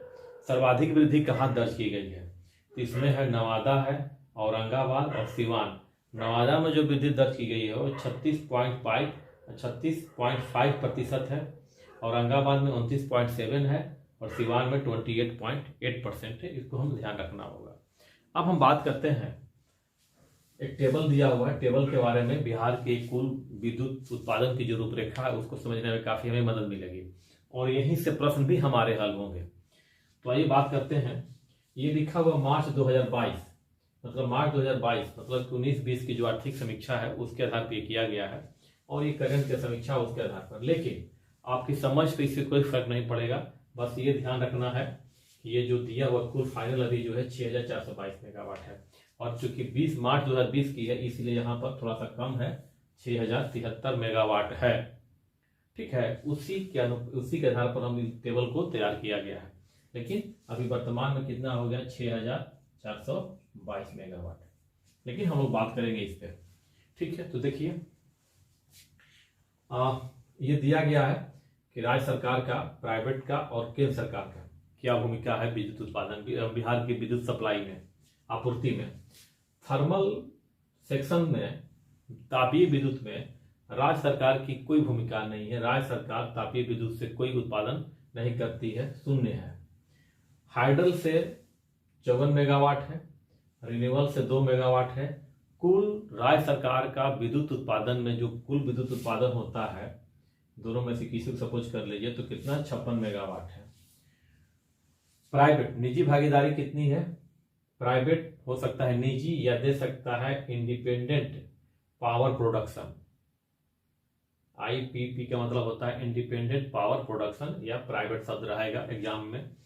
सर्वाधिक वृद्धि कहाँ दर्ज की गई है? तो इसमें है नवादा है, औरंगाबाद और सिवान। नवादा में जो वृद्धि दर्ज की गई है वो 36.5% है, औरंगाबाद में 29.7 है और सिवान में 28.8% है। इसको हम ध्यान रखना होगा। अब हम बात करते हैं, एक टेबल दिया हुआ है, टेबल के बारे में बिहार के कुल विद्युत उत्पादन की जो रूपरेखा है उसको समझने में काफी हमें मदद मिलेगी और यहीं से प्रश्न भी हमारे हल होंगे। तो आइए बात करते हैं। ये लिखा हुआ मार्च 2022, मतलब मार्च 2022 मतलब 19-20 की जो आर्थिक समीक्षा है उसके आधार पर किया गया है और ये करंट की समीक्षा उसके आधार पर। लेकिन आपकी समझ पे इससे कोई फर्क नहीं पड़ेगा। बस ये ध्यान रखना है कि ये जो दिया हुआ कुल फाइनल अभी जो है 6422 मेगावाट है और चूंकि 20 मार्च 2020 की है इसलिए यहाँ पर थोड़ा सा कम है, 6073 मेगावाट है। ठीक है, उसी के आधार पर हम इस टेबल को तैयार किया गया है। लेकिन अभी वर्तमान में कितना हो गया? 6422 मेगावाट। लेकिन हम लोग बात करेंगे इस पे। ठीक है, तो देखिए ये दिया गया है कि राज्य सरकार का, प्राइवेट का और केंद्र सरकार का क्या भूमिका है विद्युत उत्पादन, बिहार की विद्युत सप्लाई में, आपूर्ति में। थर्मल सेक्शन में, तापीय विद्युत में राज्य सरकार की कोई भूमिका नहीं है। राज्य सरकार तापीय विद्युत से कोई उत्पादन नहीं करती है, शून्य है। हाइडल से 54 मेगावाट है, रिन्यूएबल से 2 मेगावाट है। कुल राज्य सरकार का विद्युत उत्पादन में जो कुल विद्युत उत्पादन होता है, दोनों में से किसी को सपोज कर लीजिए, तो कितना? 56 मेगावाट है। प्राइवेट, निजी भागीदारी कितनी है? प्राइवेट हो सकता है निजी या दे सकता है इंडिपेंडेंट पावर प्रोडक्शन। IPP का मतलब होता है इंडिपेंडेंट पावर प्रोडक्शन, या प्राइवेट शब्द रहेगा एग्जाम में।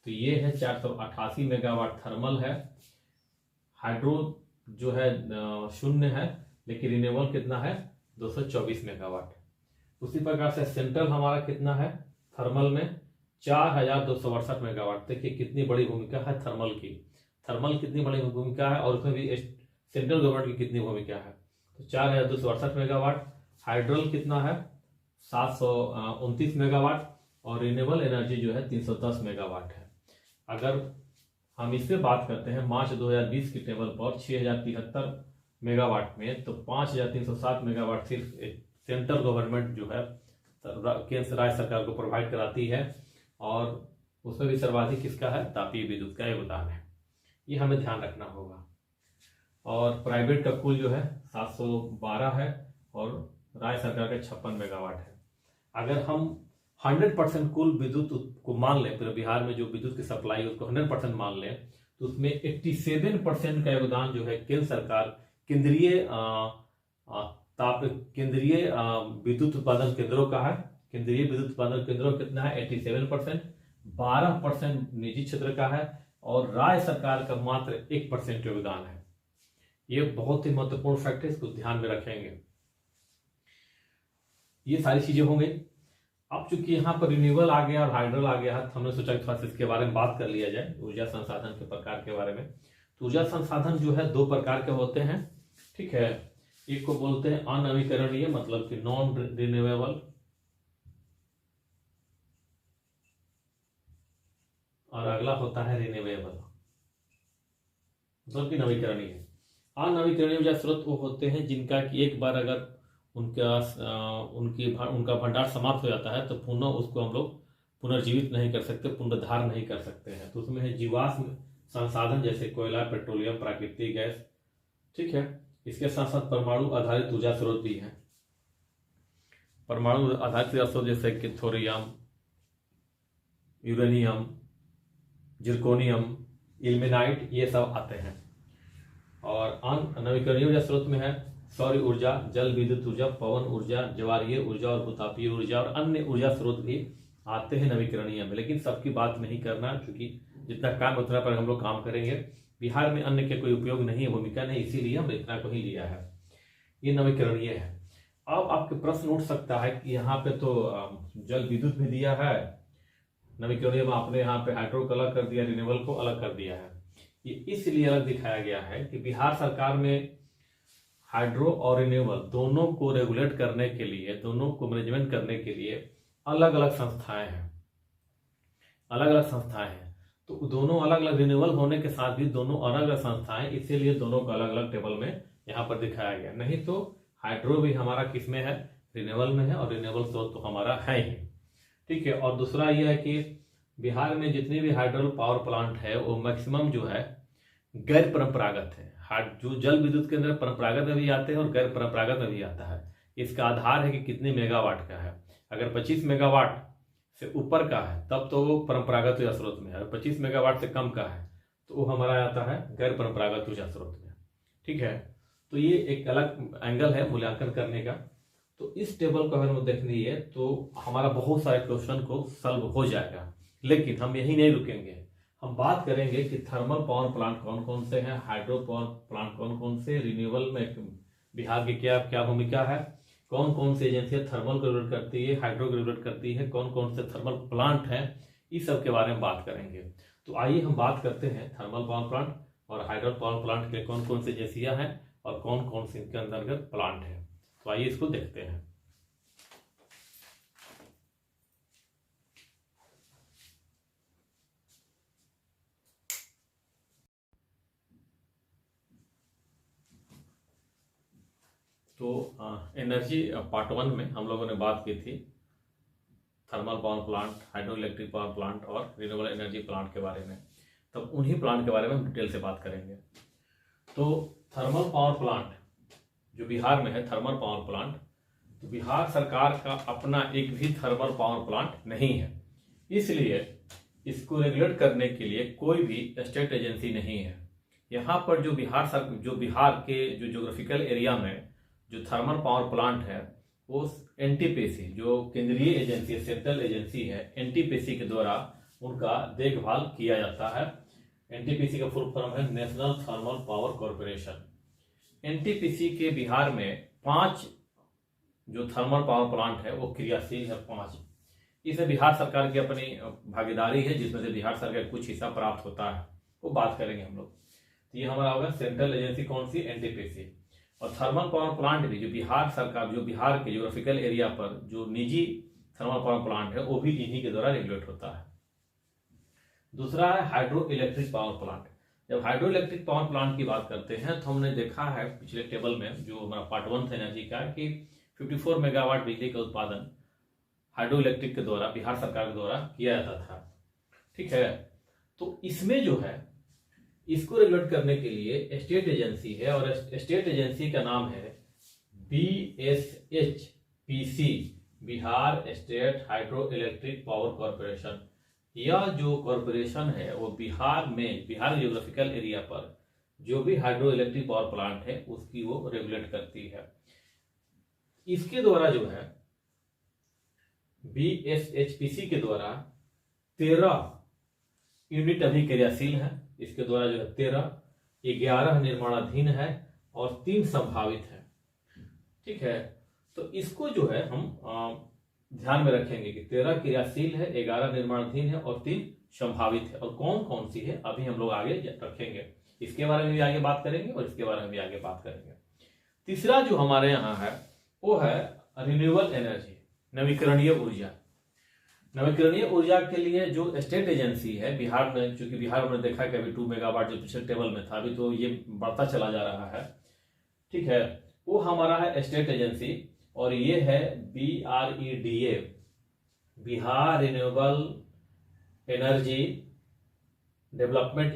तो ये है 488 मेगावाट थर्मल है। हाइड्रो जो है 0 है, लेकिन रिन्यूएबल कितना है? 224 मेगावाट। उसी प्रकार से सेंट्रल हमारा कितना है थर्मल में? 4268 मेगावाट। देखिए कितनी बड़ी भूमिका है थर्मल की। थर्मल कितनी बड़ी भूमिका है और उसमें भी सेंट्रल गवर्नमेंट की कितनी भूमिका है। तो 4268 मेगावाट। हाइड्रोल कितना है? 729 मेगावाट और रिन्यूएबल एनर्जी जो है 310 मेगावाट है। अगर हम इस पे बात करते हैं मार्च 2020 की टेबल पर 6073 मेगावाट में, तो 5307 मेगावाट सिर्फ सेंट्रल गवर्नमेंट जो है केंद्र राज्य सरकार को प्रोवाइड कराती है, और उसमें भी सर्वाधिक किसका है, तापीय विद्युत का योगदान है। ये हमें ध्यान रखना होगा। और प्राइवेट का कुल जो है 712 है, और राज्य सरकार का 56 मेगावाट है। अगर हम 100% कुल विद्युत को मान लें, पूरे बिहार में जो विद्युत की सप्लाई है उसको 100% मान लें, तो उसमें 87% का योगदान जो है केंद्र सरकार केंद्रीय विद्युत उत्पादन केंद्रों का है। केंद्रीय विद्युत उत्पादन केंद्रों कितना है, 87%, 12% निजी क्षेत्र का है, और राज्य सरकार का मात्र 1% योगदान है। ये बहुत ही महत्वपूर्ण फैक्ट है, इसको ध्यान में रखेंगे। ये सारी चीजें होंगी। अब चूंकि यहाँ पर रिन्यूएबल आ गया और हाइड्रल आ गया है, तो हमने सोचा कि थोड़ा सा इसके बारे में बात कर लिया जाए, ऊर्जा संसाधन के प्रकार के बारे में। तो ऊर्जा संसाधन जो है 2 प्रकार के होते हैं, ठीक है। एक को बोलते हैं अननवीकरणीय, मतलब कि नॉन रिन्यूएबल, और अगला होता है रिन्यूएबल, मतलब कि नवीकरणीय। अननवीकरणीय ऊर्जा स्रोत वो होते हैं जिनका कि एक बार अगर उनका भंडार समाप्त हो जाता है तो पुनः उसको हम लोग पुनर्जीवित नहीं कर सकते, पुनर्धार नहीं कर सकते हैं। तो उसमें है जीवाश्म संसाधन जैसे कोयला, पेट्रोलियम, प्राकृतिक गैस, ठीक है। इसके साथ साथ परमाणु आधारित ऊर्जा स्रोत भी हैं। परमाणु आधारित ऊर्जा स्रोत जैसे कि थोरियम, यूरेनियम, जिर्कोनियम, इल्मेनाइट, ये सब आते हैं। और अननवीकरणीय ऊर्जा स्रोत में है सौर ऊर्जा, जल विद्युत ऊर्जा, पवन ऊर्जा, ज्वारीय ऊर्जा और भूतापीय ऊर्जा, और अन्य ऊर्जा स्रोत भी आते हैं नवीकरणीय में। लेकिन सबकी बात नहीं करना, क्योंकि जितना काम उतना पर हम लोग काम करेंगे। बिहार में अन्य के कोई उपयोग नहीं है, भूमिका नहीं, इसीलिए हमने इतना को ही लिया है। ये नवीकरणीय है। अब आपके प्रश्न उठ सकता है कि यहाँ पे तो जल विद्युत भी दिया है, नवीकरणीय में आपने यहाँ पे हाइड्रो को अलग कर दिया, रिन्यूएबल को अलग कर दिया है। ये इसलिए अलग दिखाया गया है कि बिहार सरकार में हाइड्रो और रिन्यूएबल दोनों को रेगुलेट करने के लिए, दोनों को मैनेजमेंट करने के लिए अलग अलग संस्थाएं हैं, अलग अलग संस्थाएं हैं। तो दोनों अलग अलग रिन्यूएबल होने के साथ भी दोनों अलग अलग संस्थाएं, इसीलिए दोनों को अलग अलग टेबल में यहाँ पर दिखाया गया। नहीं तो हाइड्रो भी हमारा किस में है, रिन्यूएबल में है, और रिन्यूएबल स्रोत तो हमारा है ही, ठीक है। और दूसरा यह है कि बिहार में जितने भी हाइड्रो पावर प्लांट है वो मैक्सिमम जो है गैर परंपरागत है। जो जल विद्युत के अंदर परंपरागत में भी आते हैं और गैर परंपरागत में भी आता है। इसका आधार है कि कितने मेगावाट का है। अगर 25 मेगावाट से ऊपर का है तब तो वो परंपरागत ऊर्जा स्रोत में है, और 25 मेगावाट से कम का है तो वो हमारा आता है गैर परंपरागत ऊर्जा स्रोत में, ठीक है। तो ये एक अलग एंगल है मूल्यांकन करने का। तो इस टेबल को अगर हम देख लीजिए तो हमारा बहुत सारे क्वेश्चन को सॉल्व हो जाएगा। लेकिन हम यही नहीं रुकेंगे, हम बात करेंगे कि थर्मल पावर प्लांट कौन कौन से हैं, हाइड्रो पावर प्लांट कौन कौन से, रिन्यूएबल में बिहार की क्या क्या भूमिका है, कौन कौन सी एजेंसियां थर्मल को रेगुलेट करती है, हाइड्रो को रेगुलेट करती है, कौन कौन से थर्मल प्लांट हैं, इस सब के बारे में बात करेंगे। तो आइए हम बात करते हैं थर्मल पावर प्लांट और हाइड्रो पावर प्लांट के कौन कौन सी एजेंसियां हैं और कौन कौन से इनके अंतर्गत प्लांट है। तो आइए इसको देखते हैं। तो एनर्जी पार्ट 1 में हम लोगों ने बात की थी thermal power plant, hydro electric power plant और रिन्यूएबल एनर्जी प्लांट के बारे में। तब उन्हीं प्लांट के बारे में हम डिटेल से बात करेंगे। तो थर्मल पावर प्लांट जो बिहार में है, थर्मल पावर प्लांट, तो बिहार सरकार का अपना एक भी थर्मल पावर प्लांट नहीं है, इसलिए इसको रेगुलेट करने के लिए कोई भी स्टेट एजेंसी नहीं है। यहाँ पर जो बिहार के जो ज्योग्राफिकल एरिया में जो थर्मल पावर प्लांट है वो एनटीपीसी जो केंद्रीय एजेंसी है, सेंट्रल एजेंसी है, एनटीपीसी के द्वारा उनका देखभाल किया जाता है। एनटीपीसी का फुल फॉर्म है national thermal power corporation. NTPC के बिहार में 5 जो थर्मल पावर प्लांट है वो क्रियाशील है, 5। इसमें बिहार सरकार की अपनी भागीदारी है, जिसमें से बिहार सरकार कुछ हिस्सा प्राप्त होता है, वो बात करेंगे हम लोग। तो ये हमारा होगा सेंट्रल एजेंसी कौन सी, एनटीपीसी। और थर्मल पावर प्लांट भी जो बिहार सरकार, जो बिहार के ज्योग्राफिकल एरिया पर जो निजी थर्मल पावर प्लांट है वो भी इन्हीं के द्वारा रेगुलेट होता है। दूसरा है हाइड्रो इलेक्ट्रिक पावर प्लांट। जब हाइड्रो इलेक्ट्रिक पावर प्लांट की बात करते हैं तो हमने देखा है पिछले टेबल में जो हमारा पार्ट 1 था एनर्जी का कि 54 मेगावाट बिजली का उत्पादन हाइड्रो इलेक्ट्रिक के द्वारा बिहार सरकार के द्वारा किया जाता था। ठीक है, तो इसमें जो है इसको रेगुलेट करने के लिए स्टेट एजेंसी है और स्टेट एजेंसी का नाम है BSHPC, Bihar state hydro electric power corporation. यह जो कॉरपोरेशन है वो बिहार में, बिहार जियोग्राफिकल एरिया पर जो भी हाइड्रो इलेक्ट्रिक पावर प्लांट है उसकी वो रेगुलेट करती है। इसके द्वारा जो है BSHPC के द्वारा 13 यूनिट अभी क्रियाशील है। इसके द्वारा जो है 11 निर्माणाधीन है और 3 संभावित है। ठीक है, तो इसको जो है हम ध्यान में रखेंगे कि 13 क्रियाशील है, 11 निर्माणाधीन है और 3 संभावित है। और कौन कौन सी है अभी हम लोग आगे रखेंगे, इसके बारे में भी आगे बात करेंगे और इसके बारे में भी आगे बात करेंगे। तीसरा जो हमारे यहाँ है वो है रिन्यूएबल एनर्जी, नवीकरणीय ऊर्जा। नवीकरणीय ऊर्जा के लिए जो स्टेट एजेंसी है बिहार में, चूंकि बिहार में देखा कि अभी 2 मेगावाट जो पिछले टेबल में था अभी तो ये बढ़ता चला जा रहा है। ठीक है, वो हमारा है स्टेट एजेंसी और ये है BREDA, Bihar renewable energy development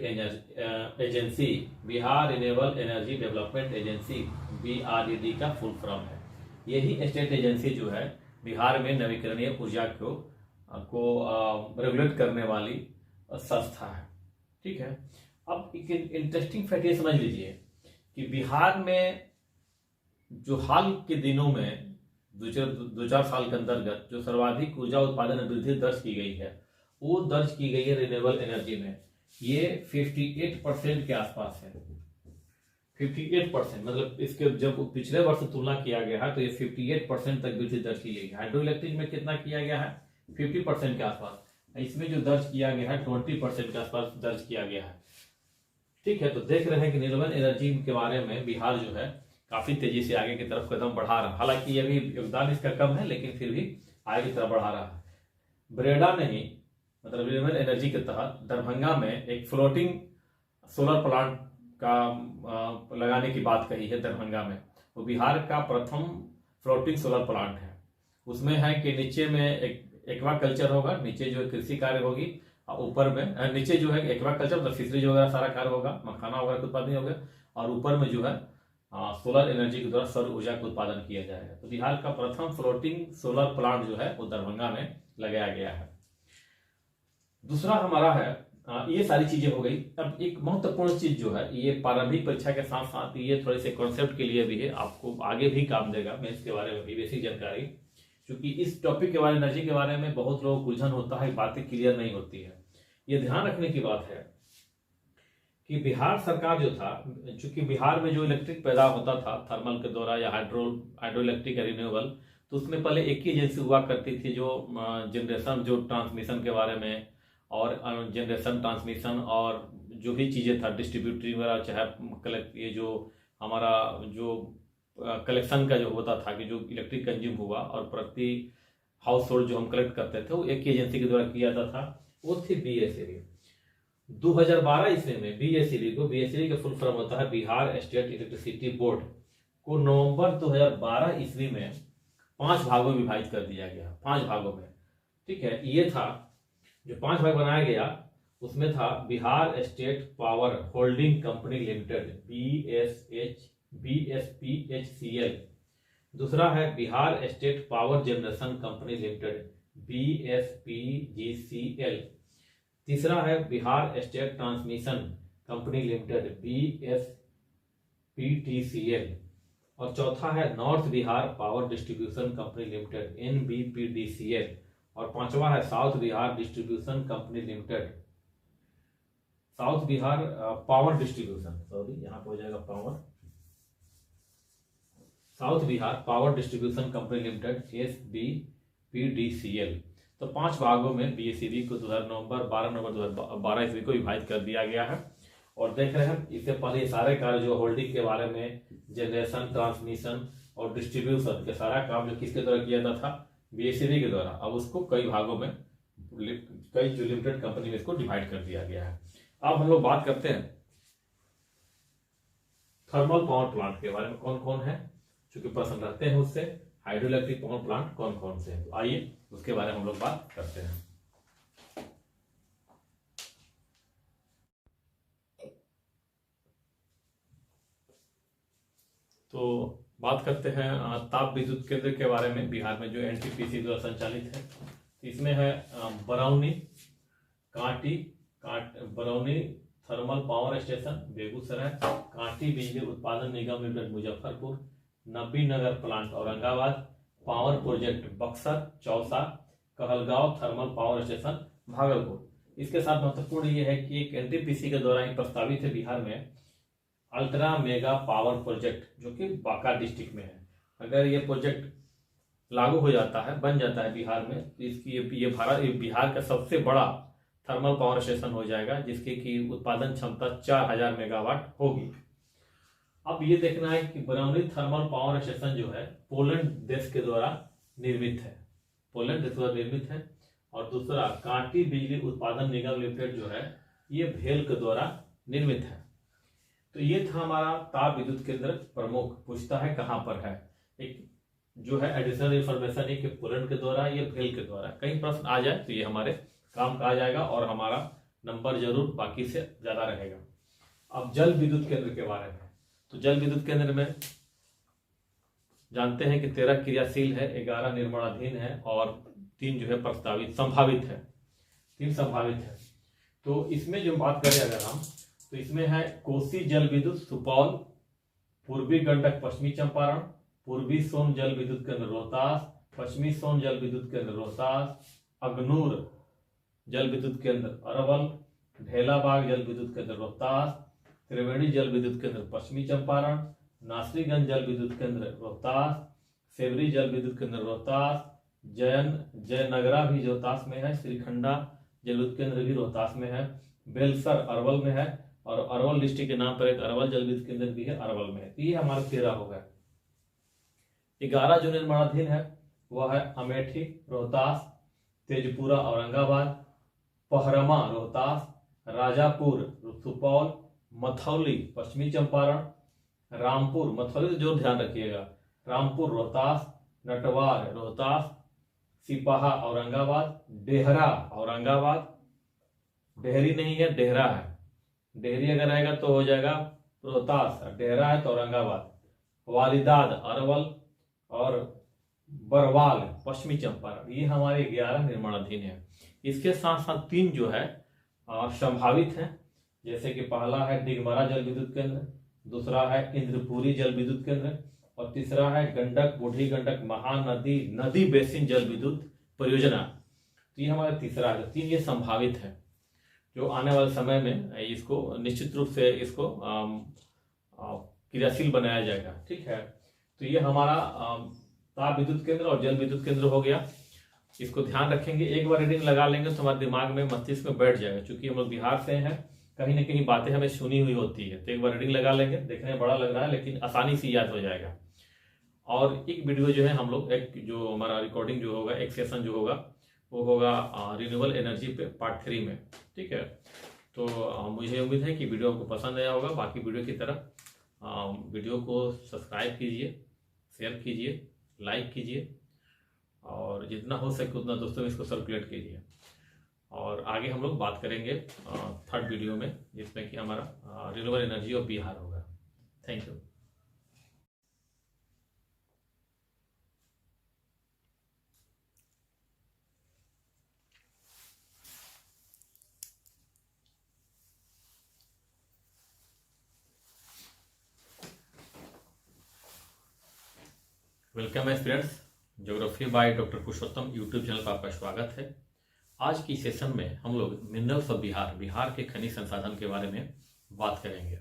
agency. Bihar renewable energy development agency BRED का फुल फॉर्म है। यही स्टेट एजेंसी जो है बिहार में नवीकरणीय ऊर्जा को रेगुलेट करने वाली संस्था है। ठीक है, अब एक इंटरेस्टिंग फैक्ट ये समझ लीजिए कि बिहार में जो हाल के दिनों में 2-4 साल के अंतर्गत जो सर्वाधिक ऊर्जा उत्पादन में वृद्धि दर्ज की गई है वो दर्ज की गई है रिन्यूएबल एनर्जी में। ये 58% के आसपास है। 58%, मतलब इसके जब पिछले वर्ष से तुलना किया गया है तो ये 58% तक वृद्धि दर्ज की गई है। हाइड्रो इलेक्ट्रिक में कितना किया गया है? 50% के आसपास। इसमें जो दर्ज किया गया है 20% के आसपास दर्ज किया गया है। ठीक है, तो देख रहे हैं कि रिन्यूएबल एनर्जी के बारे में बिहार जो है काफी तेजी से आगे की तरफ कदम बढ़ा रहा है। हालांकि अभी योगदान इसका कम है लेकिन फिर भी आगे की तरफ बढ़ा रहा है। ब्रेडा ने ही मतलब रिन्यूएबल एनर्जी के तहत दरभंगा में एक फ्लोटिंग सोलर प्लांट का लगाने की बात कही है दरभंगा में। वो बिहार का प्रथम फ्लोटिंग सोलर प्लांट है। उसमें है कि नीचे में एक एक्वा कल्चर होगा, नीचे जो है कृषि कार्य होगी, ऊपर में नीचे जो है एक्वा कल्चर मतलब फिशरीज वगैरह सारा कार्य होगा, मखाना वगैरह का उत्पादन होगा, और ऊपर में जो है सोलर एनर्जी के द्वारा सौर ऊर्जा का उत्पादन किया जाएगा। तो बिहार का प्रथम फ्लोटिंग सोलर प्लांट जो है वो दरभंगा में लगाया गया है। दूसरा हमारा है ये सारी चीजें हो गई। अब एक महत्वपूर्ण चीज जो है, ये प्रारंभिक परीक्षा के साथ साथ ये थोड़े से कॉन्सेप्ट के लिए भी है, आपको आगे भी काम देगा मैं इसके बारे में भी बेसिक जानकारी, क्योंकि इस टॉपिक के बारे में एनर्जी के बारे में बहुत लोगों को उलझन होता है, बातें क्लियर नहीं होती है। ये ध्यान रखने की बात है कि बिहार सरकार जो था, चूंकि बिहार में जो इलेक्ट्रिक पैदा होता था थर्मल के द्वारा या हाइड्रो इलेक्ट्रिक या रिन्यूएबल, तो उसमें पहले एक ही एजेंसी हुआ करती थी जो जनरेशन, जो ट्रांसमिशन के बारे में और जनरेशन ट्रांसमिशन और जो भी चीज़ें था डिस्ट्रीब्यूटरी वगैरह, चाहे ये जो हमारा जो कलेक्शन का जो होता था कि जो इलेक्ट्रिक कंज्यूम हुआ और प्रति हाउस होल्ड जो हम कलेक्ट करते थे वो एक ही एजेंसी के द्वारा किया जाता था, वो थी BSEB। 2012 ईस्वी में BSEB का फुल फॉर्म होता है बिहार स्टेट इलेक्ट्रिसिटी बोर्ड को नवंबर 2012 ईस्वी में 5 भागों में विभाजित कर दिया गया, 5 भागों में। ठीक है, ये था जो 5 भाग बनाया गया, उसमें था Bihar state power holding company limited BSPHCL। दूसरा है Bihar state power generation company limited BSPGCL। तीसरा है Bihar state transmission company limited BSPTCL। और चौथा है north Bihar power distribution company limited NBPDCL। और पांचवा है south Bihar distribution company limited, south Bihar power distribution, sorry यहाँ पे हो जाएगा power, south Bihar power distribution company limited SBPDCL। तो 5 भागों में BSEB को 12 नवंबर 2012 ईस्वी को विभाजित कर दिया गया है। और देख रहे हैं इससे पहले ये सारे कार्य जो होल्डिंग के बारे में, जनरेशन, ट्रांसमिशन और डिस्ट्रीब्यूशन के सारा काम जो किसके द्वारा किया जाता था, BSEB के द्वारा, अब उसको कई भागों में कई जो लिमिटेड कंपनी में इसको डिवाइड कर दिया गया है। अब हम लोग बात करते हैं थर्मल पावर प्लांट के बारे में, कौन कौन है, चूंकि प्रश्न रहते हैं उससे, हाइड्रो इलेक्ट्रिक पावर प्लांट कौन कौन से हैं। तो आइए उसके बारे में हम लोग बात करते हैं। तो बात करते हैं ताप विद्युत केंद्र के बारे में, बिहार में जो एनटीपीसी द्वारा संचालित है। इसमें है Barauni Barauni thermal power station Begusarai, Kanti बिजली उत्पादन निगम limited Muzaffarpur, Nabinagar plant Aurangabad, power project Buxar Chausa, Kahalgaon thermal power station Bhagalpur. इसके साथ महत्वपूर्ण यह है कि एक एनटीपीसी के द्वारा ही प्रस्तावित है बिहार में अल्ट्रा मेगा पावर प्रोजेक्ट, जो कि बांका डिस्ट्रिक्ट में है। अगर ये प्रोजेक्ट लागू हो जाता है, बन जाता है बिहार में, तो इसकी ये बिहार का सबसे बड़ा थर्मल पावर स्टेशन हो जाएगा, जिसकी की उत्पादन क्षमता 4000 मेगावाट होगी। अब ये देखना है कि बरौनी थर्मल पावर स्टेशन जो है पोलैंड देश के द्वारा निर्मित है, और दूसरा कांटी बिजली उत्पादन निगम लिमिटेड जो है ये भेल के द्वारा निर्मित है। तो ये था हमारा ताप विद्युत केंद्र प्रमुख। पूछता है कहाँ पर है, एक जो है एडिशनल इंफॉर्मेशन है कि पोलैंड के द्वारा, ये भेल के द्वारा। कहीं प्रश्न आ जाए तो ये हमारे काम का आ जाएगा और हमारा नंबर जरूर बाकी से ज्यादा रहेगा। अब जल विद्युत केंद्र के बारे में, तो जल विद्युत केंद्र में जानते हैं कि 13 क्रियाशील है, 11 निर्माणाधीन है और 3 जो है प्रस्तावित संभावित है, 3 संभावित है। तो इसमें जो बात करें अगर हम, तो इसमें है कोसी जल विद्युत सुपौल, पूर्वी गंडक पश्चिमी चंपारण, पूर्वी सोन जल विद्युत केंद्र रोहतास, पश्चिमी सोन जल विद्युत केंद्र रोहतास, अग्नूर जल विद्युत केंद्र अरवल, ढेलाबाग जल विद्युत केंद्र रोहतास, त्रिवेणी जल विद्युत केंद्र पश्चिमी चंपारण, नासरीगंज जल विद्युत केंद्र रोहतास, सेवरी जल विद्युत केंद्र रोहतास, जयनगरा भी रोहतास में है, श्रीखंडा जल विद्युत केंद्र भी रोहतास में है, बेलसर अरवल में है, और अरवल डिस्ट्रिक्ट के नाम पर एक अरवल जल विद्युत केंद्र भी है, अरवल में है। तो ये हमारे 13 हो गए। 11 जो निर्माणाधीन है वह है अमेठी रोहतास, तेजपुरा औरंगाबाद, पहरमा रोहतास, राजापुर सुपौल, मथौली पश्चिमी चंपारण, रामपुर, मथौली जो ध्यान रखिएगा, रामपुर रोहतास, नटवार रोहतास, सिपाहा औरंगाबाद, डेहरा औरंगाबाद, डेहरी नहीं है डेहरा है, डेहरी अगर आएगा तो हो जाएगा रोहतास, डेहरा है तो औरंगाबाद, वालिदाद अरवल और बरवाल पश्चिमी चंपारण। ये हमारे 11 निर्माणाधीन है। इसके साथ साथ 3 जो है संभावित हैं, जैसे कि पहला है डिगमरा जल विद्युत केंद्र, दूसरा है इंद्रपुरी जल विद्युत केंद्र, और तीसरा है गंडक बूढ़ी गंडक महानदी नदी बेसिन जल विद्युत परियोजना। तो ये हमारा तीसरा है। 3 ये संभावित है जो आने वाले समय में इसको निश्चित रूप से इसको क्रियाशील बनाया जाएगा। ठीक है, तो ये हमारा ताप विद्युत केंद्र और जल विद्युत केंद्र हो गया। इसको ध्यान रखेंगे, एक बार रीडिंग लगा लेंगे तो हमारे दिमाग में मस्तिष्क में बैठ जाएगा। क्योंकि हम लोग बिहार से हैं, कहीं ना कहीं बातें हमें सुनी हुई होती है, तो एक बार रीडिंग लगा लेंगे। देखने में बड़ा लग रहा है लेकिन आसानी से याद हो जाएगा। और एक वीडियो जो है हम लोग, एक जो हमारा रिकॉर्डिंग जो होगा, एक सेशन जो होगा वो होगा रिन्यूएबल एनर्जी पे पार्ट 3 में। ठीक है, तो मुझे उम्मीद है कि वीडियो आपको पसंद आया होगा। बाकी वीडियो की तरह वीडियो को सब्सक्राइब कीजिए, शेयर कीजिए, लाइक कीजिए, और जितना हो सके उतना दोस्तों में इसको सर्कुलेट कीजिए। और आगे हम लोग बात करेंगे 3rd वीडियो में, जिसमें कि हमारा रिन्यूएबल एनर्जी ऑफ बिहार होगा। Thank you. Welcome aspirants, geography by doctor Purushottam YouTube channel पर आपका स्वागत है। आज की सेशन में हम लोग मिनरल्स ऑफ बिहार, बिहार के खनिज संसाधन के बारे में बात करेंगे।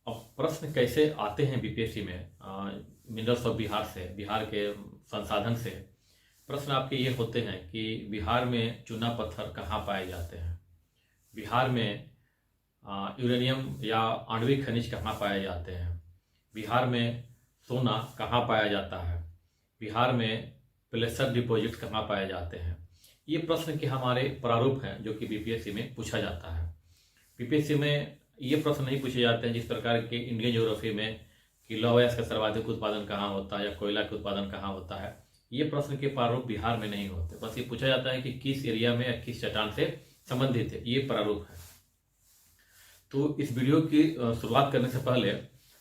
अब प्रश्न कैसे आते हैं बीपीएससी में मिनरल्स ऑफ बिहार से, बिहार के संसाधन से, प्रश्न आपके ये होते हैं कि बिहार में चूना पत्थर कहाँ पाए जाते हैं, बिहार में यूरेनियम या आणविक खनिज कहाँ पाए जाते हैं, बिहार में सोना कहाँ पाया जाता है, बिहार में प्लेसर डिपॉजिट कहाँ पाए जाते हैं। ये प्रश्न के हमारे प्रारूप हैं जो कि बीपीएससी में पूछा जाता है। बीपीएससी में ये प्रश्न नहीं पूछे जाते हैं जिस प्रकार के इंडियन ज्योग्राफी में कि लौह अयस्क का सर्वाधिक उत्पादन कहाँ होता है या कोयला का उत्पादन कहाँ होता है। ये प्रश्न के प्रारूप बिहार में नहीं होते, बस ये पूछा जाता है कि किस एरिया में या किस चट्टान से संबंधित है, ये प्रारूप है। तो इस वीडियो की शुरुआत करने से पहले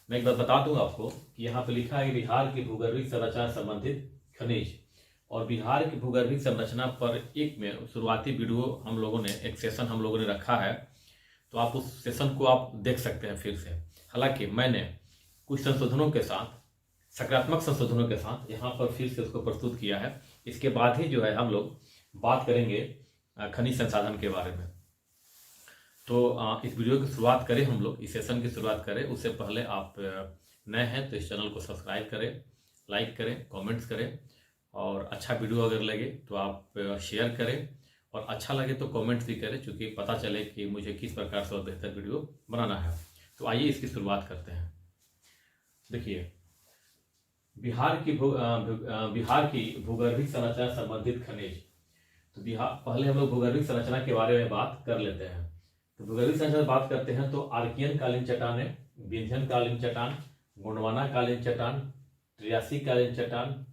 मैं एक बात बता दूंगा आपको कि यहाँ पे लिखा है बिहार की भूगर्भिक संरचना संबंधित खनिज, और बिहार की भूगर्भिक संरचना पर एक में शुरुआती वीडियो हम लोगों ने एक सेशन हम लोगों ने रखा है, तो आप उस सेशन को आप देख सकते हैं फिर से। हालांकि मैंने कुछ संशोधनों के साथ, सकारात्मक संशोधनों के साथ यहाँ पर फिर से उसको प्रस्तुत किया है। इसके बाद ही जो है हम लोग बात करेंगे खनिज संसाधन के बारे में। तो इस वीडियो की शुरुआत करें, हम लोग इस सेशन की शुरुआत करें उससे पहले आप नए हैं तो इस चैनल को सब्सक्राइब करें, लाइक करें, कमेंट्स करें, और अच्छा वीडियो अगर लगे तो आप शेयर करें, और अच्छा लगे तो कमेंट्स भी करें, क्योंकि पता चले कि मुझे किस प्रकार से और बेहतर वीडियो बनाना है। तो आइए इसकी शुरुआत करते हैं। देखिए, बिहार की भूगर्भिक संरचना संबंधित खनिज। तो पहले हम लोग भूगर्भिक संरचना के बारे में बात कर लेते हैं। तो भूगर्भिक संरचना बात करते हैं तो आर्कियन कालीन चट्टानें, विंध्यन कालीन चट्टान, गोंडवाना कालीन चट्टान, ट्रियासी कालीन चट्टान,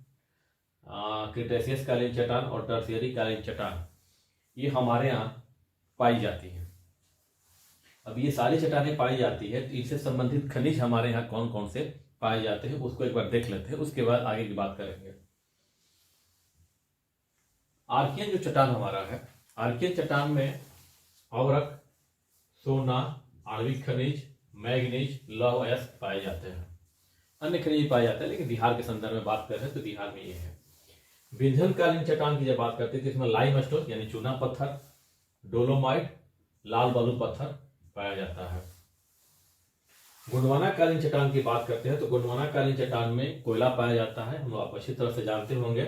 क्रिटेशियस कालीन चट्टान और टर्शियरी कालीन चट्टान, ये हमारे यहाँ पाई जाती है। अब ये सारी चट्टानें पाई जाती है, तो इनसे संबंधित खनिज हमारे यहाँ कौन कौन से पाए जाते हैं उसको एक बार देख लेते हैं, उसके बाद आगे की बात करेंगे। आर्कियन जो चट्टान हमारा है, आर्कियन चट्टान में अवरक, सोना, आणविक खनिज, मैग्नीज, लौह अयस्क पाए जाते हैं। अन्य खनिज पाए जाते हैं, लेकिन बिहार के संदर्भ में बात कर रहे हैं तो बिहार में ये है। विंध्यन कालीन चट्टान की जब बात करते हैं तो इसमें लाइमस्टोन यानी चूना पत्थर, डोलोमाइट, लाल बालू पत्थर पाया जाता है। गोंडवाना कालीन चट्टान की बात करते हैं तो गोंडवाना कालीन चट्टान में कोयला पाया जाता है, हम लोग आप अच्छी तरह से जानते होंगे।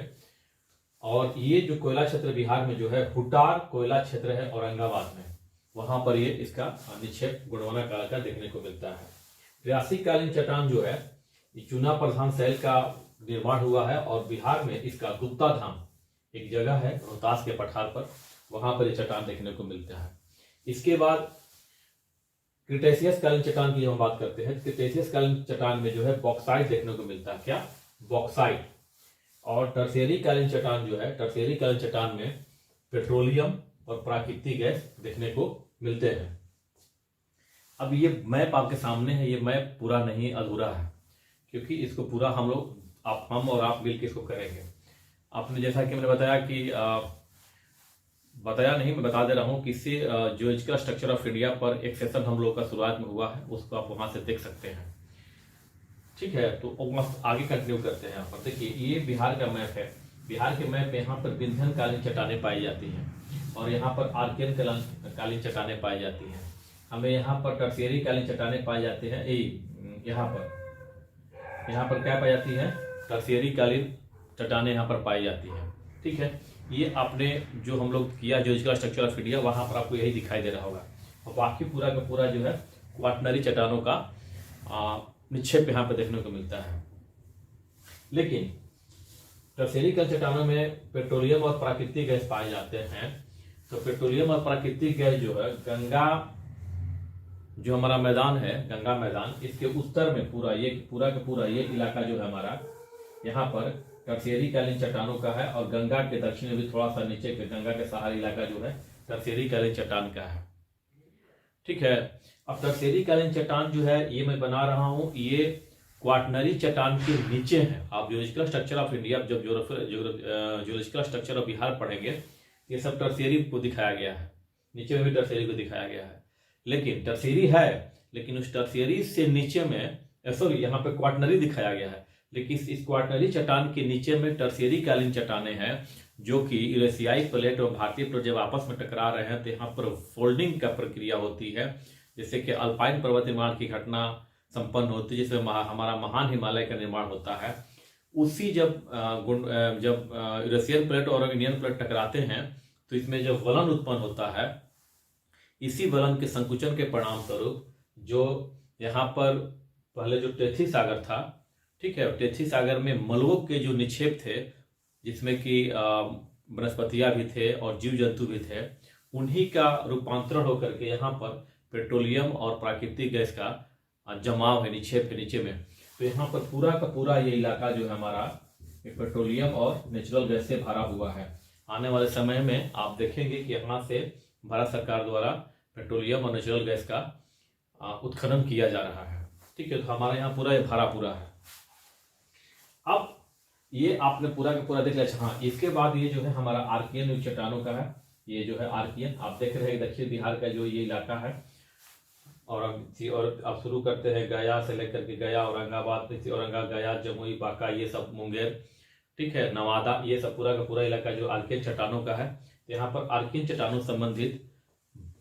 और ये जो कोयला क्षेत्र बिहार में जो है हुटार कोयला क्षेत्र है औरंगाबाद में, वहां पर ये इसका निक्षेप गोंडवाना काल का देखने को मिलता है। ट्रियासी कालीन चट्टान जो है ये चूना प्रधान शैल का निर्माण हुआ है, और बिहार में इसका गुप्ता धाम एक जगह है रोहतास के पठार पर, वहां पर ये चट्टान देखने को मिलता है। इसके बाद क्रिटेशियस कालीन चट्टान की हम बात करते हैं। क्रिटेशियस कालीन चट्टान में जो है बॉक्साइट देखने को मिलता है, क्या बॉक्साइट। और टर्शियरी कालीन चट्टान जो है, टर्शियरी कालीन चट्टान में पेट्रोलियम और प्राकृतिक गैस देखने को मिलते हैं। अब ये मैप आपके सामने है, ये मैप पूरा नहीं अधूरा है, क्योंकि इसको पूरा हम लोग हम और आप मिलकर इसको करेंगे। आपने जैसा कि मैंने बताया कि बताया नहीं, मैं बता दे रहा हूं कि इससे जियोलॉजिकल स्ट्रक्चर ऑफ इंडिया पर एक सेशन हम लोग का शुरुआत में हुआ है, उसको आप वहां से देख सकते हैं। ठीक है, तो आगे कंटिन्यू करते हैं। यहाँ पर देखिए, ये बिहार का मैप है। बिहार के मैप में यहाँ पर विंध्यन कालीन चट्टानें पाई जाती हैं, और यहाँ पर आर्कियन कालीन चट्टानें पाई जाती हैं। हमें यहाँ पर टर्शियरी कालीन चट्टानें पाई जाती हैं। यहाँ पर क्या पाई जाती है, टर्शियरी कालीन चट्टानें यहाँ पर पाई जाती हैं। ठीक है, ये आपने जो हम लोग किया जियोलॉजिकल स्ट्रक्चर ऑफ इंडिया, वहां पर आपको यही दिखाई दे रहा होगा। और बाकी पूरा का पूरा जो है क्वाटनरी चट्टानों का निक्षेप यहाँ पर देखने को मिलता है। लेकिन टर्शियरी चट्टानों में पेट्रोलियम और प्राकृतिक गैस पाए जाते हैं। तो पेट्रोलियम और प्राकृतिक गैस जो है, गंगा जो हमारा मैदान है, गंगा मैदान, इसके उत्तर में पूरा का पूरा ये इलाका जो है हमारा, यहाँ पर टर्शियरी कालीन चट्टानों का है। और गंगा के दक्षिण में भी थोड़ा सा नीचे पे गंगा के सहारे इलाका जो है टर्शियरी कालीन चट्टान का है। ठीक है, अब टर्शियरी कालीन चट्टान जो है ये मैं बना रहा हूं, ये क्वाटनरी चट्टान के नीचे है। आप जियोलॉजिकल स्ट्रक्चर ऑफ इंडिया जब जियोलॉजिकल स्ट्रक्चर ऑफ बिहार पढ़ेंगे, ये सब टर्शियरी को दिखाया गया है, नीचे में भी टर्शियरी को दिखाया गया है। लेकिन टर्शियरी है, लेकिन उस टर्शियरी से नीचे में सॉरी यहाँ पे क्वाटनरी दिखाया गया है, लेकिन इस क्वाटनरी चट्टान के नीचे में टर्शियरी कालीन चट्टानें हैं, जो कि यूरेशियाई प्लेट और भारतीय प्लेट जब आपस में टकरा रहे हैं तो यहाँ पर फोल्डिंग का प्रक्रिया होती है, जैसे कि अल्पाइन पर्वत निर्माण की घटना संपन्न होती है, जिसमें हमारा महान हिमालय का निर्माण होता है। उसी जब यूरेशियन प्लेट और इंडियन प्लेट टकराते हैं तो इसमें जब वलन उत्पन्न होता है, इसी वलन के संकुचन के परिणाम स्वरूप जो यहाँ पर पहले जो टेथी सागर था, ठीक है, टेथी सागर में मलबों के जो निक्षेप थे, जिसमें कि वनस्पतियाँ भी थे और जीव जंतु भी थे, उन्हीं का रूपांतरण होकर के यहाँ पर पेट्रोलियम और प्राकृतिक गैस का जमाव है, निक्षेप है नीचे में। तो यहाँ पर पूरा का पूरा ये इलाका जो है हमारा पेट्रोलियम और नेचुरल गैस से भरा हुआ है। आने वाले समय में आप देखेंगे कि यहाँ से भारत सरकार द्वारा पेट्रोलियम और नेचुरल गैस का उत्खनन किया जा रहा है। ठीक है, तो हमारे यहाँ पूरा ये भरा पूरा है। अब ये आपने पूरा का पूरा देख लिया। हाँ, इसके बाद ये जो है हमारा आर्कियन चट्टानों का है। ये जो है आर्कियन आप देख रहे हैं, दक्षिण बिहार का जो ये इलाका है। और अब शुरू करते हैं गया से लेकर के गया, औरंगाबाद, गया, जमुई, बांका, ये सब, मुंगेर, ठीक है, नवादा, ये सब पूरा का पूरा इलाका जो आर्कियन चट्टानों का है। तो यहाँ पर आर्कियन चट्टानों संबंधित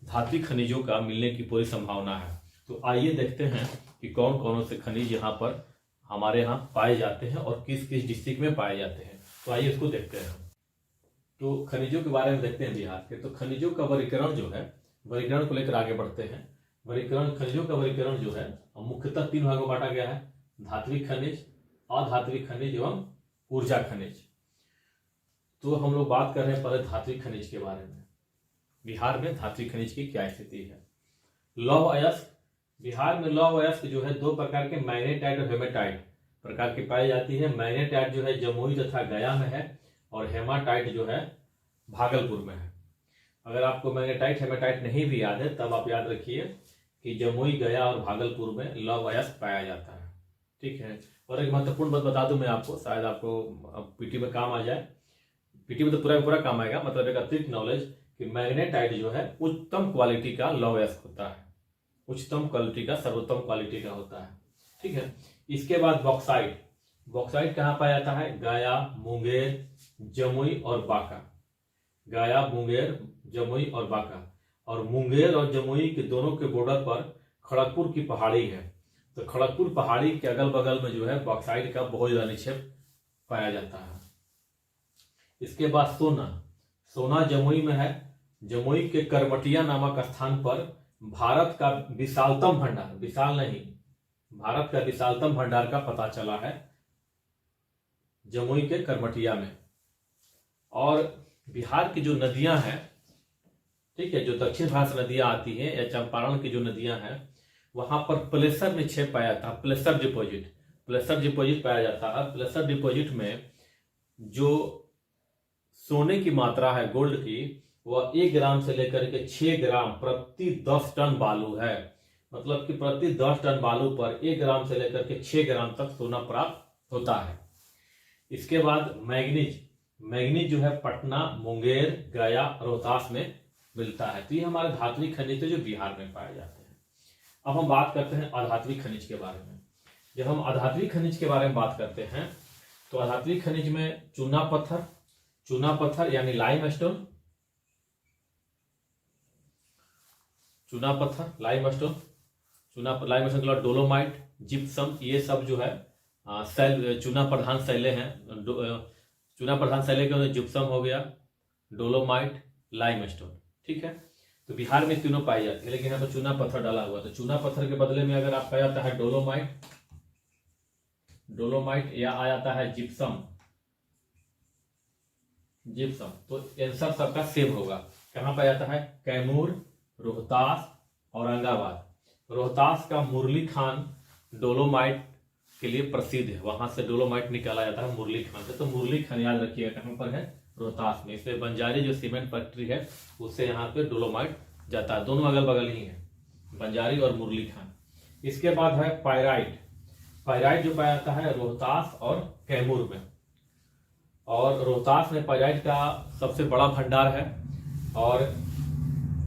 धात्विक खनिजों का मिलने की पूरी संभावना है। तो आइए देखते हैं कि कौन कौन से खनिज यहाँ पर हमारे यहाँ पाए जाते हैं और किस किस डिस्ट्रिक्ट में पाए जाते हैं। तो आइए इसको देखते हैं। तो खनिजों के बारे में देखते हैं बिहार के। तो खनिजों का वर्गीकरण जो है, वर्गीकरण को लेकर आगे बढ़ते हैं। वर्गीकरण, खनिजों का वर्गीकरण जो है मुख्यतः 3 भागों में बांटा गया है: धात्विक खनिज, अधात्विक खनिज एवं ऊर्जा खनिज। तो हम लोग बात कर रहे हैं पहले धात्विक खनिज के बारे में। बिहार में धात्विक खनिज की क्या स्थिति है? लौह अयस्क, बिहार में लौह अयस्क जो है 2 प्रकार के, मैग्नेटाइट और हेमाटाइट प्रकार की पाई जाती है। मैग्नेटाइट जो है जमुई तथा गया में है और हेमाटाइट जो है भागलपुर में है। अगर आपको मैग्नेटाइट हेमाटाइट नहीं भी याद है तब आप याद रखिए कि जमुई, गया और भागलपुर में लौह अयस्क पाया जाता है। ठीक है, और एक महत्वपूर्ण बात बता दूं मैं आपको, शायद आपको पीटी में काम आ जाए। पीटी में तो पूरा पूरा काम आएगा, मतलब एक अतिरिक्त नॉलेज कि मैग्नेटाइट जो है उच्चतम क्वालिटी का लौह अयस्क होता है, उच्चतम क्वालिटी का, सर्वोत्तम क्वालिटी का होता है। ठीक है, इसके बाद बॉक्साइट। बॉक्साइट कहाँ पाया जाता है? गया, मुंगेर, जमुई और बांका। गया, मुंगेर, जमुई और बांका। और मुंगेर और जमुई के दोनों के बॉर्डर पर खड़गपुर की पहाड़ी है। तो खड़गपुर पहाड़ी के अगल बगल में जो है बॉक्साइट का बहुत ज्यादा निक्षेप पाया जाता है। इसके बाद सोना। सोना जमुई में है। जमुई के करमटिया नामक स्थान पर भारत का विशालतम भंडार, विशाल नहीं, भारत का विशालतम भंडार का पता चला है जमुई के करमटिया में। और बिहार की जो नदियां हैं, ठीक है, जो दक्षिण भारत से नदियां आती हैं या चंपारण की जो नदियां हैं, वहां पर प्लेसर निक्षेप पाया जाता है। प्लेसर डिपॉजिट, प्लेसर डिपॉजिट पाया जाता है। प्लेसर डिपॉजिट में जो सोने की मात्रा है गोल्ड की, वह 1 ग्राम से लेकर के 6 ग्राम प्रति 10 टन बालू है। मतलब कि प्रति 10 टन बालू पर 1 ग्राम से लेकर के 6 ग्राम तक सोना प्राप्त होता है। इसके बाद मैग्नीज। मैग्नीज जो है पटना, मुंगेर, गया, रोहतास में मिलता है। तो ये हमारे धात्विक खनिज थे जो बिहार में पाए जाते हैं। अब हम बात करते हैं अधात्विक खनिज के बारे में। जब हम अधात्विक खनिज के बारे में बात करते हैं तो अधात्विक खनिज में चूना पत्थर, चूना पत्थर यानी लाइमस्टोन, चूना पत्थर, लाइमस्टोन, लाइमस्टोन के बाद डोलोमाइट, जिप्सम, ये सब जो है शैल, चूना प्रधान शैलें हैं। चूना प्रधान शैलें के अंदर जिप्सम हो गया, डोलोमाइट, लाइमस्टोन। ठीक है, तो बिहार में तीनों पाई जाती है, लेकिन यहाँ पर चूना पत्थर डाला हुआ। तो चूना पत्थर के बदले में अगर आप पाया जाता है डोलोमाइट, डोलोमाइट या आ जाता है जिप्सम, जिप्सम, तो आंसर सबका सेम होगा। कहाँ पाया जाता है? कैमूर, रोहतास, औरंगाबाद। रोहतास का मुरली खान डोलोमाइट के लिए प्रसिद्ध है, वहां से डोलोमाइट निकाला जाता है मुरली खान से। तो मुरली खान याद रखिएगा कहाँ पर है? रोहतास में। इसलिए बंजारी जो सीमेंट फैक्ट्री है उससे यहाँ पे डोलोमाइट जाता है, दोनों अगल बगल ही है, बंजारी और मुरली खान। इसके बाद है पायराइट। पायराइट जो पाया जाता है रोहतास और कैमूर में। और रोहतास में पायराइट का सबसे बड़ा भंडार है। और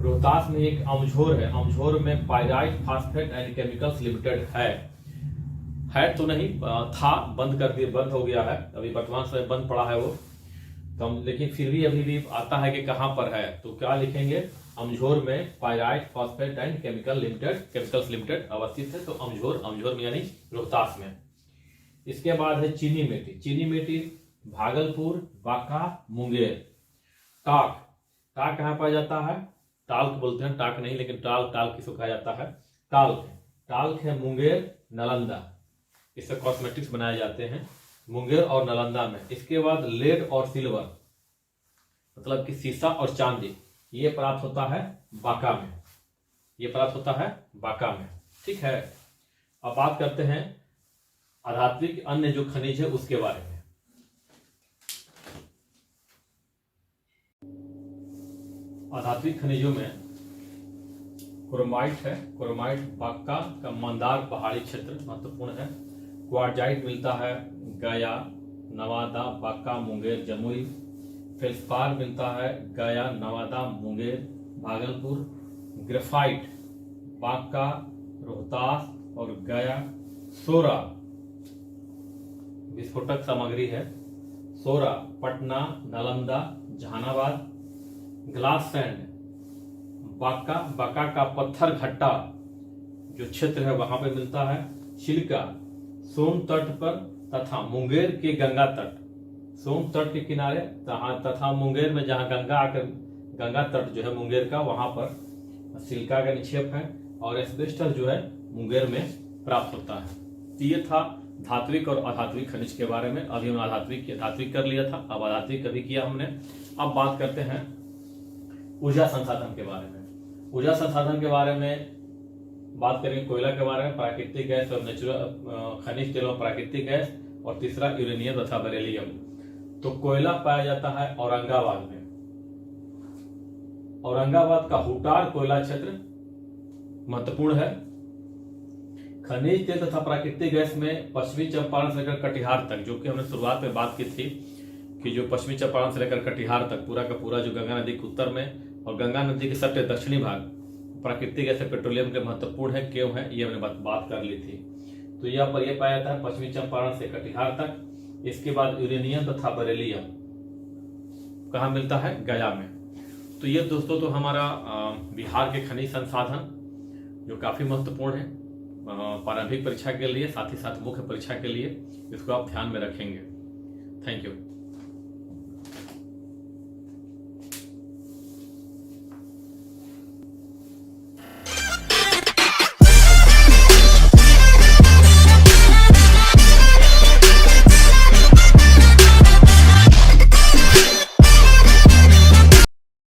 रोहतास में एक अमझोर है, अमझोर में pyrite phosphate and chemicals limited है तो नहीं था, बंद कर दिया, बंद हो गया है, अभी वर्तमान समय बंद पड़ा है वो कम, लेकिन फिर भी अभी भी आता है कि कहां पर है। तो क्या लिखेंगे? अमझोर में pyrite phosphate and chemicals limited अवस्थित है। तो अमझोर में यानी रोहतास में। इसके बाद है चीनी मिट्टी। चीनी मिट्टी भागलपुर, बांका, मुंगेर। टाक, टाक कहाँ पाया जाता है? टाल्क बोलते हैं, टाक नहीं, लेकिन टाल्क किसको कहा जाता है? टाल्क है मुंगेर, नालंदा, इससे कॉस्मेटिक्स बनाए जाते हैं मुंगेर और नालंदा में। इसके बाद लेड और सिल्वर। मतलब कि सीसा और चांदी, ये प्राप्त होता है बांका में, ये प्राप्त होता है बांका में। ठीक है, अब बात करते हैं अधात्विक अन्य जो खनिज है उसके बारे में। अधात्विक खनिजों में क्रोमाइट है, क्रोमाइट बांका का मंदार पहाड़ी क्षेत्र महत्वपूर्ण है। क्वार्जाइट मिलता है गया, नवादा, बांका, मुंगेर, जमुई। फेल्सपार मिलता है गया, नवादा, मुंगेर, भागलपुर। ग्रेफाइट बांका, रोहतास और गया। सोरा विस्फोटक सामग्री है, सोरा पटना, नालंदा, जहानाबाद। ग्लास सैंड बांका, बांका का पत्थर घट्टा जो क्षेत्र है वहां पे मिलता है। सिलिका सोन तट पर तथा मुंगेर के गंगा तट, सोन तट के किनारे तथा मुंगेर में जहां गंगा आकर, गंगा तट जो है मुंगेर का, वहां पर सिलिका का निक्षेप है और एस्बेस्टस जो है मुंगेर में प्राप्त होता है। तो ये था धात्विक और अधात्विक खनिज के बारे में। अभी हमने धात्विक कर लिया था, अब अधात्विक कभी किया हमने। अब बात करते हैं ऊर्जा संसाधन के बारे में। ऊर्जा संसाधन के बारे में बात करेंगे कोयला के बारे में, प्राकृतिक गैस और नेचुरल खनिज तेल और प्राकृतिक गैस, और तीसरा यूरेनियम तथा बेरिलियम। तो कोयला पाया जाता है औरंगाबाद में। औरंगाबाद का हुटार कोयला क्षेत्र महत्वपूर्ण है। खनिज तेल तथा प्राकृतिक गैस में पश्चिमी चंपारण से लेकर कटिहार तक, जो कि हमने शुरुआत में बात की थी कि जो पश्चिमी चंपारण से लेकर कटिहार तक पूरा का पूरा जो गंगा नदी के उत्तर में और गंगा नदी के सबसे दक्षिणी भाग प्राकृतिक गैस और पेट्रोलियम के महत्वपूर्ण है, क्यों है, ये हमने बात कर ली थी। तो यहाँ पर यह पाया जाता है पश्चिमी चंपारण से कटिहार तक। इसके बाद यूरेनियम तथा बेरिलियम कहाँ मिलता है, गया में। तो ये दोस्तों तो हमारा बिहार के खनिज संसाधन जो काफी महत्वपूर्ण है प्रारंभिक परीक्षा के लिए, साथ ही साथ मुख्य परीक्षा के लिए, इसको आप ध्यान में रखेंगे। Thank you.